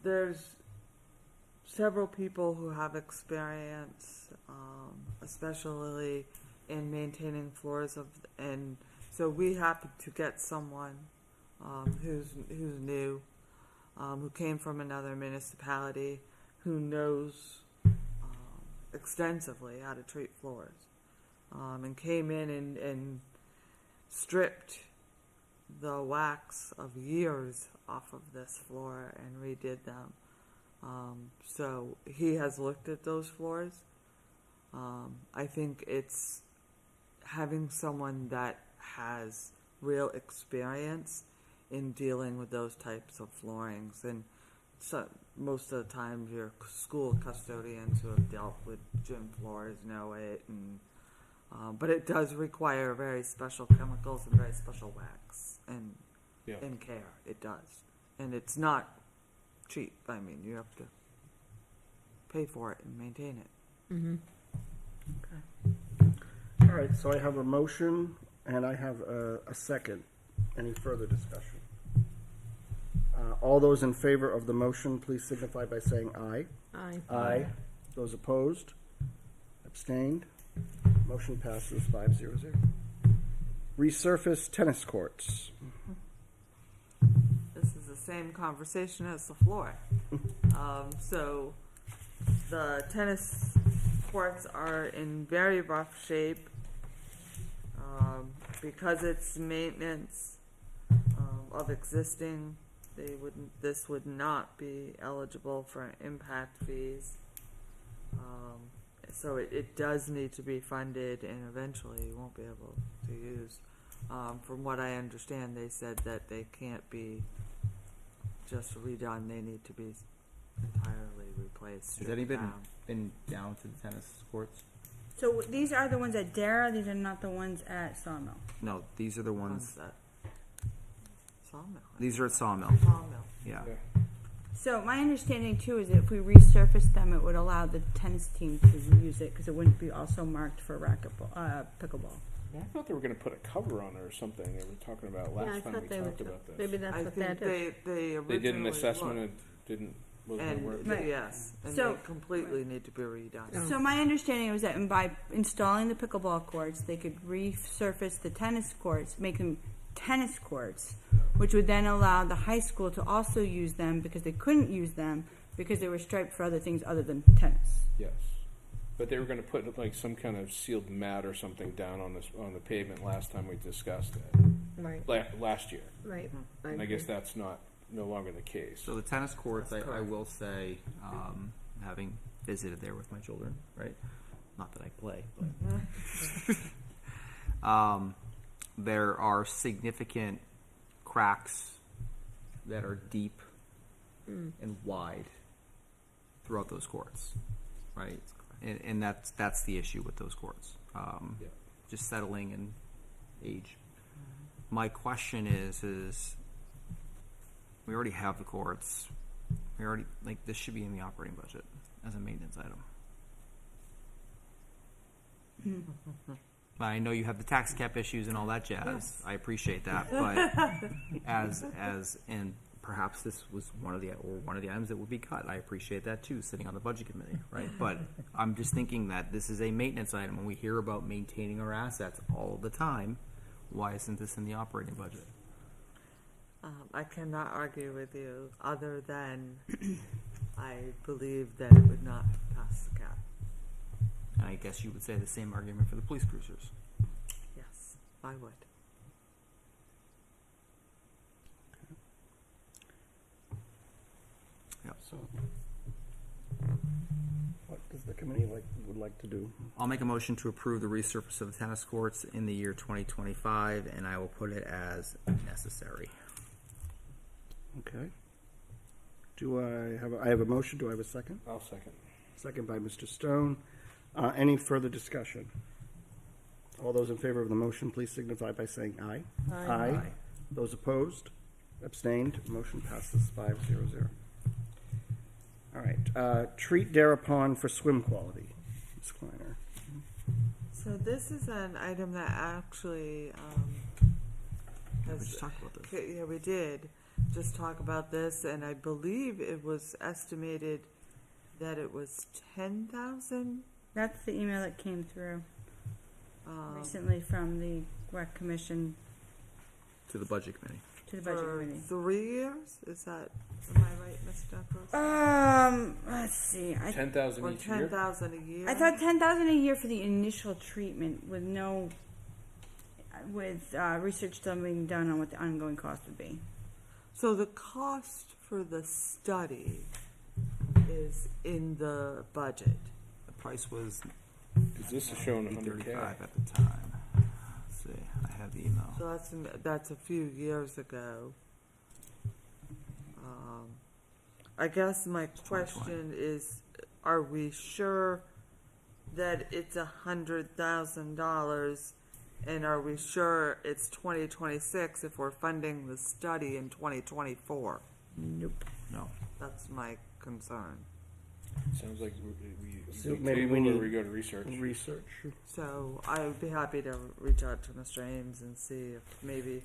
There's several people who have experience, especially in maintaining floors and so we happened to get someone who's new, who came from another municipality, who knows extensively how to treat floors, and came in and stripped the wax of years off of this floor and redid them. So he has looked at those floors. I think it's having someone that has real experience in dealing with those types of floorings, and so most of the time your school custodians who have dealt with gym floors know it, and But it does require very special chemicals and very special wax and Yeah. care. It does. And it's not cheap. I mean, you have to pay for it and maintain it. All right, so I have a motion and I have a second. Any further discussion? All those in favor of the motion, please signify by saying aye. Aye. Aye. Those opposed? Abstained? Motion passes 5-0-0. Resurface tennis courts. This is the same conversation as the floor. So the tennis courts are in very rough shape. Because it's maintenance of existing, this would not be eligible for impact fees. So it does need to be funded, and eventually you won't be able to use. From what I understand, they said that they can't be just redone, they need to be entirely replaced. Has anybody down. been down to the tennis courts? So these are the ones at Dara, these are not the ones at Sawmill. No, these are the ones. That Sawmill. These are at Sawmill. Sawmill. Yeah. So my understanding too is that if we resurfaced them, it would allow the tennis team to use it because it wouldn't be also marked for pickleball. I thought they were going to put a cover on it or something. They were talking about Yeah, I last time thought we they talked would, about this. maybe that's I what think that is. they originally They did an assessment looked, and wasn't going to work. and Right. yes, and So- they completely need to be redone. So my understanding was that by installing the pickleball courts, they could resurface the tennis courts, make them tennis courts, which would then allow the high school to also use them because they couldn't use them because they were striped for other things other than tennis. Yes. But they were going to put like some kind of sealed mat or something down on the pavement last time we discussed it. Right, Last year. right. And I guess that's no longer the case. So the tennis courts, That's I correct. will say, having visited there with my children, right? Not that I play, but there are significant cracks that are deep and wide throughout those courts, right? And that's the issue with those courts, Yeah. just settling and age. My question is we already have the courts. We already, this should be in the operating budget as a maintenance item. I know you have the tax cap issues and all that jazz. Yes. I appreciate that, but and perhaps this was one of the items that would be cut. I appreciate that too, sitting on the budget committee, right? But I'm just thinking that this is a maintenance item, and we hear about maintaining our assets all the time. Why isn't this in the operating budget? I cannot argue with you other than I believe that it would not pass the cap. And I guess you would say the same argument for the police cruisers. Yes, I would. Yeah. So, what does the committee would like to do? I'll make a motion to approve the resurface of the tennis courts in the year 2025, and I will put it as necessary. Okay. I have a motion. Do I have a second? I'll second. Second by Mr. Stone. Any further discussion? All those in favor of the motion, please signify by saying aye. Aye. Those opposed? Abstained? Motion passes 5-0-0. All right. Treat Dara Pond for swim quality. Ms. Kleiner. So this is an item that actually We just talked about this. Yeah, we did just talk about this, and I believe it was estimated that it was 10,000. That's the email that came through recently from the rec commission To the budget committee. to the budget For committee. 3 years? Is that, am I right, Mr. Duckworth? Let's see. 10,000 Or each year? 10,000 a year? I thought 10,000 a year for the initial treatment with research still being done on what the ongoing cost would be. So the cost for the study is in the budget. The price was Because this is showing 100K. $835 at the time. Let's see. I have the email. So that's a few years ago. I guess my question is, are we sure that it's $100,000, and are we sure it's 2026 if we're funding the study in 2024? Nope. No. That's my concern. Sounds like we So go maybe table we or need we go to research. Research. So I would be happy to reach out to Mr. Ames and see if maybe,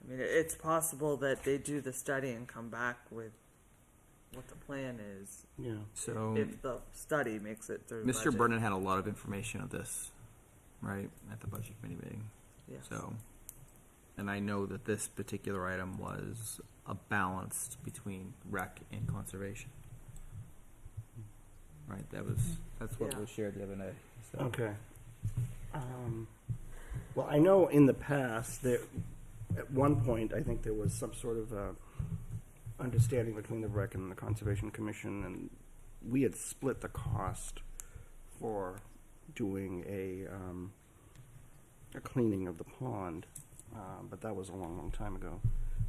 I mean, it's possible that they do the study and come back with what the plan is, Yeah. So if the study makes it through Mr. budget. Brennan had a lot of information of this, right, at the budget committee meeting. Yes. So, and I know that this particular item was a balance between rec and conservation. Right, that's what Yeah. was shared the other night. So. Okay. Well, I know in the past that at one point I think there was some sort of understanding between the rec and the conservation commission, and we had split the cost for doing a cleaning of the pond, but that was a long, long time ago.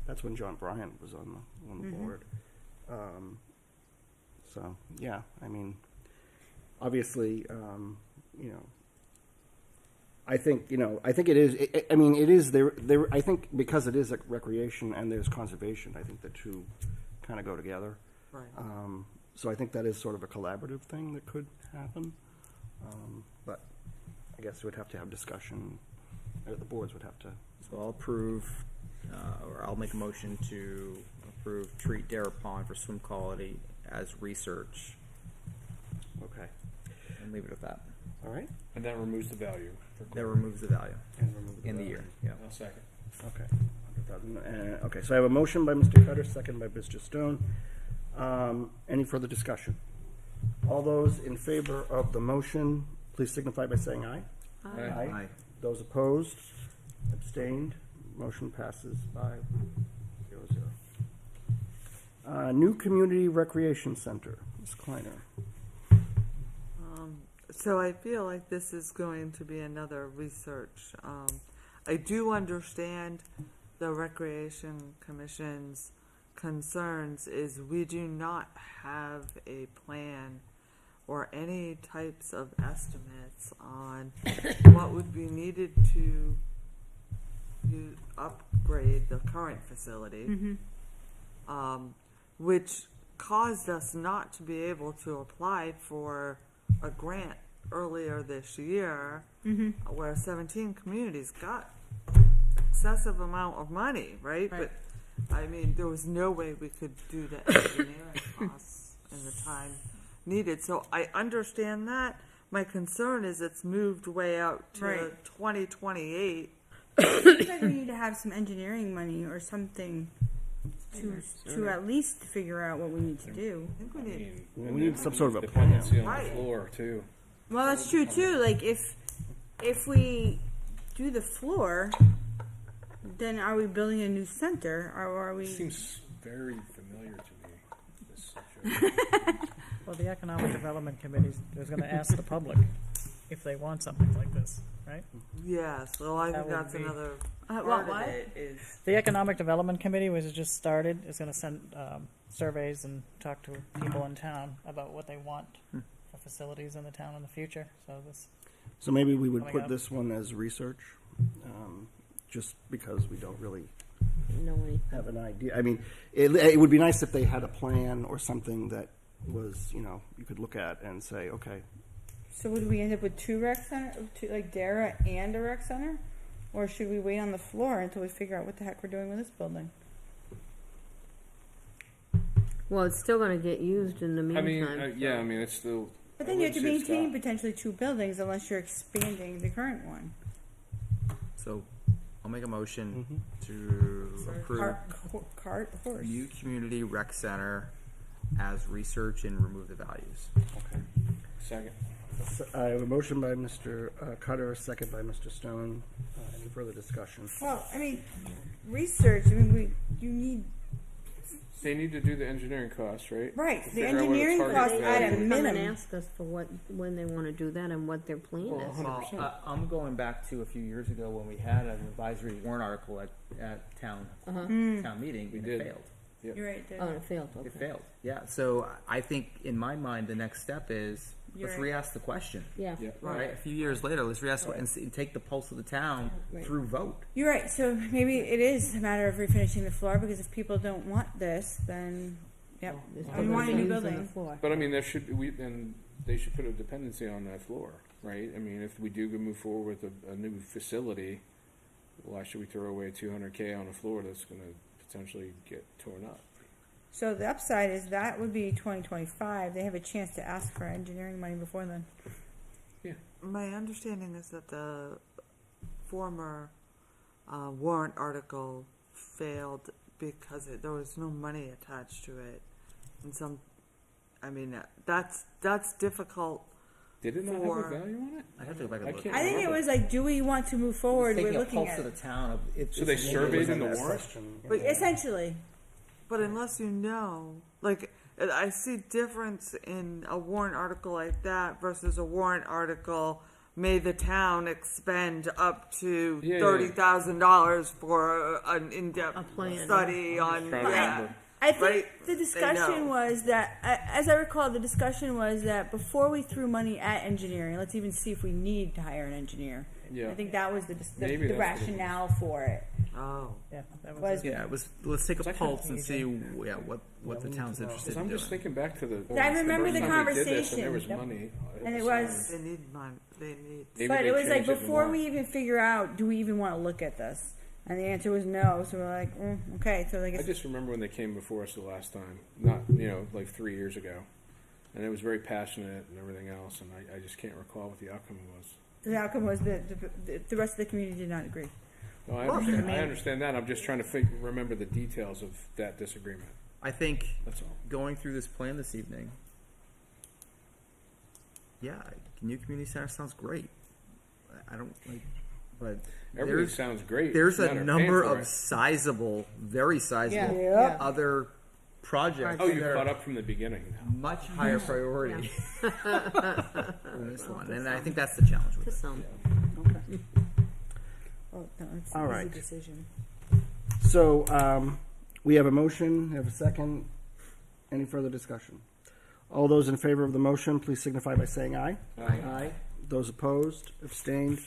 That's when John Bryant was on the board. So yeah, I mean, obviously, you know, I think it is. I mean, it is there. I think because it is a recreation and there's conservation, I think the two kind of go together. Right. So I think that is sort of a collaborative thing that could happen. But I guess we would have to have discussion, or the boards would have to. So I'll approve, or I'll make a motion to approve treat Dare Pond for swim quality as research, Okay. and leave it at that. All right. And that removes the value. That removes the value And remove in the value. year. Yeah. I'll second. Okay. 100,000. Okay. So I have a motion by Mr. Cutter, second by Mr. Stone. Any further discussion? All those in favor of the motion, please signify by saying aye. Aye. Those opposed, abstained, motion passes 5-0. New Community Recreation Center, Ms. Kleiner. So I feel like this is going to be another research. I do understand the Recreation Commission's concerns is we do not have a plan or any types of estimates on what would be needed to upgrade the current facility, which caused us not to be able to apply for a grant earlier this year, where 17 communities got excessive amount of money, right? But I mean, there was no way we could do the engineering costs in the time needed. So I understand that. My concern is it's moved way out to 2028. Looks like we need to have some engineering money or something to at least figure out what we need to do. I think we need. We need some sort of a plan. Dependency on Right. the floor too. Well, that's true too. Like if we do the floor, then are we building a new center, or are we? Seems very familiar to me. This situation. Well, the Economic Development Committee is going to ask the public if they want something like this, right? Yes. Well, I think That would that's be- another What? part What? of it is. The Economic Development Committee was just started, is going to send surveys and talk to people in town about what they want for facilities in the town in the future. So this, So maybe we would Coming put up. this one as research, just because we don't really No way. have an idea. I mean, it would be nice if they had a plan or something that was, you could look at and say, okay, So would we end up with two rec center, like Dara and a rec center, or should we wait on the floor until we figure out what the heck we're doing with this building? Well, it's still gonna get used in the I mean, meantime. yeah, I mean, it's still. But I then you have to wouldn't say maintain stop. potentially two buildings unless you're expanding the current one. So I'll make a motion to approve Cart, horse. new community rec center as research and remove the values. okay. Second. So I have a motion by Mr. Cutter, a second by Mr. Stone. Any further discussion? Well, I mean, research. I mean, you need They need to do the engineering costs, right? right. The Figure out what a engineering target costs value at a is. Come and minimum. ask us for when they wanna do that and what their plan is. Well, I'm going back to a few years ago when we had an advisory warrant article at town meeting. We and did. It failed. You're right. Oh, it failed, okay. It failed. Yeah. So I think in my mind the next step is let's re-ask the question. Yeah. Yeah. Right. A few years later, let's re-ask and take the pulse of the town Right. through vote. You're right, so maybe it is a matter of refinishing the floor, because if people don't want this, then, yep, There's we want a new things on the building. floor. But I mean, there should, then they should put a dependency on that floor, right? I mean, if we do move forward with a new facility, why should we throw away $200K on a floor that's gonna potentially get torn up? So the upside is that would be 2025, they have a chance to ask for engineering money before then. My understanding is that the former warrant article failed because there was no money attached to it. And I mean, that's difficult. Did it not have For- a value on it? I have to go back and I look. can't I think it remember. was like, do we want to move forward, we're Taking a looking pulse at of it. the town. So they surveyed in the That warrant? question, yeah. But essentially, But unless you know, like, I see difference in a warrant article like that versus a warrant article, may the town expend up to Yeah, yeah. $30,000 for an in-depth A plan. study on, Trying to yeah. remember. I think Right? the They discussion know. was that, as I recall, the discussion was that before we threw money at engineering, let's even see if we need to hire an engineer. Yeah. I think that was the Maybe the that's what it was. rationale for it. Oh. Yeah, that was. Was Yeah, it was. Let's take a Second pulse and see, what the town's interested Because in I'm doing. just thinking back to the. I remember first the time we did this, and there conversation. was Yep. money. And it was. was, They need money, they need. Maybe but they it was like changed it before more. we even figure out, do we even want to look at this? And the answer was no. So we're like, okay. So like, I just remember when they came before us the last time, not, like 3 years ago. And it was very passionate and everything else, and I just can't recall what the outcome was. the outcome was that the rest of the community did not agree. No, I understand that. I'm just trying to remember the details of that disagreement. I think That's all. going through this plan this evening, yeah, new community center sounds great. I don't like, but Everything sounds great. there's It's a a matter of number paying for of it. sizable, very sizable Yeah. other projects. Oh, you that are caught up from the beginning now. much higher priority than this one, and I think that's the challenge with To it. some. Oh, no, it's All an right. easy decision. So, we have a motion, have a second. Any further discussion? All those in favor of the motion, please signify by saying aye. Aye. Those opposed, abstained,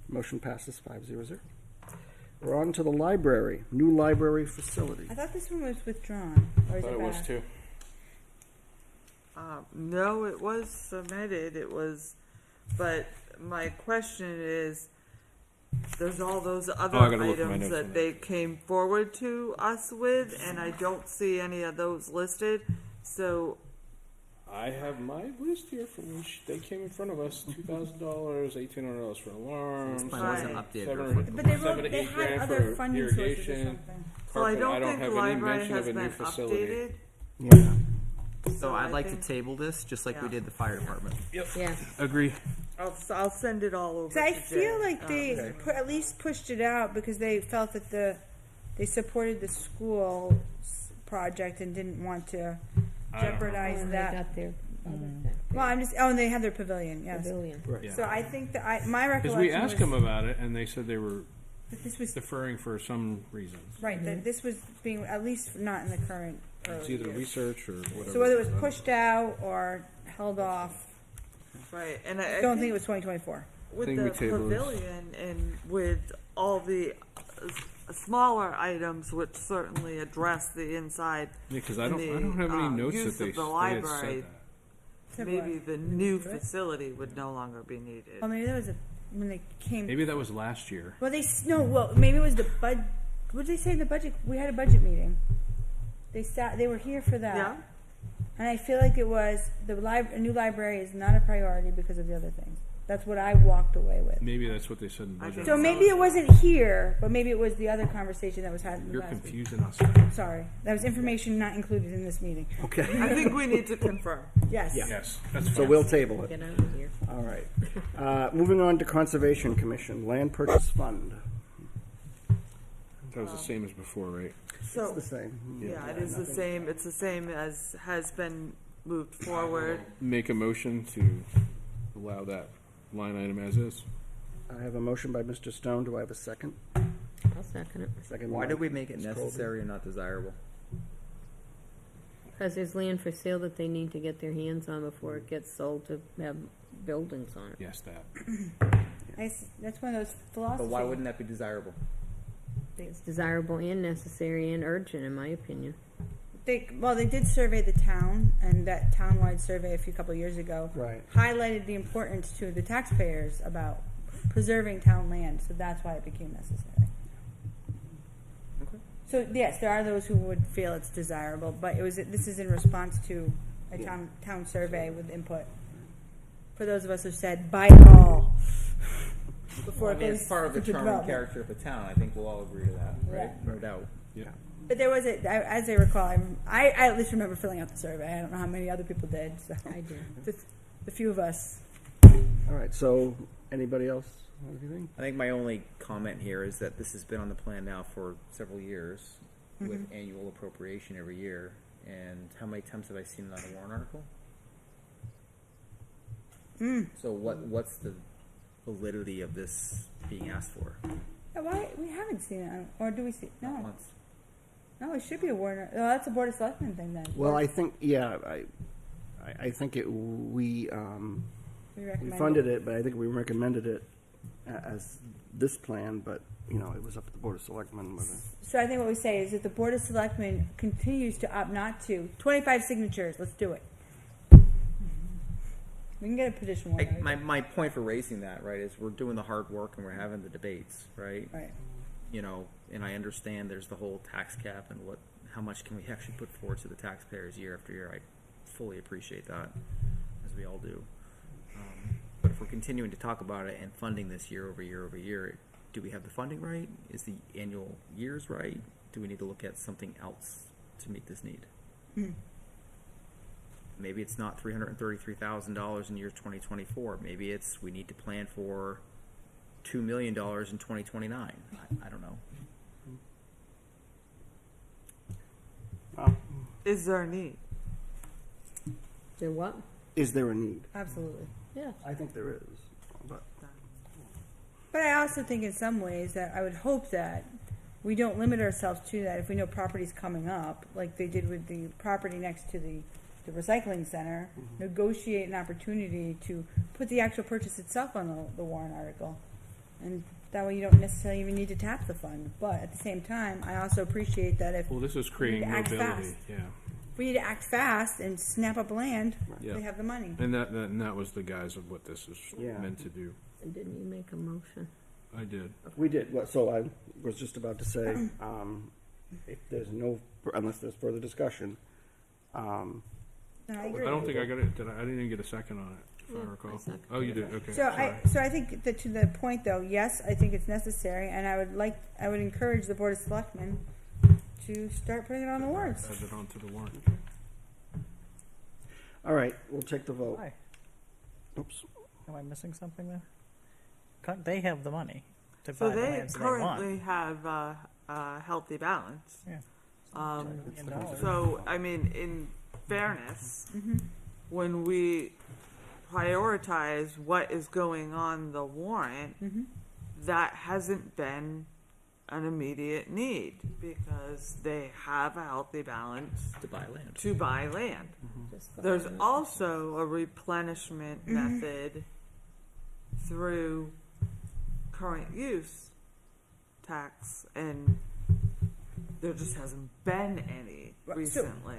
motion passes 5-0. We're on to the library, new library facility. I thought this one was withdrawn. Or I is thought it was back? too. No, it was submitted, but my question is, there's all those other I gotta look at my items notes on that they came forward to us with, and I don't see any of those listed, so, I have my list here from which they came in front of us. $2,000, $1,800 for alarms. This plan wasn't Right. updated. Seven- or reflected. But they $7 wrote, to they $8 had grand other for funding sources or irrigation. something. so I Carpet, don't I don't think have the any library mention has of a new been facility. updated. Yeah. So I'd I like think- to table this, just like we Yeah. did the fire department. Yeah. Agree. I'll send it all over So I to feel Jay. like they at least pushed it out because they felt that they supported the school project and didn't want to jeopardize They that. got their Well, I'm just. Oh, and they have their pavilion. Yes. pavilion. Yeah. So I think that my Because recollection we asked was them about it, and they said they were that this was deferring for some reasons. right. That this was being at least not in the current. It's early either years. research or whatever. So whether it was pushed out or held off, Right, and I I don't think it was 2024. with think the we table this. pavilion and with all the smaller items, which certainly address the inside, Because I and don't have any the, notes use that they of the had library, said that. maybe the new facility would no longer be needed. Oh, maybe that was when they came. Maybe that was last year. Well, well, maybe it was the bud. What did they say in the budget? We had a budget meeting. They were here for that. Yeah, And I feel like it was a new library is not a priority because of the other things. That's what I walked away with. Maybe that's what they said in I budget. think So maybe it wasn't here, but maybe it was the other conversation that was had in the You're last week. confusing us. Sorry, that was information not included in this meeting. Okay, I think we need to confirm. Yes. Yes, that's so fine. we'll table it. Get out of here. All right. Moving on to Conservation Commission, Land Purchase Fund. That was the same as before, right? It's So, the same. yeah, it is the same, it's the same as has been moved forward. Make a motion to allow that line item as is. I have a motion by Mr. Stone. Do I have a second? I'll second it. Second. Why by did we make it Ms. Colby. necessary and not desirable? Because there's land for sale that they need to get their hands on before it gets sold to have buildings on it. Yes, that. That's one of those philosophies. But why wouldn't that be desirable? It's desirable and necessary and urgent, in my opinion. They did survey the town, and that townwide survey a couple of years ago Right. highlighted the importance to the taxpayers about preserving town land, so that's why it became necessary. Okay. So yes, there are those who would feel it's desirable, but this is in response to a town survey with input. For those of us who said buy it all before Well, I mean, it it's goes part of the into charming development. character of the town. I think we'll all agree to that, right? Yeah. No doubt. Yeah. But there was as I recall, I at least remember filling out the survey. I don't know how many other people did. So I do. the few of us. All right, so anybody else have anything? I think my only comment here is that this has been on the plan now for several years with annual appropriation every year. And how many times have I seen it on a warrant article? So what's the validity of this being asked for? Yeah, why we haven't seen it, or do we see? Not No, once. no, it should be a warrant. Oh, that's a board of selectmen thing then. Well, I think, I think we recommend funded it, but I think we recommended it as this plan, but, you know, it was up to the Board of Selectmen whether. So I think what we say is that the board of selectmen continues to opt not to. 25 signatures. Let's do it. We can get a petition warrant. My point for raising that, right, is we're doing the hard work and we're having the debates, right? Right. You know, and I understand there's the whole tax cap and how much can we actually put forward to the taxpayers year after year. I fully appreciate that, as we all do. But if we're continuing to talk about it and funding this year over year over year, do we have the funding right? Is the annual years right? Do we need to look at something else to meet this need? Maybe it's not $333,000 in year 2024. Maybe it's we need to plan for $2 million in 2029. I don't know. Is there a need? There what? Is there a need? Absolutely. Yeah. I think there is, but. But I also think in some ways that I would hope that we don't limit ourselves to that if we know property's coming up, like they did with the property next to the recycling center, negotiate an opportunity to put the actual purchase itself on the warrant article. And that way you don't necessarily even need to tap the fund. But at the same time, I also appreciate that if Well, this is creating act mobility. fast. Yeah. we need to act fast and snap up land, Yeah. they have the money. And that was the guise of what this is Yeah. meant to do. And didn't you make a motion? I did. We did, so I was just about to say, if there's unless there's further discussion, And I I agree. don't think I got it. I didn't even get a second on it, if Yeah, I I recall. seconded Oh, you it. did. Okay. So I think that to the point though, yes, I think it's necessary, and I would encourage the Board of Selectmen to start putting it on the warrants. Add it onto the warrant. all right, we'll take the vote. Why? Oops. Am I missing something there? They have the money to So buy the they lands they currently want. have a healthy balance. Yeah. Um, $1 so, I mean, in fairness, when we prioritize what is going on the warrant, that hasn't been an immediate need because they have a healthy balance To buy land. to buy land. Just go There's on it. also a replenishment method through current use tax, and there just hasn't been any So, recently.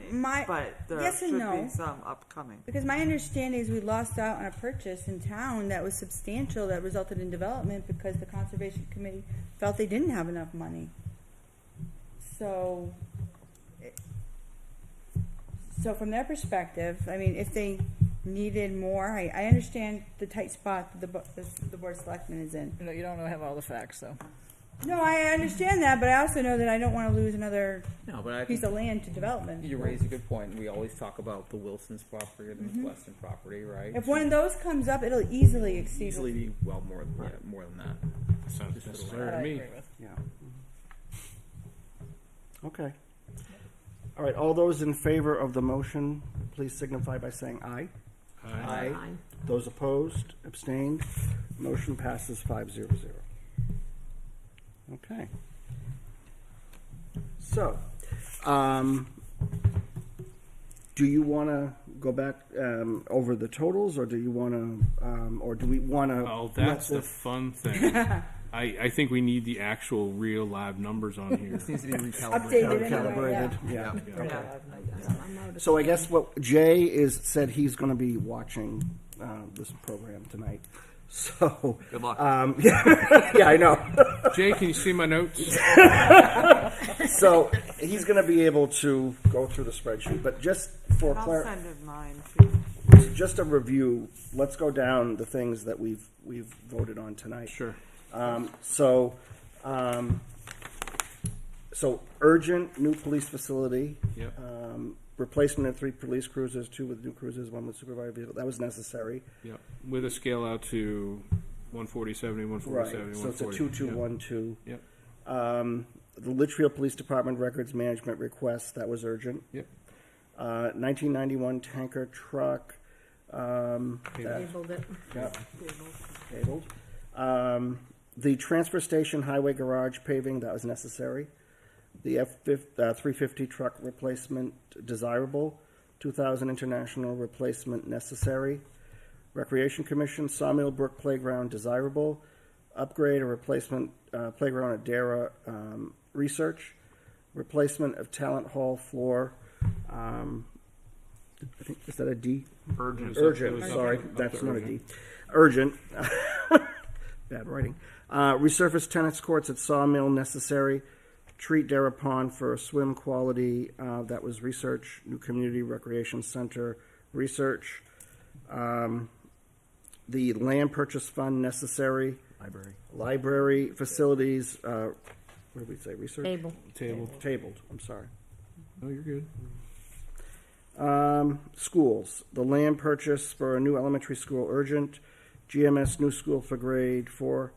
But there yes and should no. be some upcoming. Because my understanding is we lost out on a purchase in town that was substantial that resulted in development because the Conservation Committee felt they didn't have enough money. So from their perspective, I mean, if they needed more, I understand the tight spot that the Board of Selectmen is in. You don't have all the facts, though. No, I understand that, but I also know that I don't want to lose another No, but I piece think of land to development. you raise a good point. We always talk about the Wilson's property or the McWeston property, right? If one of those comes up, it'll easily exceed. Easily be more than that. Sounds Just for the necessary That to I me. agree with. Yeah. Okay. All right, all those in favor of the motion, please signify by saying aye. Aye. Aye. Those opposed, abstained, motion passes 500. Okay. So, do you want to go back over the totals, or do you want to, or do we want to? Oh, that's the fun thing. I think we need the actual real live numbers on here. This needs to be recalibrated. Updated anyway, Calibrated, yeah. yeah. Yeah. I'm out of So I guess what Jay said he's going to be watching this program tonight. So Good luck. yeah, I know. Jay, can you see my notes? So he's going to be able to go through the spreadsheet, but just for I'll clarity. send him mine too. Just a review, let's go down the things that we've voted on tonight. Sure. So urgent new police facility. Yep. Replacement of 3 police cruisers, 2 with new cruisers, 1 with supervised vehicle. That was necessary. Yep. With a scale out to 140, 70, 140, 70, So it's a 140. 2-2-1-2. Yep. The Litchfield Police Department records management request, that was urgent. Yep. 1991 tanker truck. tabled it. Yep. Tabled. The transfer station highway garage paving, that was necessary. The F-350 truck replacement, desirable. 2000 international replacement, necessary. Recreation Commission, Sawmill Brook Playground, desirable. Upgrade or replacement playground at Dara, research. Replacement of Talent Hall floor. I think, is that a D? Urgent. Urgent, sorry, that's not a D. Urgent. Bad writing. Resurface tennis courts at Sawmill, necessary. Treat Dara Pond for swim quality, that was research. New Community Recreation Center, research. The land purchase fund, necessary. Library facilities, what did we say, research? Table. Tabled, I'm sorry. Oh, you're good. Schools, the land purchase for a new elementary school, urgent. GMS new school for grade 4,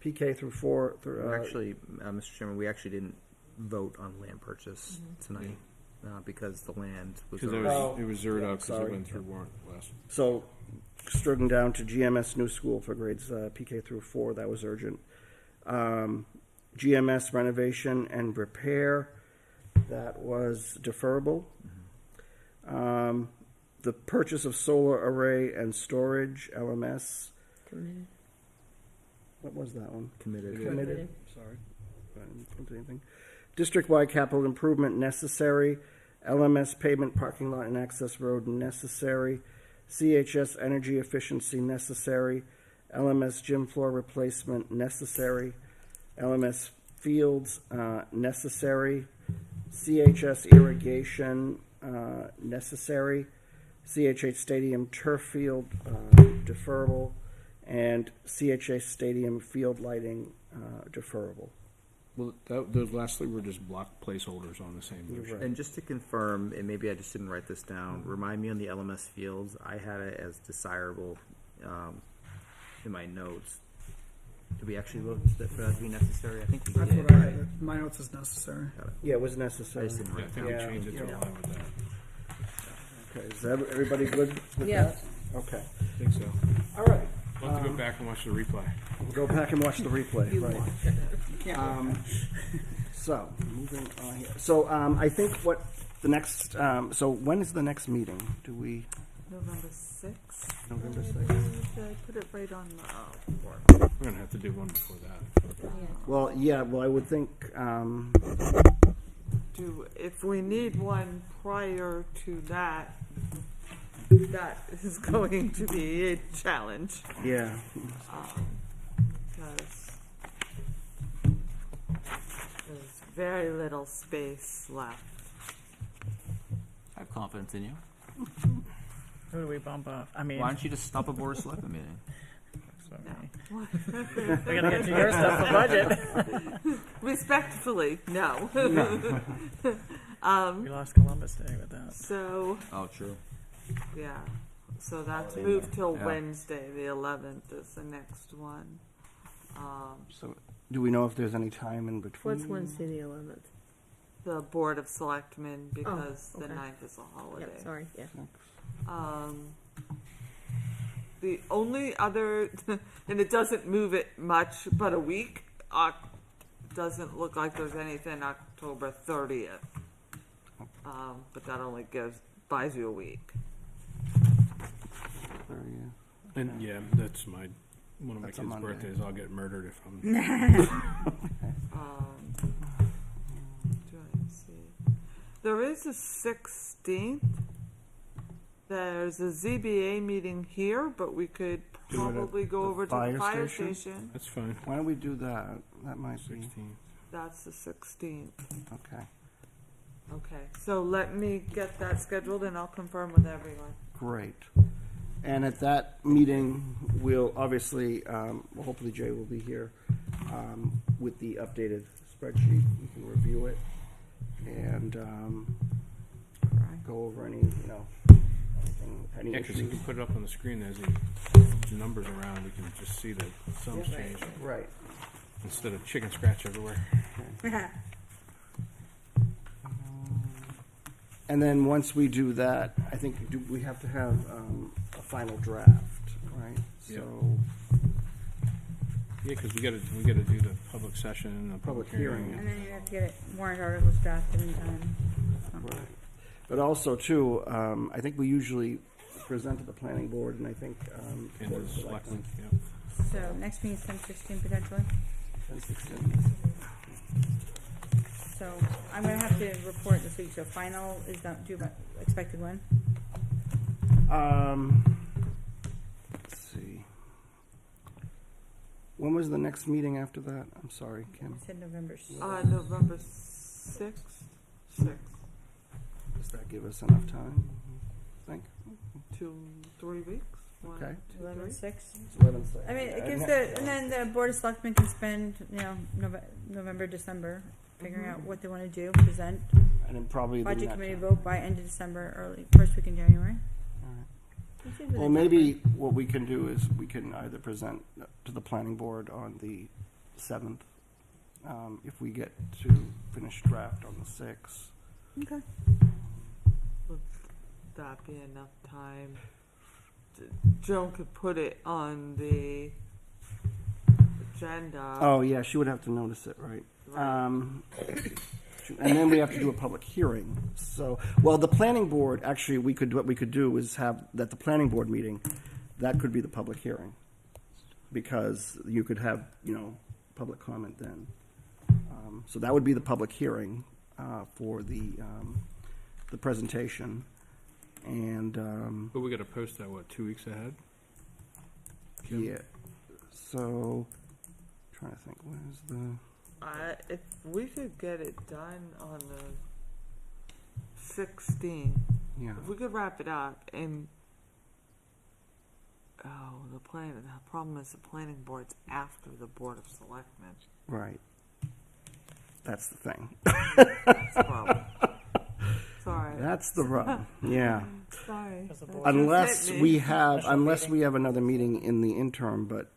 PK through 4. Actually, Mr. Chairman, we actually didn't vote on land purchase tonight because the land was Because already. it was zeroed out because it sorry. went through warrant last. So, stricken down to GMS new school for grades PK through 4, that was urgent. GMS renovation and repair, that was deferrable. The purchase of solar array and storage, LMS, Committed. what was that one? Committed. Committed, sorry, I didn't print anything. District-wide capital improvement, necessary. LMS pavement, parking lot and access road, necessary. CHS energy efficiency, necessary. LMS gym floor replacement, necessary. LMS fields, necessary. CHS irrigation, necessary. CHH stadium turf field, deferrable. And CHA stadium field lighting, deferrable. Well, those last 3 were just block placeholders on the same motion. Right. And just to confirm, and maybe I just didn't write this down, remind me on the LMS fields, I had it as desirable in my notes. Did we actually vote for that to be necessary? I think we That's did, what I, right? my notes is necessary. Yeah, it was I necessary. just didn't Yeah, I write think it we Yeah, changed it to yeah. align with that. Okay, is everybody good with Yeah. that? Okay. I think so. All right. We'll have to go back and watch the replay. We'll go back and watch the replay, You right. watch it. So, moving on here. So, I think what the next, so when is the next meeting? Do we, November 6th. November 6th? I put it right on the board. We're gonna have to do one before that. Well, yeah, well, I would think, If we need one prior to that, that is going to be a challenge. yeah, Because there's very little space left. I have confidence in you. Who do we bump off? I mean, Why don't you just stop a board of selectment meeting? sorry. We gotta get to your stuff for budget. Respectfully, no. We lost Columbus Day with that. So, Oh, true. yeah. So that's moved till Yeah. Wednesday, the 11th is the next one. so, do we know if there's any time in between? What's Wednesday, the 11th? The Board of Selectmen, because the okay. 9th is a holiday. Yep, sorry, yeah. The only other, and it doesn't move it much, but a week, doesn't look like there's anything October 30th. But that only gives buys you a week. And yeah, that's one of my That's a kids' Monday. birthdays. I'll get murdered if I'm. Do I see? There is a 16th. There's a ZBA meeting here, but we could Do it at probably go the over to fire the fire station? station. That's fine. Why don't we do that? That might be, 16. That's the 16th. okay, Okay, so let me get that scheduled and I'll confirm with everyone. great. And at that meeting, we'll obviously, hopefully Jay will be here with the updated spreadsheet. You can review it and go over any, any Yeah, because you issues. can put it up on the screen as the numbers around. We can just see that sums changed Right. instead of chicken scratch everywhere. And then once we do that, I think we have to have a final draft, right? Yeah. So, Yeah, because we got to do the public session and the Public public hearing. hearing. And then you have to get it, warrant articles drafted in time. right. But also too, I think we usually present to the planning board, and I think And Board the of Selectmen. selectmen, yeah. So next meeting's 10/16 potentially. 10/16. So I'm gonna have to report this week, so final is not due, but expected when? Let's see. When was the next meeting after that? I'm sorry, Kim. I said November. November 6th. 6th. Does that give us enough time? Think? 2-3 weeks. One, Okay. 2, 3. 11/6. It's 11. I mean, it gives and then the Board of Selectmen can spend, November, December, figuring out what they wanna do, present, And then probably the budget next- committee vote by end of December, early, first week in January. It's usually Well, the maybe what we can do is we can either present to the planning board on the 7th, if we get to finish draft on the 6th. Okay. Would that be enough time? Joan could put it on the agenda. Oh, yeah, she would have to notice it, right? Right. And then we have to do a public hearing. So, well, the planning board, actually, what we could do is have, that the planning board meeting, that could be the public hearing. Because you could have, public comment then. So that would be the public hearing, for the presentation. And, But we got to post that, 2 weeks ahead? Kim? yeah, so, trying to think, where's the, If we could get it done on the 16th, yeah. if we could wrap it up and the problem is the planning board's after the Board of Selectmen. Right. That's the thing. That's the problem. Sorry. That's the rub, yeah. Sorry. Does the board- Unless hit me. we have, Special meeting. we have another meeting in the interim, but,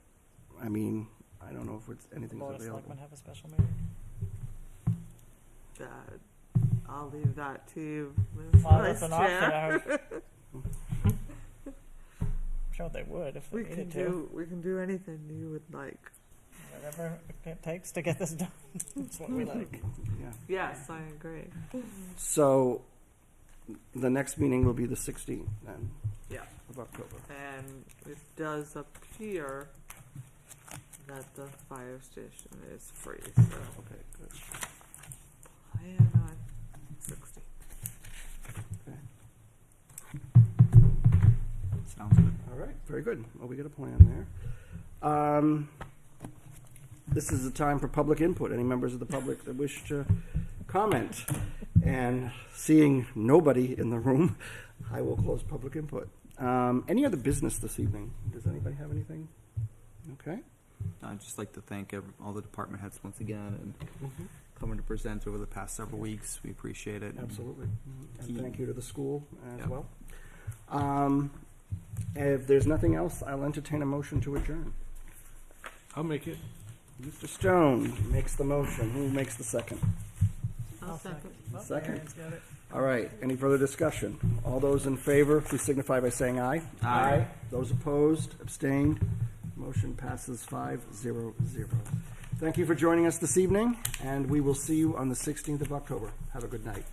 I mean, I don't know if anything's Board of available. Selectmen have a special meeting. I'll leave that to you, Well, Vice that's an Chair. option. I'm sure they would if they We can needed to. we can do anything you would like. Whatever it takes to get this done. That's what we like. Yeah. Yes, I agree. So, the next meeting will be the 16th then, Yeah. of October. And it does appear that the fire station is free, so Okay, good. plan on 60. Sounds good. All right, very good. Well, we got a plan there. This is the time for public input. Any members of the public that wish to comment? And seeing nobody in the room, I will close public input. Any other business this evening? Does anybody have anything? Okay. I'd just like to thank all the department heads once again and coming to present over the past several weeks. We appreciate it. Absolutely. And Key. thank you to the school as Yep. well. If there's nothing else, I'll entertain a motion to adjourn. I'll make it. Mr. Stone makes the motion. Who makes the second? I'll second. Second. Aaron's got it. All right. Any further discussion? All those in favor, please signify by saying aye. Aye. Those opposed, abstained. Motion passes 5-0-0. Thank you for joining us this evening, and we will see you on the 16th of October. Have a good night.